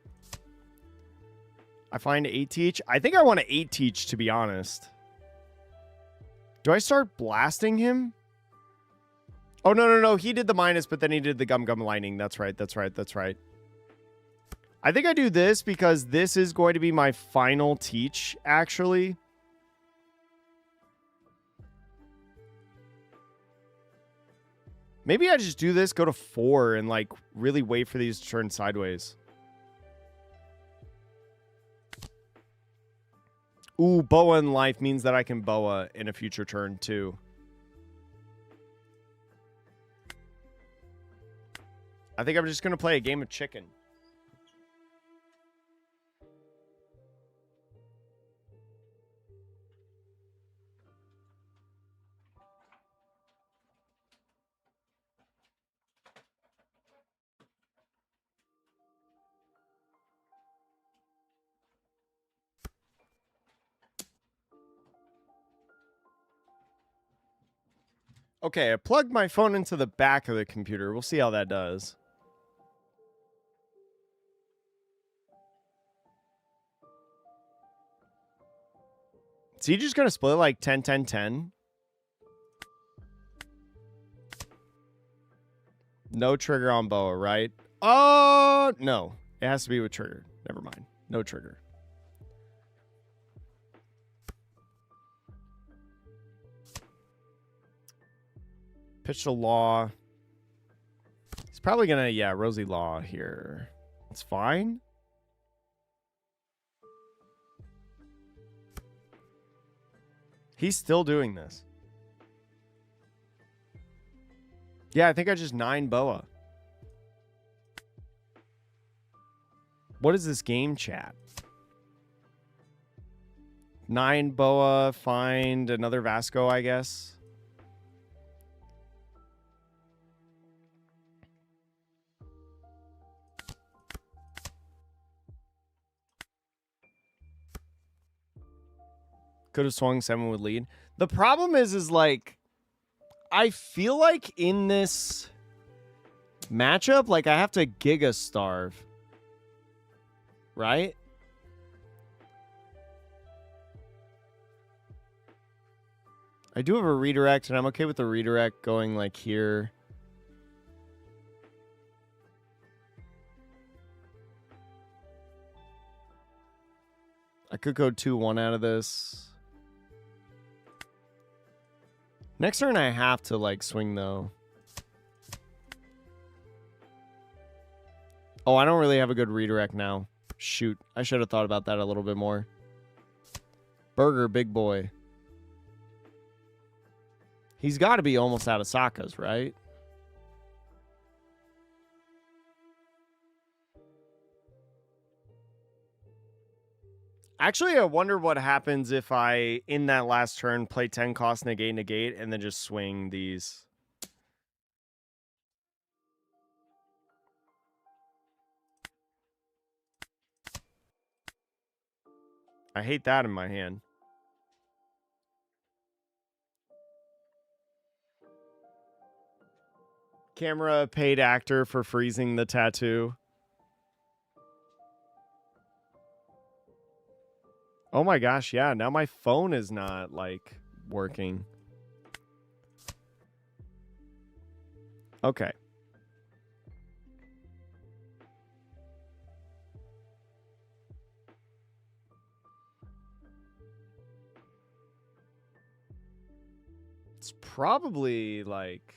I find 8 teach. I think I want to 8 teach, to be honest. Do I start blasting him? Oh, no. He did the minus, but then he did the gum lightning. That's right. I think I do this because this is going to be my final teach, actually. Maybe I just do this, go to 4, and, like, really wait for these to turn sideways. Ooh, Boa in life means that I can Boa in a future turn, too. I think I'm just going to play a game of chicken. Okay, I plugged my phone into the back of the computer. We'll see how that does. Is he just going to split like 10, 10, 10? No trigger on Boa, right? Oh, no. It has to be with trigger. Never mind. No trigger. Pitch to Law. He's probably going to, yeah, Rosie Law here. It's fine. He's still doing this. Yeah, I think I just 9 Boa. What is this game chat? 9 Boa, find another Vasco, I guess. Could have swung 7 with lead. The problem is like, I feel like in this matchup, like I have to Giga Starve. Right? I do have a redirect, and I'm okay with the redirect going like here. I could go 2-1 out of this. Next turn I have to like swing though. Oh, I don't really have a good redirect now. Shoot, I should have thought about that a little bit more. Burger, big boy. He's got to be almost out of Sakas, right? Actually, I wonder what happens if I, in that last turn, play 10 cost negate, negate, and then just swing these. I hate that in my hand. Camera paid actor for freezing the tattoo. Oh my gosh, yeah. Now my phone is not, like, working. Okay. It's probably, like,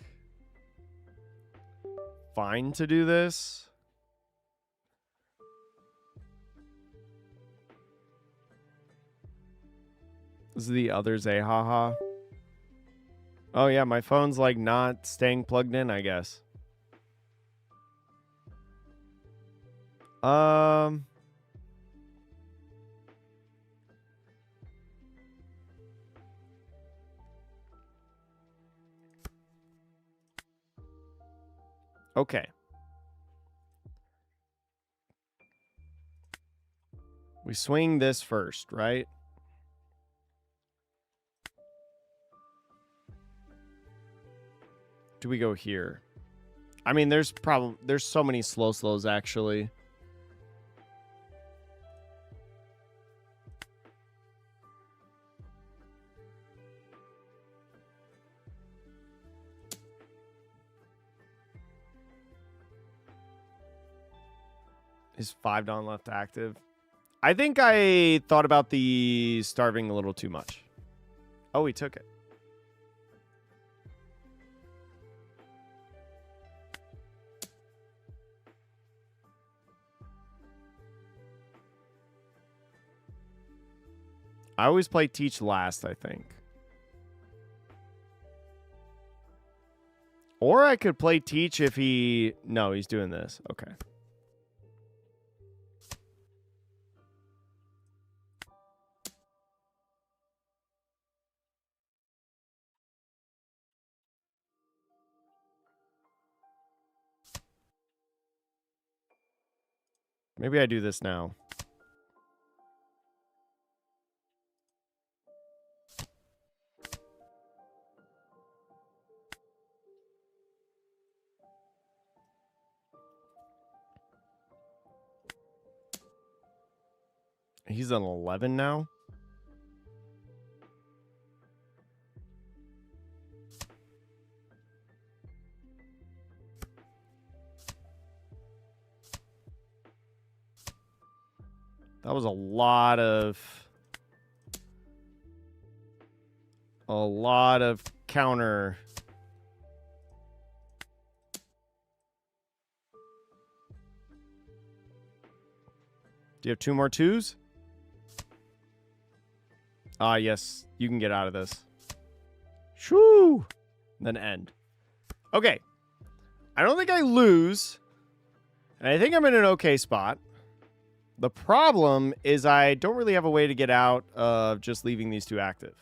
fine to do this. This is the other Zehaha. Oh, yeah, my phone's, like, not staying plugged in, I guess. Okay. We swing this first, right? Do we go here? I mean, there's so many slows actually. Is 5 Dawn left active? I think I thought about the starving a little too much. Oh, he took it. I always play teach last, I think. Or I could play teach if he... No, he's doing this. Okay. Maybe I do this now. He's an 11 now. That was a lot of counter. Do you have 2 more 2s? Ah, yes. You can get out of this. Shoo! Then end. Okay. I don't think I lose. And I think I'm in an okay spot. The problem is I don't really have a way to get out of just leaving these 2 active.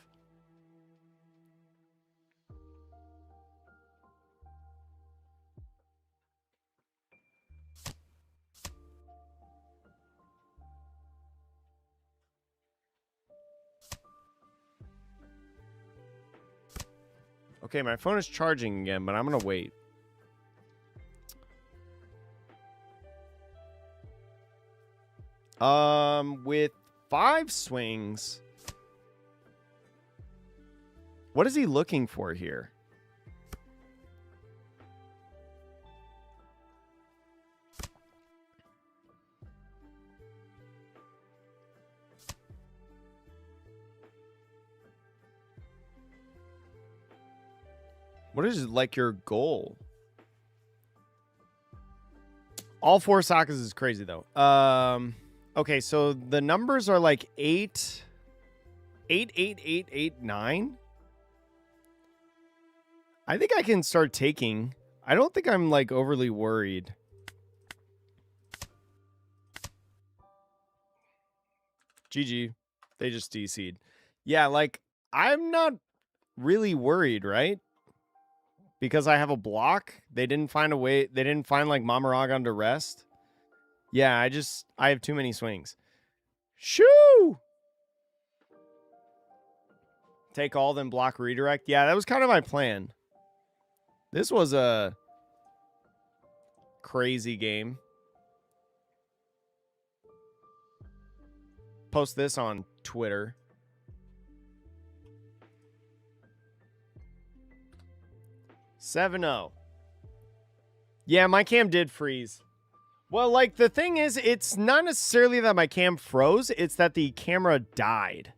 Okay, my phone is charging again, but I'm going to wait. With 5 swings, what is he looking for here? What is like your goal? All 4 sockets is crazy though. Okay, so the numbers are like 8, 8, 8, 8, 8, 9. I think I can start taking. I don't think I'm like overly worried. GG. They just DC'd. Yeah, like I'm not really worried, right? Because I have a block. They didn't find a way. They didn't find like Mamaragon to rest. Yeah, I have too many swings. Shoo! Take all, then block redirect. Yeah, that was kind of my plan. This was a crazy game. Post this on Twitter. 7-0. Yeah, my cam did freeze. Well, like, the thing is, it's not necessarily that my cam froze, it's that the camera died.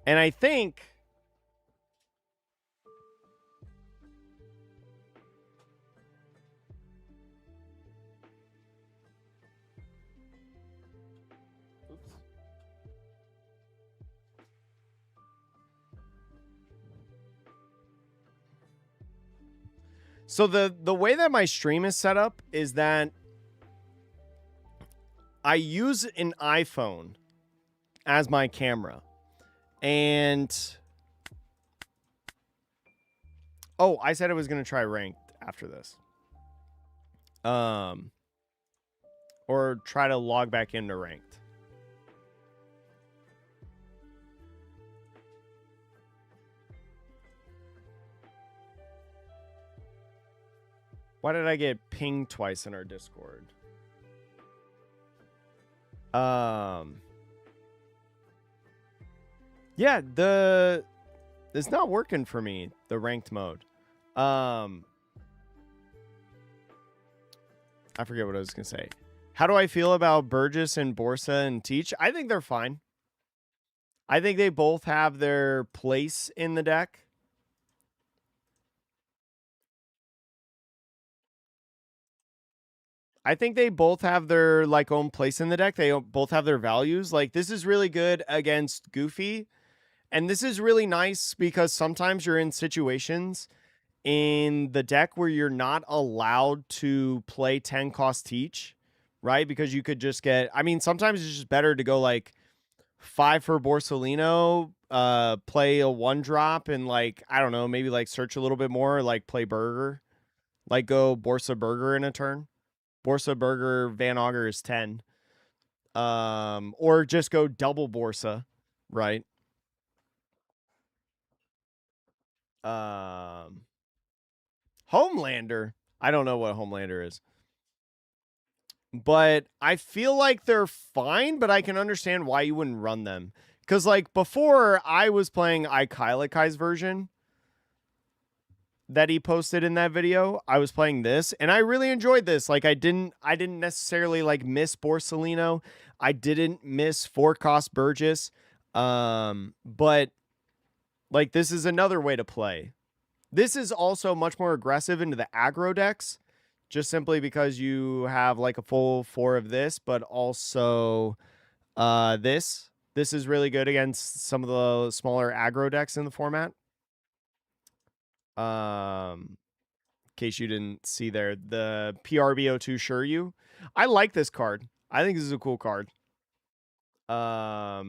And I think... So the way that my stream is set up is that I use an iPhone as my camera. And oh, I said I was going to try ranked after this. Or try to log back into ranked. Why did I get pinged twice in our Discord? Yeah, it's not working for me, the ranked mode. I forget what I was gonna say. How do I feel about Burgess and Borsa and Teach? I think they're fine. I think they both have their place in the deck. I think they both have their like own place in the deck. They both have their values. Like this is really good against Goofy. And this is really nice because sometimes you're in situations in the deck where you're not allowed to play 10 cost Teach, right? Because you could just get, I mean, sometimes it's just better to go like 5 for Borsalino, play a 1-drop and like, I don't know, maybe like search a little bit more, like play Burger, like go Borsa Burger in a turn. Borsa Burger Van Auger is 10. Or just go double Borsa, right? Homelander. I don't know what Homelander is. But I feel like they're fine, but I can understand why you wouldn't run them. Because, like, before I was playing Ikylakai's version, that he posted in that video, I was playing this, and I really enjoyed this. Like I didn't necessarily like miss Borsalino. I didn't miss Forecast Burgess. But like this is another way to play. This is also much more aggressive into the aggro decks, just simply because you have like a full 4 of this, but also this. This is really good against some of the smaller aggro decks in the format. In case you didn't see there, the PRBO2 Shuryu. I like this card. I think this is a cool card. I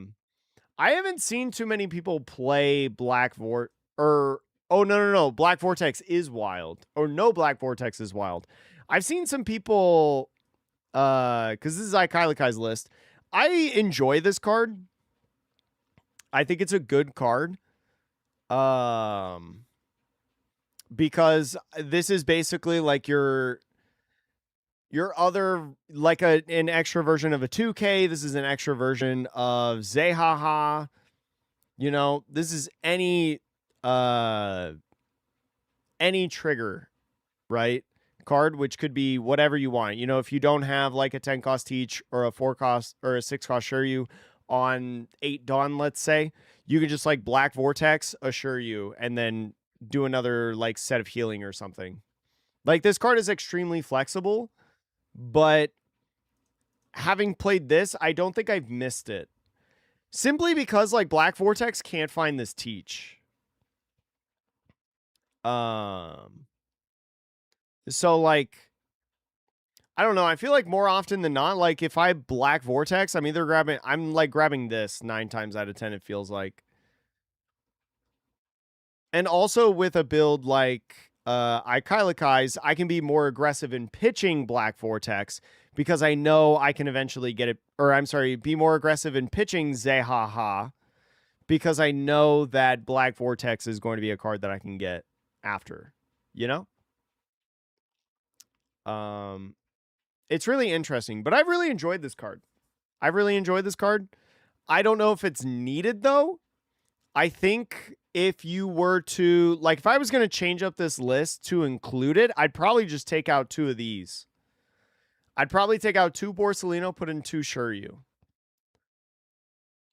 haven't seen too many people play Black Vortex. Oh, no. Black Vortex is wild. Or no, Black Vortex is wild. I've seen some people, because this is Ikalikai's list. I enjoy this card. I think it's a good card. Because this is basically like your other, like an extra version of a 2K. This is an extra version of Zehaha. You know, this is any trigger, right? Card, which could be whatever you want. You know, if you don't have like a 10 cost Teach or a 4 cost or a 6 cost Shuryu on 8 Dawn, let's say, you can just like Black Vortex, assure you, and then do another like set of healing or something. Like this card is extremely flexible, but having played this, I don't think I've missed it. Simply because like Black Vortex can't find this Teach. So like, I don't know. I feel like more often than not, like if I Black Vortex, I'm grabbing this 9 times out of 10, it feels like. And also with a build like Ikalikai's, I can be more aggressive in pitching Black Vortex because I know I can eventually get it, or I'm sorry, be more aggressive in pitching Zehaha because I know that Black Vortex is going to be a card that I can get after, you know? It's really interesting, but I've really enjoyed this card. I don't know if it's needed though. I think if you were to, like, if I was going to change up this list to include it, I'd probably just take out 2 of these. I'd probably take out 2 Borsalino, put in 2 Shuryu.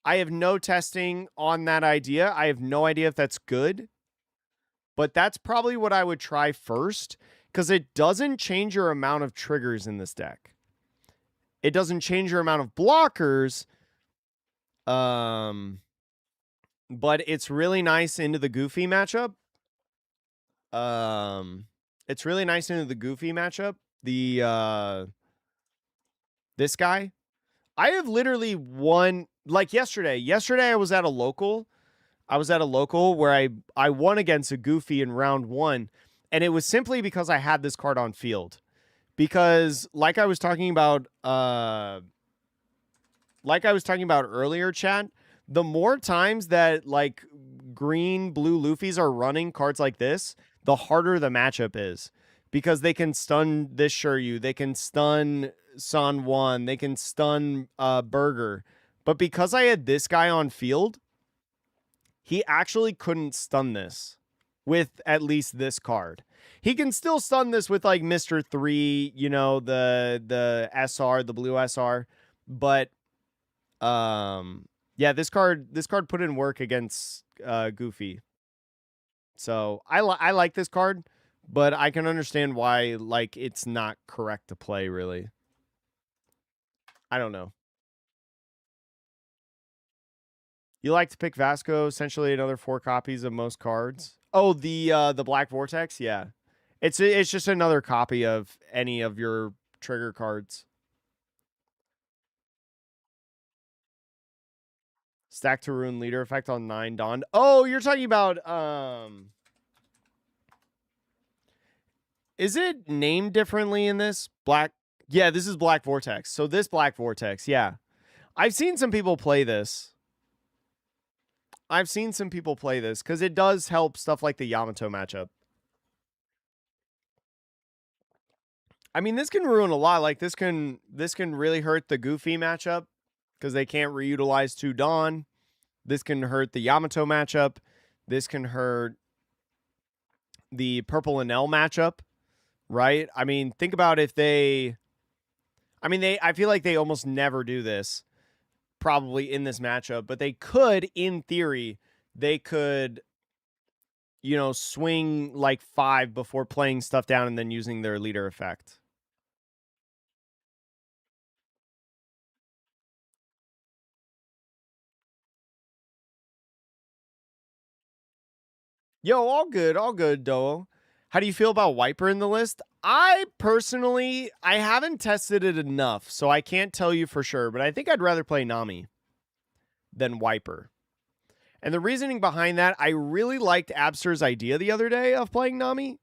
I have no testing on that idea. I have no idea if that's good, but that's probably what I would try first because it doesn't change your amount of triggers in this deck. It doesn't change your amount of blockers. But it's really nice into the Goofy matchup. It's really nice into the Goofy matchup. This guy. I have literally won, like yesterday. Yesterday I was at a local. Where I won against a Goofy in round 1, and it was simply because I had this card on field. Because like I was talking about earlier, chat, the more times that like green, blue Luffys are running cards like this, the harder the matchup is. Because they can stun this Shuryu, they can stun San Juan, they can stun Burger. But because I had this guy on field, he actually couldn't stun this with at least this card. He can still stun this with like Mr. 3, you know, the SR, the blue SR, but yeah, this card put in work against Goofy. So I like this card, but I can understand why like it's not correct to play really. I don't know. You like to pick Vasco, essentially another 4 copies of most cards. Oh, the Black Vortex, yeah. It's just another copy of any of your trigger cards. Stack to ruin leader effect on 9 Dawn. Oh, you're talking about is it named differently in this? Black. Yeah, this is Black Vortex. So this Black Vortex, yeah. I've seen some people play this. Because it does help stuff like the Yamato matchup. I mean, this can ruin a lot. Like this can really hurt the Goofy matchup because they can't reutilize 2 Dawn. This can hurt the Yamato matchup. This can hurt the purple and L matchup, right? I mean, think about if they. I mean, I feel like they almost never do this, probably in this matchup, but they could, in theory, they could, swing like 5 before playing stuff down and then using their leader effect. Yo, all good, Doe. How do you feel about Wiper in the list? I personally, I haven't tested it enough, so I can't tell you for sure, but I think I'd rather play Nami than Wiper. And the reasoning behind that, I really liked Abster's idea the other day of playing Nami,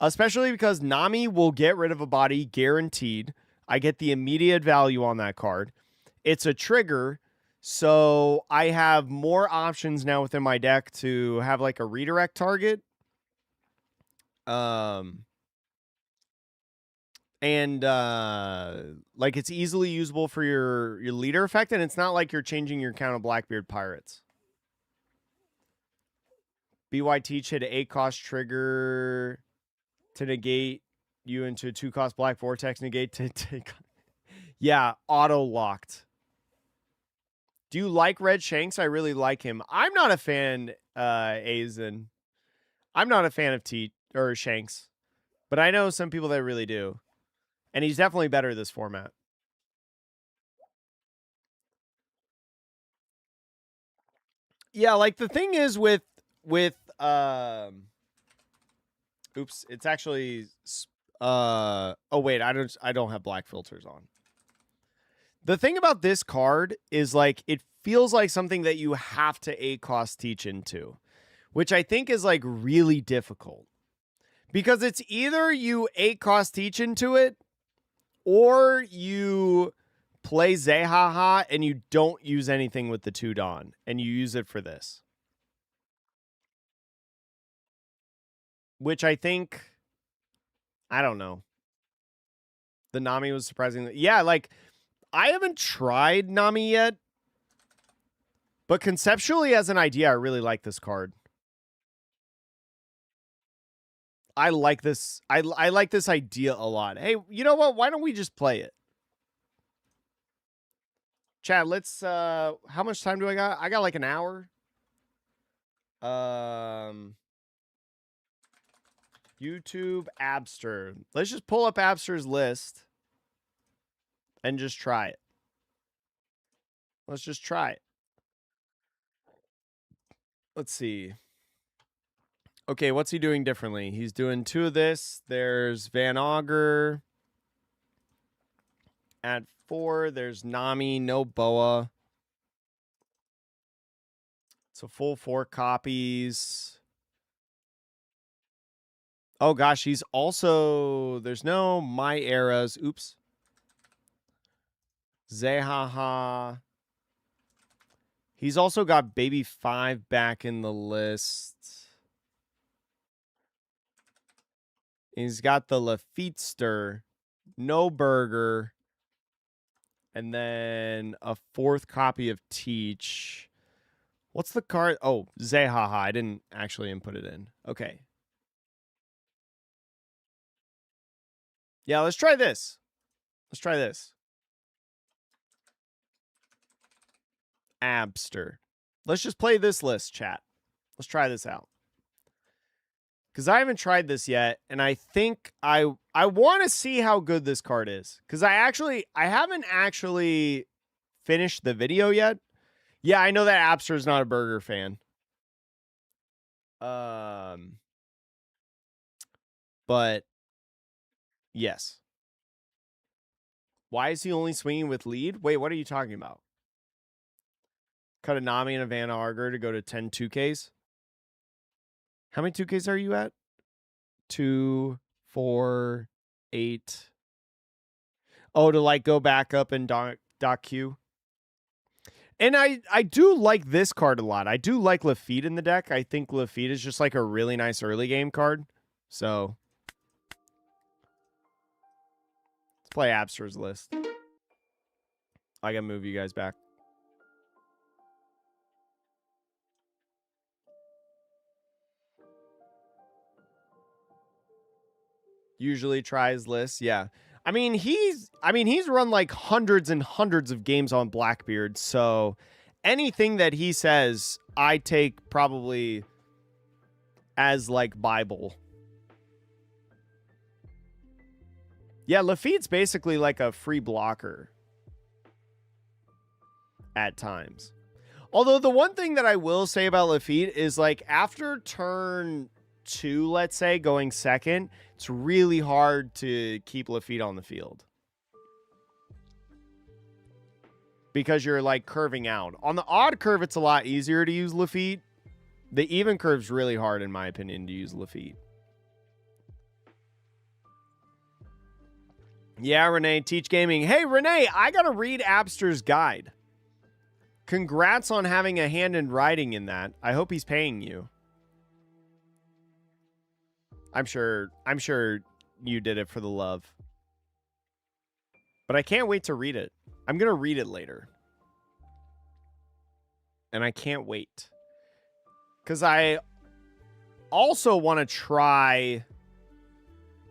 especially because Nami will get rid of a body guaranteed. I get the immediate value on that card. It's a trigger, so I have more options now within my deck to have like a redirect target. And like it's easily usable for your leader effect, and it's not like you're changing your count of Blackbeard pirates. BY Teach hit an 8-cost trigger to negate you into a 2-cost Black Vortex negate to take. Yeah, auto locked. Do you like Red Shanks? I really like him. I'm not a fan, Azen. I'm not a fan of Teach or Shanks, but I know some people that really do. And he's definitely better this format. Yeah, like the thing is with oops, it's actually oh wait, I don't have black filters on. The thing about this card is like it feels like something that you have to 8-cost teach into, which I think is like really difficult. Because it's either you 8-cost teach into it or you play Zehaha and you don't use anything with the 2 Dawn and you use it for this. Which I think, I don't know. The Nami was surprisingly, yeah, like I haven't tried Nami yet, but conceptually as an idea, I really like this card. I like this. I like this idea a lot. Hey, you know what? Why don't we just play it? Chad, let's how much time do I got? I got like an hour. YouTube Abster. Let's just pull up Abster's list and just try it. Let's just try it. Let's see. Okay, what's he doing differently? He's doing 2 of this. There's Van Auger. At 4, there's Nami, no Boa. It's a full 4 copies. Oh gosh, he's also, there's no My Eras. Oops. Zehaha. He's also got Baby 5 back in the list. He's got the Lafitster, no Burger, and then a 4th copy of Teach. What's the card? Oh, Zehaha. I didn't actually input it in. Okay. Yeah, let's try this. Let's try this. Abster. Let's just play this list, chat. Let's try this out. Because I haven't tried this yet, and I think I want to see how good this card is. Because I haven't actually finished the video yet. Yeah, I know that Abster is not a burger fan. But yes. Why is he only swinging with lead? Wait, what are you talking about? Cut a Nami and a Van Arger to go to 10 2Ks. How many 2Ks are you at? 2, 4, 8. Oh, to like go back up and dock Q. And I do like this card a lot. I do like Lafitte in the deck. I think Lafitte is just like a really nice early game card. So let's play Abster's list. I gotta move you guys back. Usually tries lists. Yeah. I mean, he's run like hundreds and hundreds of games on Blackbeard. So anything that he says, I take probably as like Bible. Yeah, Lafitte's basically like a free blocker at times. Although the one thing that I will say about Lafitte is like after turn 2, let's say, going second, it's really hard to keep Lafitte on the field. Because you're like curving out. On the odd curve, it's a lot easier to use Lafitte. The even curve's really hard, in my opinion, to use Lafitte. Yeah, Renee, Teach Gaming. Hey, Renee, I got to read Abster's guide. Congrats on having a hand in writing in that. I hope he's paying you. I'm sure you did it for the love. But I can't wait to read it. I'm going to read it later. And I can't wait. Because I also want to try...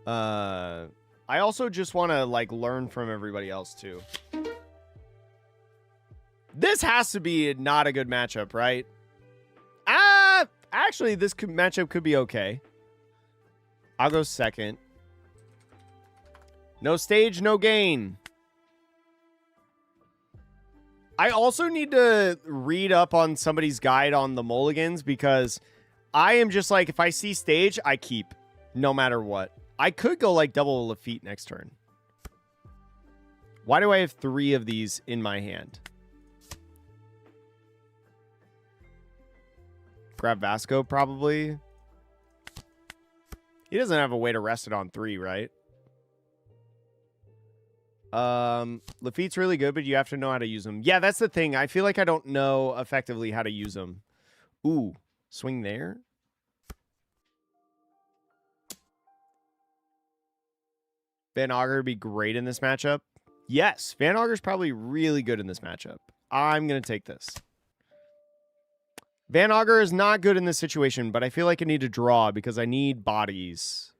I also just want to like learn from everybody else too. This has to be not a good matchup, right? Actually, this matchup could be okay. I'll go second. No stage, no gain. I also need to read up on somebody's guide on the mulligans because I am just like, if I see stage, I keep no matter what. I could go like double Lafitte next turn. Why do I have 3 of these in my hand? Grab Vasco, probably. He doesn't have a way to rest it on 3, right? Lafitte's really good, but you have to know how to use them. Yeah, that's the thing. I feel like I don't know effectively how to use them. Ooh, swing there. Van Auger would be great in this matchup. Yes, Van Auger's probably really good in this matchup. I'm going to take this. Van Auger is not good in this situation, but I feel like I need to draw because I need bodies.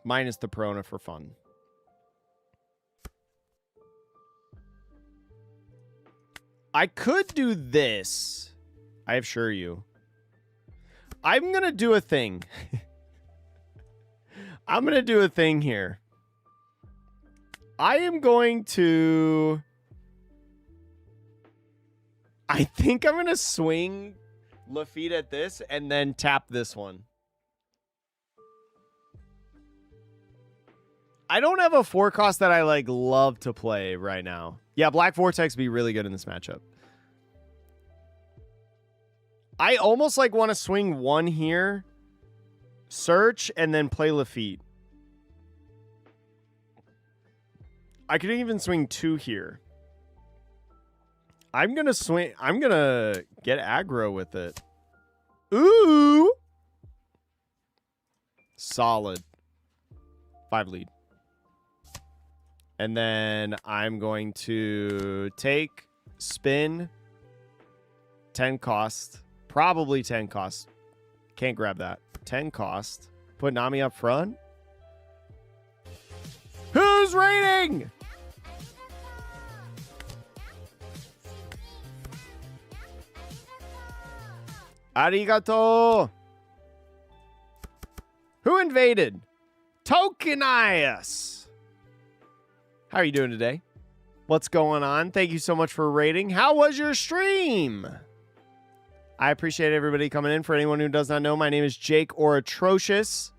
Minus the Perona for fun. I could do this. I assure you. I'm going to do a thing. I'm going to do a thing here. I am going to... I think I'm going to swing Lafitte at this and then tap this one. I don't have a 4-cost that I like love to play right now. Yeah, Black Vortex would be really good in this matchup. I almost like want to swing 1 here, search, and then play Lafitte. I could even swing 2 here. I'm going to swing. I'm going to get aggro with it. Ooh. Solid. 5 lead. And then I'm going to take, spin, 10 cost. Probably 10 cost. Can't grab that. 10 cost. Put Nami up front. Who's raiding? Arigato. Who invaded? Tokenias. How are you doing today? What's going on? Thank you so much for rating. How was your stream? I appreciate everybody coming in. For anyone who does not know, my name is Jake or Atrocious.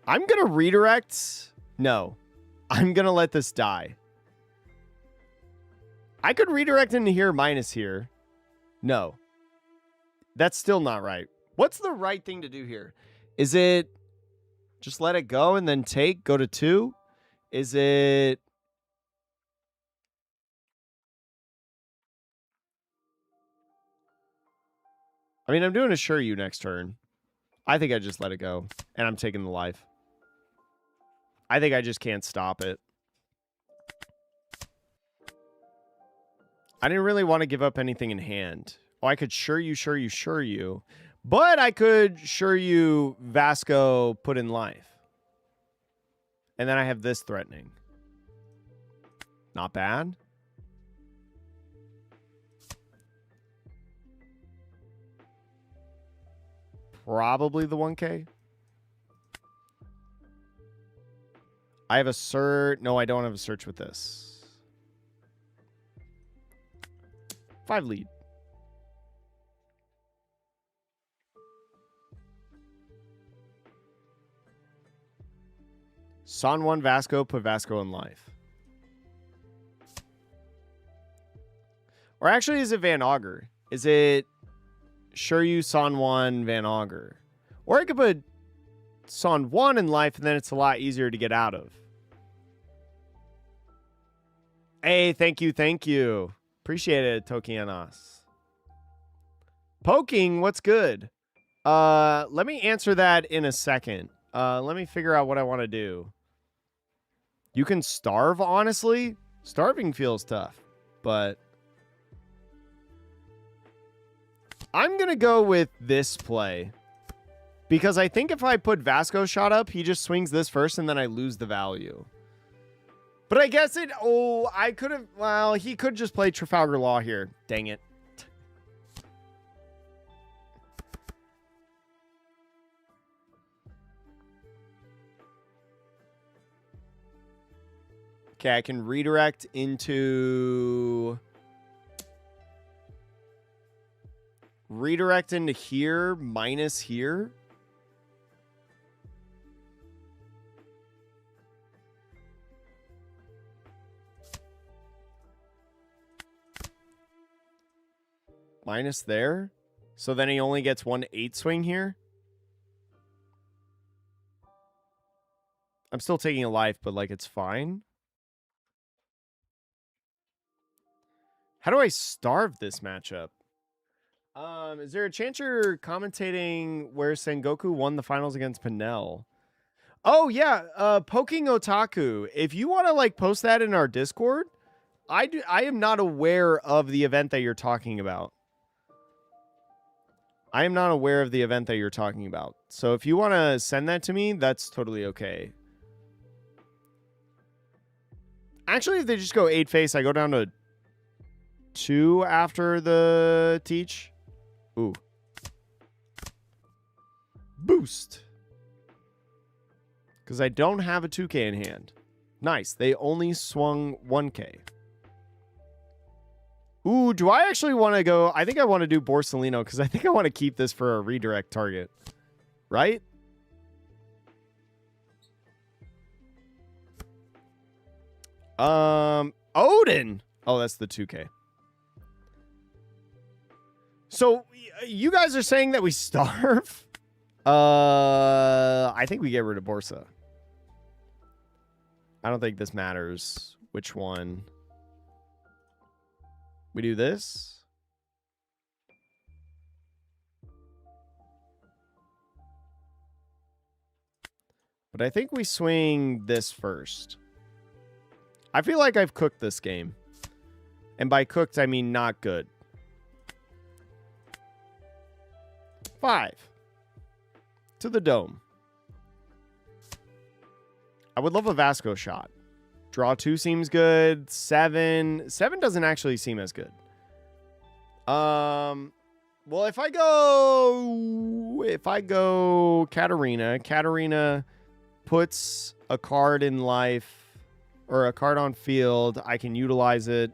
I'm going to redirect. No, I'm going to let this die. I could redirect into here minus here. No, that's still not right. What's the right thing to do here? Is it just let it go and then take, go to 2? Is it... I mean, I'm doing Assure You next turn. I think I just let it go. And I'm taking the life. I think I just can't stop it. I didn't really want to give up anything in hand. Oh, I could Sure You. But I could sure you Vasco put in life. And then I have this threatening. Not bad. Probably the 1K. I have a search. No, I don't have a search with this. 5 lead. Son 1 Vasco, put Vasco in life. Or actually, is it Van Auger? Is it Shuryu, Son 1, Van Auger? Or I could put Son 1 in life, and then it's a lot easier to get out of. Hey, thank you, thank you. Appreciate it, Tokianas. Poking, what's good? Let me answer that in a second. Let me figure out what I want to do. You can starve, honestly. Starving feels tough, but I'm going to go with this play. Because I think if I put Vasco shot up, he just swings this first and then I lose the value. But I guess it... Oh, I could have... Well, he could just play Trafalgar Law here. Dang it. Okay, I can redirect into... Redirect into here, minus here. Minus there. So then he only gets 1 8 swing here. I'm still taking a life, but like it's fine. How do I starve this matchup? Is there a chance you're commentating where Sengoku won the finals against Pinel? Oh yeah, Poking Otaku. If you want to like post that in our Discord, I am not aware of the event that you're talking about. I am not aware of the event that you're talking about. So if you want to send that to me, that's totally okay. Actually, if they just go 8 face, I go down to 2 after the teach. Ooh. Boost. Because I don't have a 2K in hand. Nice. They only swung 1K. Ooh, do I actually want to go? I think I want to do Borsalino because I think I want to keep this for a redirect target. Right? Odin. Oh, that's the 2K. So you guys are saying that we starve? I think we get rid of Borsa. I don't think this matters which one. We do this. But I think we swing this first. I feel like I've cooked this game. And by cooked, I mean not good. 5. To the dome. I would love a Vasco shot. Draw 2 seems good. 7. 7 doesn't actually seem as good. Well, if I go Katarina puts a card in life or a card on field, I can utilize it.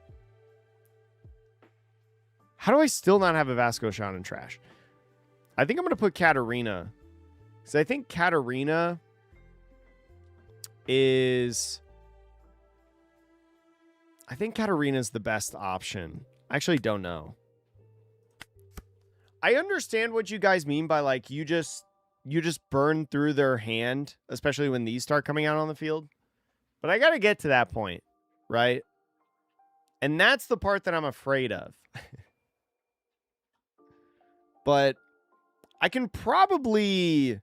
How do I still not have a Vasco shot in trash? I think I'm going to put Katarina. Because I think Katarina is... I think Katarina's the best option. I actually don't know. I understand what you guys mean by like you just burn through their hand, especially when these start coming out on the field. But I got to get to that point, right? And that's the part that I'm afraid of. But I can probably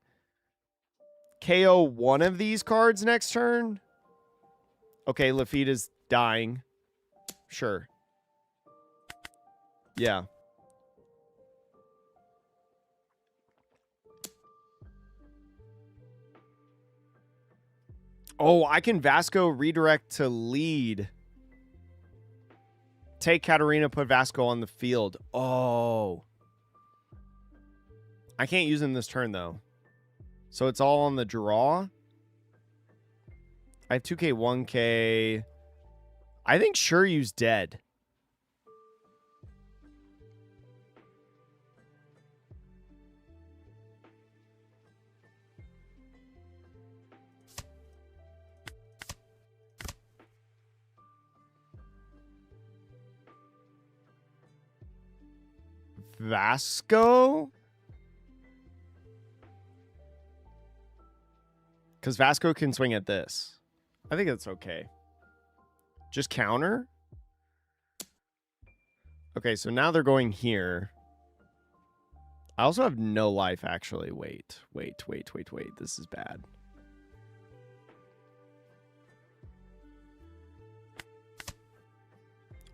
KO one of these cards next turn. Okay, Lafitte is dying. Sure. Yeah. Oh, I can Vasco redirect to lead. Take Katarina, put Vasco on the field. Oh. I can't use him this turn, though. So it's all on the draw. I have 2K, 1K. I think Shiryu's dead. Vasco? Because Vasco can swing at this. I think that's okay. Just counter? Okay, so now they're going here. I also have no life, actually. Wait. This is bad.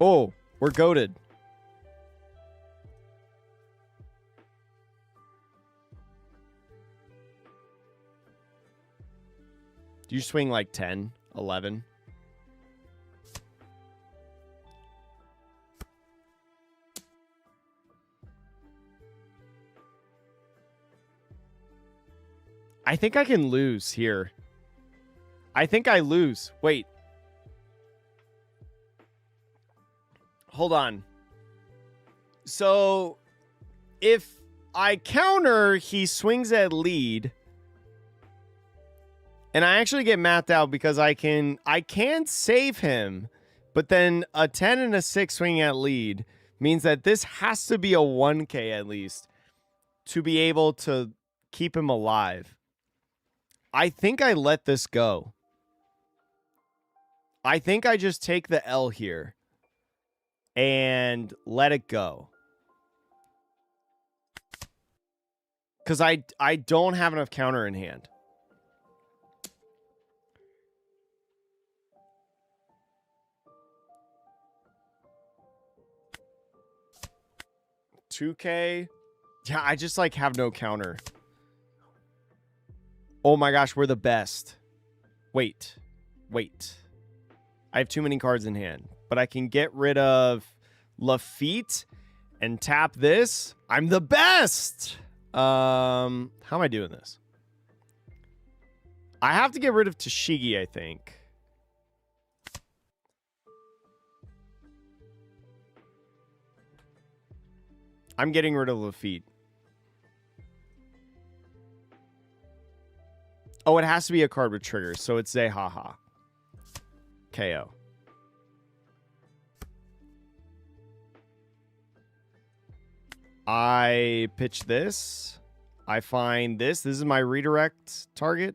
Oh, we're goated. Do you swing like 10, 11? I think I can lose here. I think I lose. Wait. Hold on. So, if I counter, he swings at lead. And I actually get mapped out because I can save him. But then a 10 and a 6 swing at lead means that this has to be a 1K at least to be able to keep him alive. I think I let this go. I think I just take the L here and let it go. Because I don't have enough counter in hand. $2K. Yeah, I just like have no counter. Oh my gosh, we're the best. Wait. I have too many cards in hand, but I can get rid of Lafitte and tap this. I'm the best. How am I doing this? I have to get rid of Tashigi, I think. I'm getting rid of Lafitte. Oh, it has to be a card with triggers, so it's Zehaha. KO. I pitch this. I find this. This is my redirect target.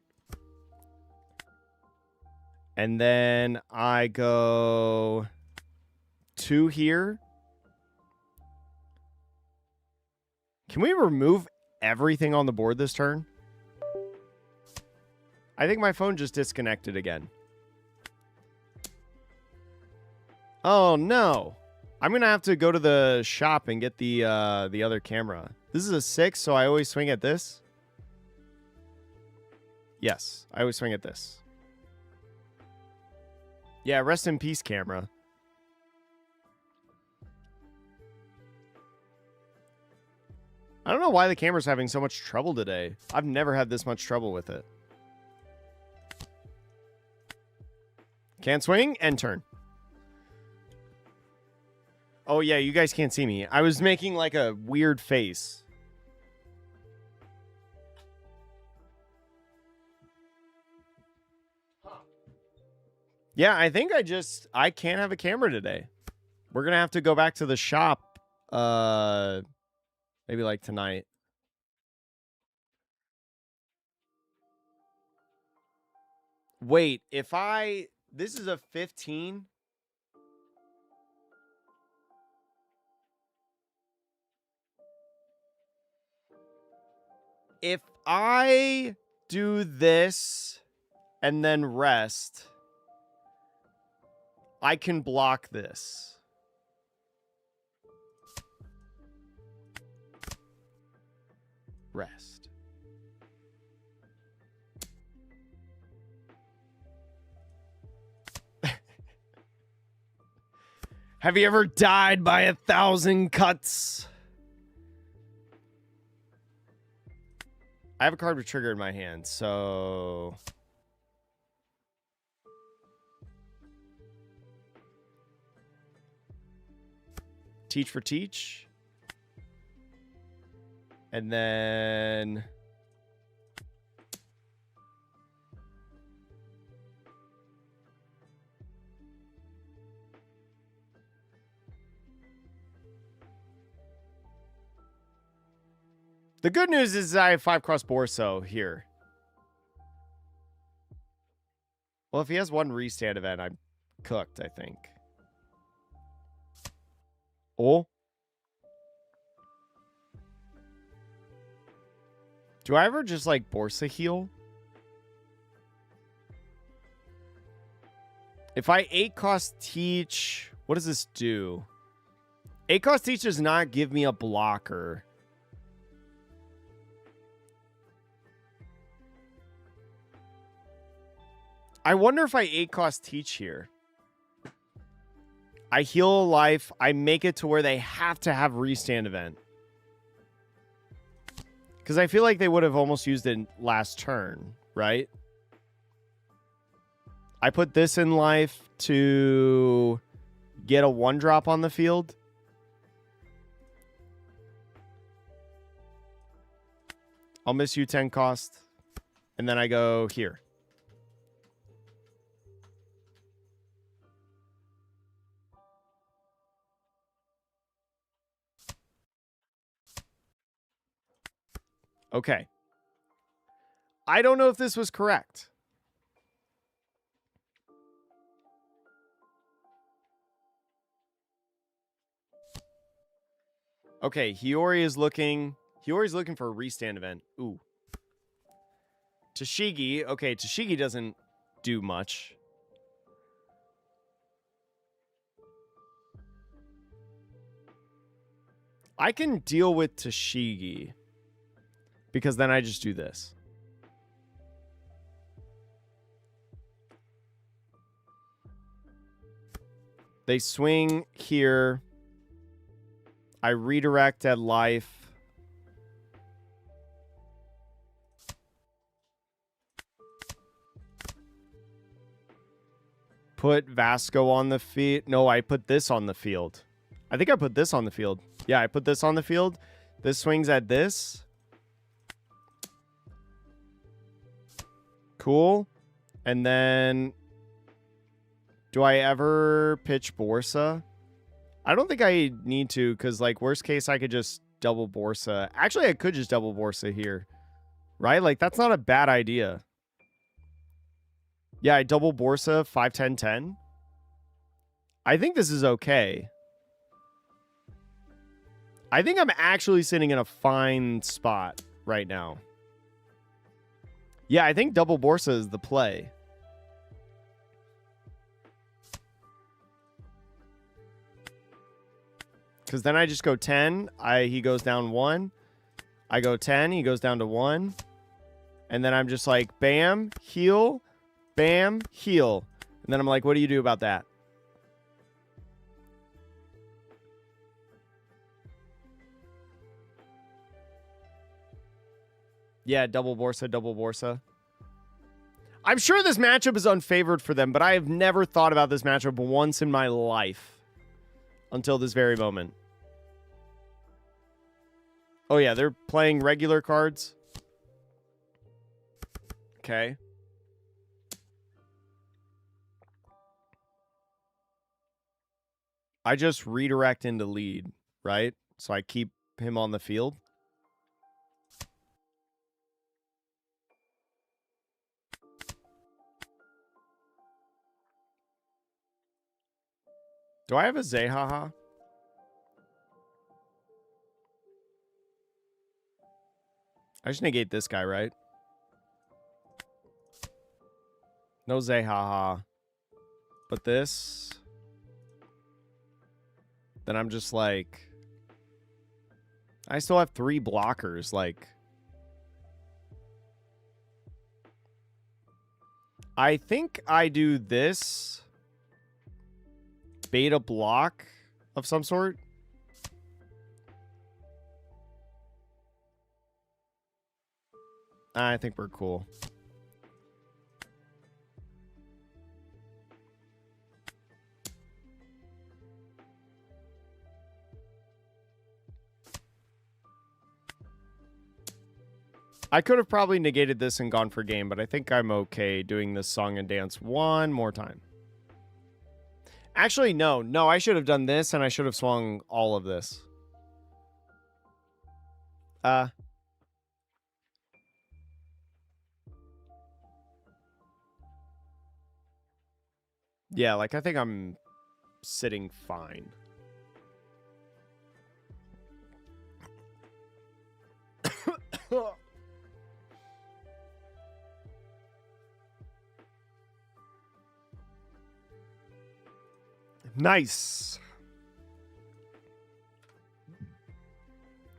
And then I go 2 here. Can we remove everything on the board this turn? I think my phone just disconnected again. Oh, no. I'm going to have to go to the shop and get the other camera. This is a 6, so I always swing at this. Yes, I always swing at this. Yeah, rest in peace, camera. I don't know why the camera's having so much trouble today. I've never had this much trouble with it. Can't swing, end turn. Oh, yeah, you guys can't see me. I was making like a weird face. Yeah, I think I can't have a camera today. We're going to have to go back to the shop, maybe like tonight. Wait, this is a 15. If I do this and then rest, I can block this. Rest. Have you ever died by 1,000 cuts? I have a card with trigger in my hand, so... Teach for teach. And then... The good news is I have 5 cross Borso here. Well, if he has 1 restand event, I'm cooked, I think. Oh. Do I ever just, like, Borsa heal? If I 8 cost teach, what does this do? 8 cost teach does not give me a blocker. I wonder if I 8 cost teach here. I heal a life. I make it to where they have to have restand event. Because I feel like they would have almost used it last turn, right? I put this in life to get a 1-drop on the field. I'll miss you 10 cost. And then I go here. Okay. I don't know if this was correct. Okay, Hiyori's looking for a restand event. Ooh. Tashigi. Okay, Tashigi doesn't do much. I can deal with Tashigi. Because then I just do this. They swing here. I redirect at life. Put Vasco on the field. No, I put this on the field. I think I put this on the field. Yeah, I put this on the field. This swings at this. Cool. And then... Do I ever pitch Borsa? I don't think I need to, because, like, worst case, I could just double Borsa. Actually, I could just double Borsa here. Right? Like, that's not a bad idea. Yeah, I double Borsa 5, 10, 10. I think this is okay. I think I'm actually sitting in a fine spot right now. Yeah, I think double Borsa is the play. Because then I just go 10. He goes down 1. I go 10. He goes down to 1. And then I'm just like, bam, heal, bam, heal. And then I'm like, what do you do about that? Yeah, double Borsa, double Borsa. I'm sure this matchup is unfavored for them, but I have never thought about this matchup once in my life until this very moment. Oh, yeah, they're playing regular cards. Okay. I just redirect into lead, right? So I keep him on the field. Do I have a Zehaha? I just negate this guy, right? No Zehaha. But this... Then I'm just like... I still have 3 blockers, like... I think I do this... Beta block... of some sort. I think we're cool. I could have probably negated this and gone for game, but I think I'm okay doing this song and dance one more time. Actually, no. No, I should have done this, and I should have swung all of this. Yeah, like, I think I'm sitting fine. Nice.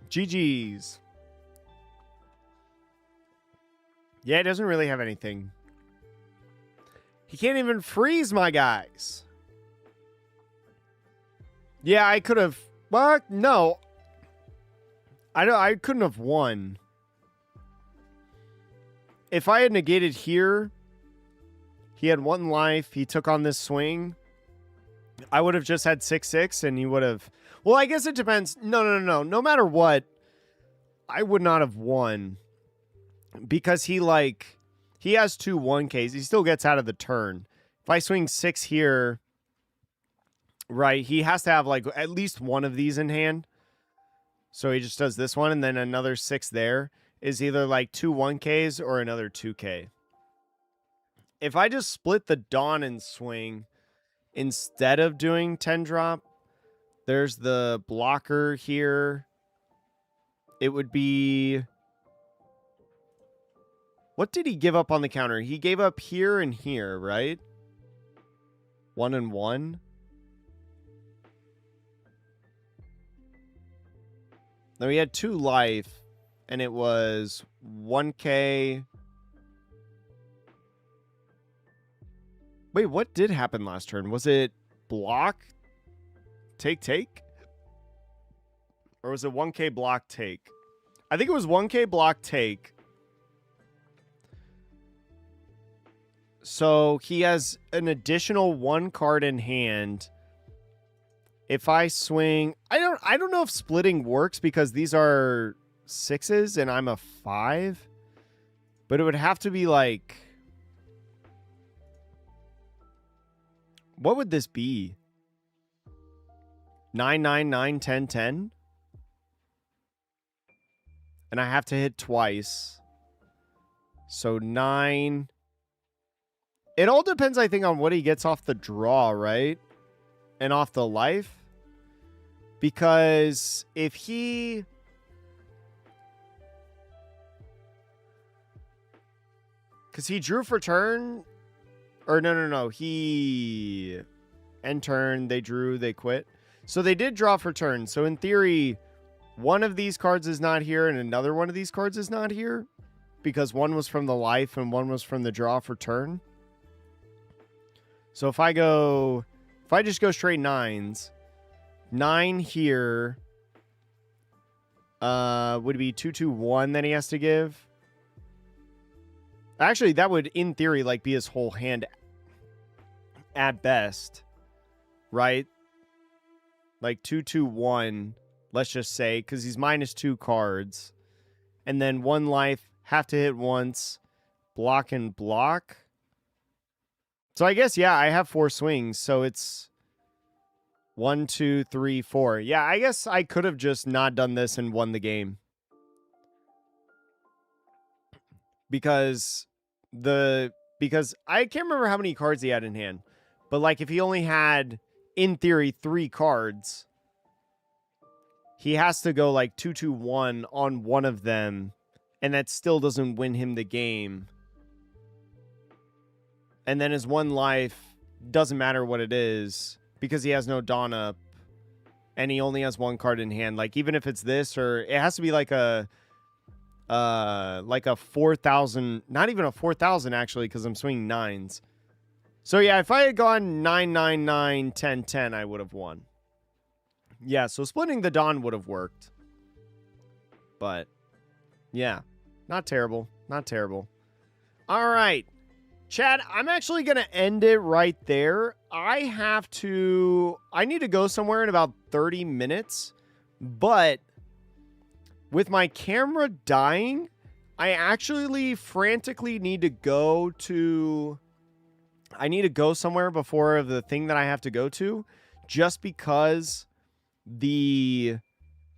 GG's. Yeah, it doesn't really have anything. He can't even freeze my guys. Yeah, I could have. What? No. I couldn't have won. If I had negated here, he had 1 life, he took on this swing, I would have just had 6-6 and he would have... Well, I guess it depends. No. No matter what, I would not have won. Because he has 2 1Ks. He still gets out of the turn. If I swing 6 here, right, he has to have like at least one of these in hand. So he just does this one and then another 6 there is either like 2 1Ks or another 2K. If I just split the Dawn and swing instead of doing 10 drop, there's the blocker here. It would be... What did he give up on the counter? He gave up here and here, right? 1 and 1. Now he had 2 life, and it was 1K. Wait, what did happen last turn? Was it block, take? Or was it 1K block, take? I think it was 1K block, take. So he has an additional 1 card in hand. If I swing, I don't know if splitting works because these are 6s and I'm a 5. But it would have to be like... What would this be? 9, 9, 9, 10, 10? And I have to hit twice. So 9... It all depends, I think, on what he gets off the draw, right? And off the life. Because if he... Because he drew for turn. Or no. He... End turn, they drew, they quit. So they did draw for turn. So in theory, one of these cards is not here and another one of these cards is not here. Because one was from the life and one was from the draw for turn. So if I just go straight 9s, 9 here, would be 2, 2, 1 that he has to give. Actually, that would, in theory, like be his whole hand at best, right? Like 2, 2, 1, let's just say, because he's -2 cards. And then 1 life, have to hit once, block and block. So I guess, yeah, I have 4 swings, so it's 1, 2, 3, 4. Yeah, I guess I could have just not done this and won the game. Because I can't remember how many cards he had in hand. But like if he only had, in theory, 3 cards, he has to go like 2, 2, 1 on one of them, and that still doesn't win him the game. And then his 1 life doesn't matter what it is because he has no Dawn up and he only has 1 card in hand. Like even if it's this, or it has to be like a 4,000, not even a 4,000 actually, because I'm swinging 9s. So yeah, if I had gone 9, 9, 9, 10, 10, I would have won. Yeah, so splitting the dawn would have worked. But, yeah, not terrible. Not terrible. All right. Chad, I'm actually going to end it right there. I need to go somewhere in about 30 minutes. But with my camera dying, I actually frantically need to go somewhere before the thing that I have to go to, just because the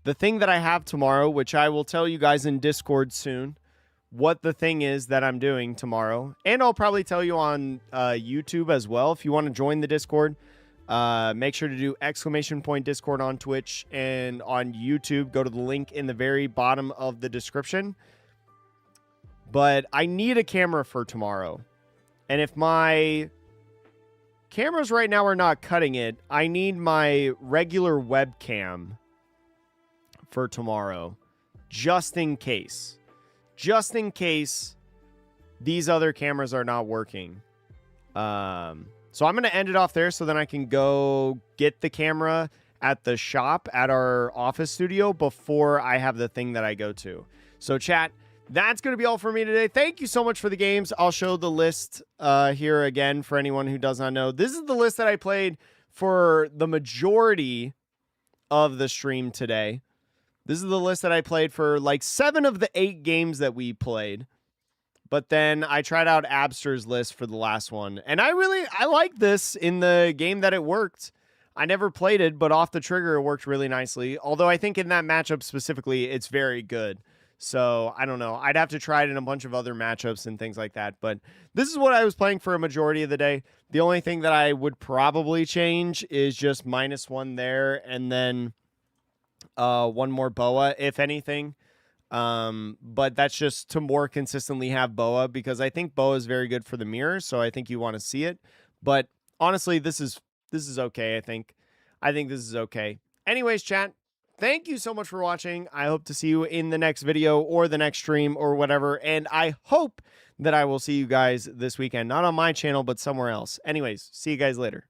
thing that I have tomorrow, which I will tell you guys in Discord soon, what the thing is that I'm doing tomorrow. And I'll probably tell you on YouTube as well. If you want to join the Discord, make sure to do !Discord on Twitch and on YouTube. Go to the link in the very bottom of the description. But I need a camera for tomorrow. And if my cameras right now are not cutting it, I need my regular webcam for tomorrow. Just in case. Just in case these other cameras are not working. So I'm going to end it off there so then I can go get the camera at the shop at our office studio before I have the thing that I go to. So chat, that's going to be all for me today. Thank you so much for the games. I'll show the list here again for anyone who does not know. This is the list that I played for the majority of the stream today. This is the list that I played for like 7 of the 8 games that we played. But then I tried out Abster's list for the last one. And I like this in the game that it worked. I never played it, but off the trigger it worked really nicely. Although I think in that matchup specifically, it's very good. So I don't know. I'd have to try it in a bunch of other matchups and things like that. But this is what I was playing for a majority of the day. The only thing that I would probably change is just -1 there. And then one more boa, if anything. But that's just to more consistently have boa, because I think boa is very good for the mirror, so I think you want to see it. But honestly, this is okay. I think this is okay. Anyways, chat, thank you so much for watching. I hope to see you in the next video or the next stream or whatever, and I hope that I will see you guys this weekend, not on my channel but somewhere else. Anyways, see you guys later.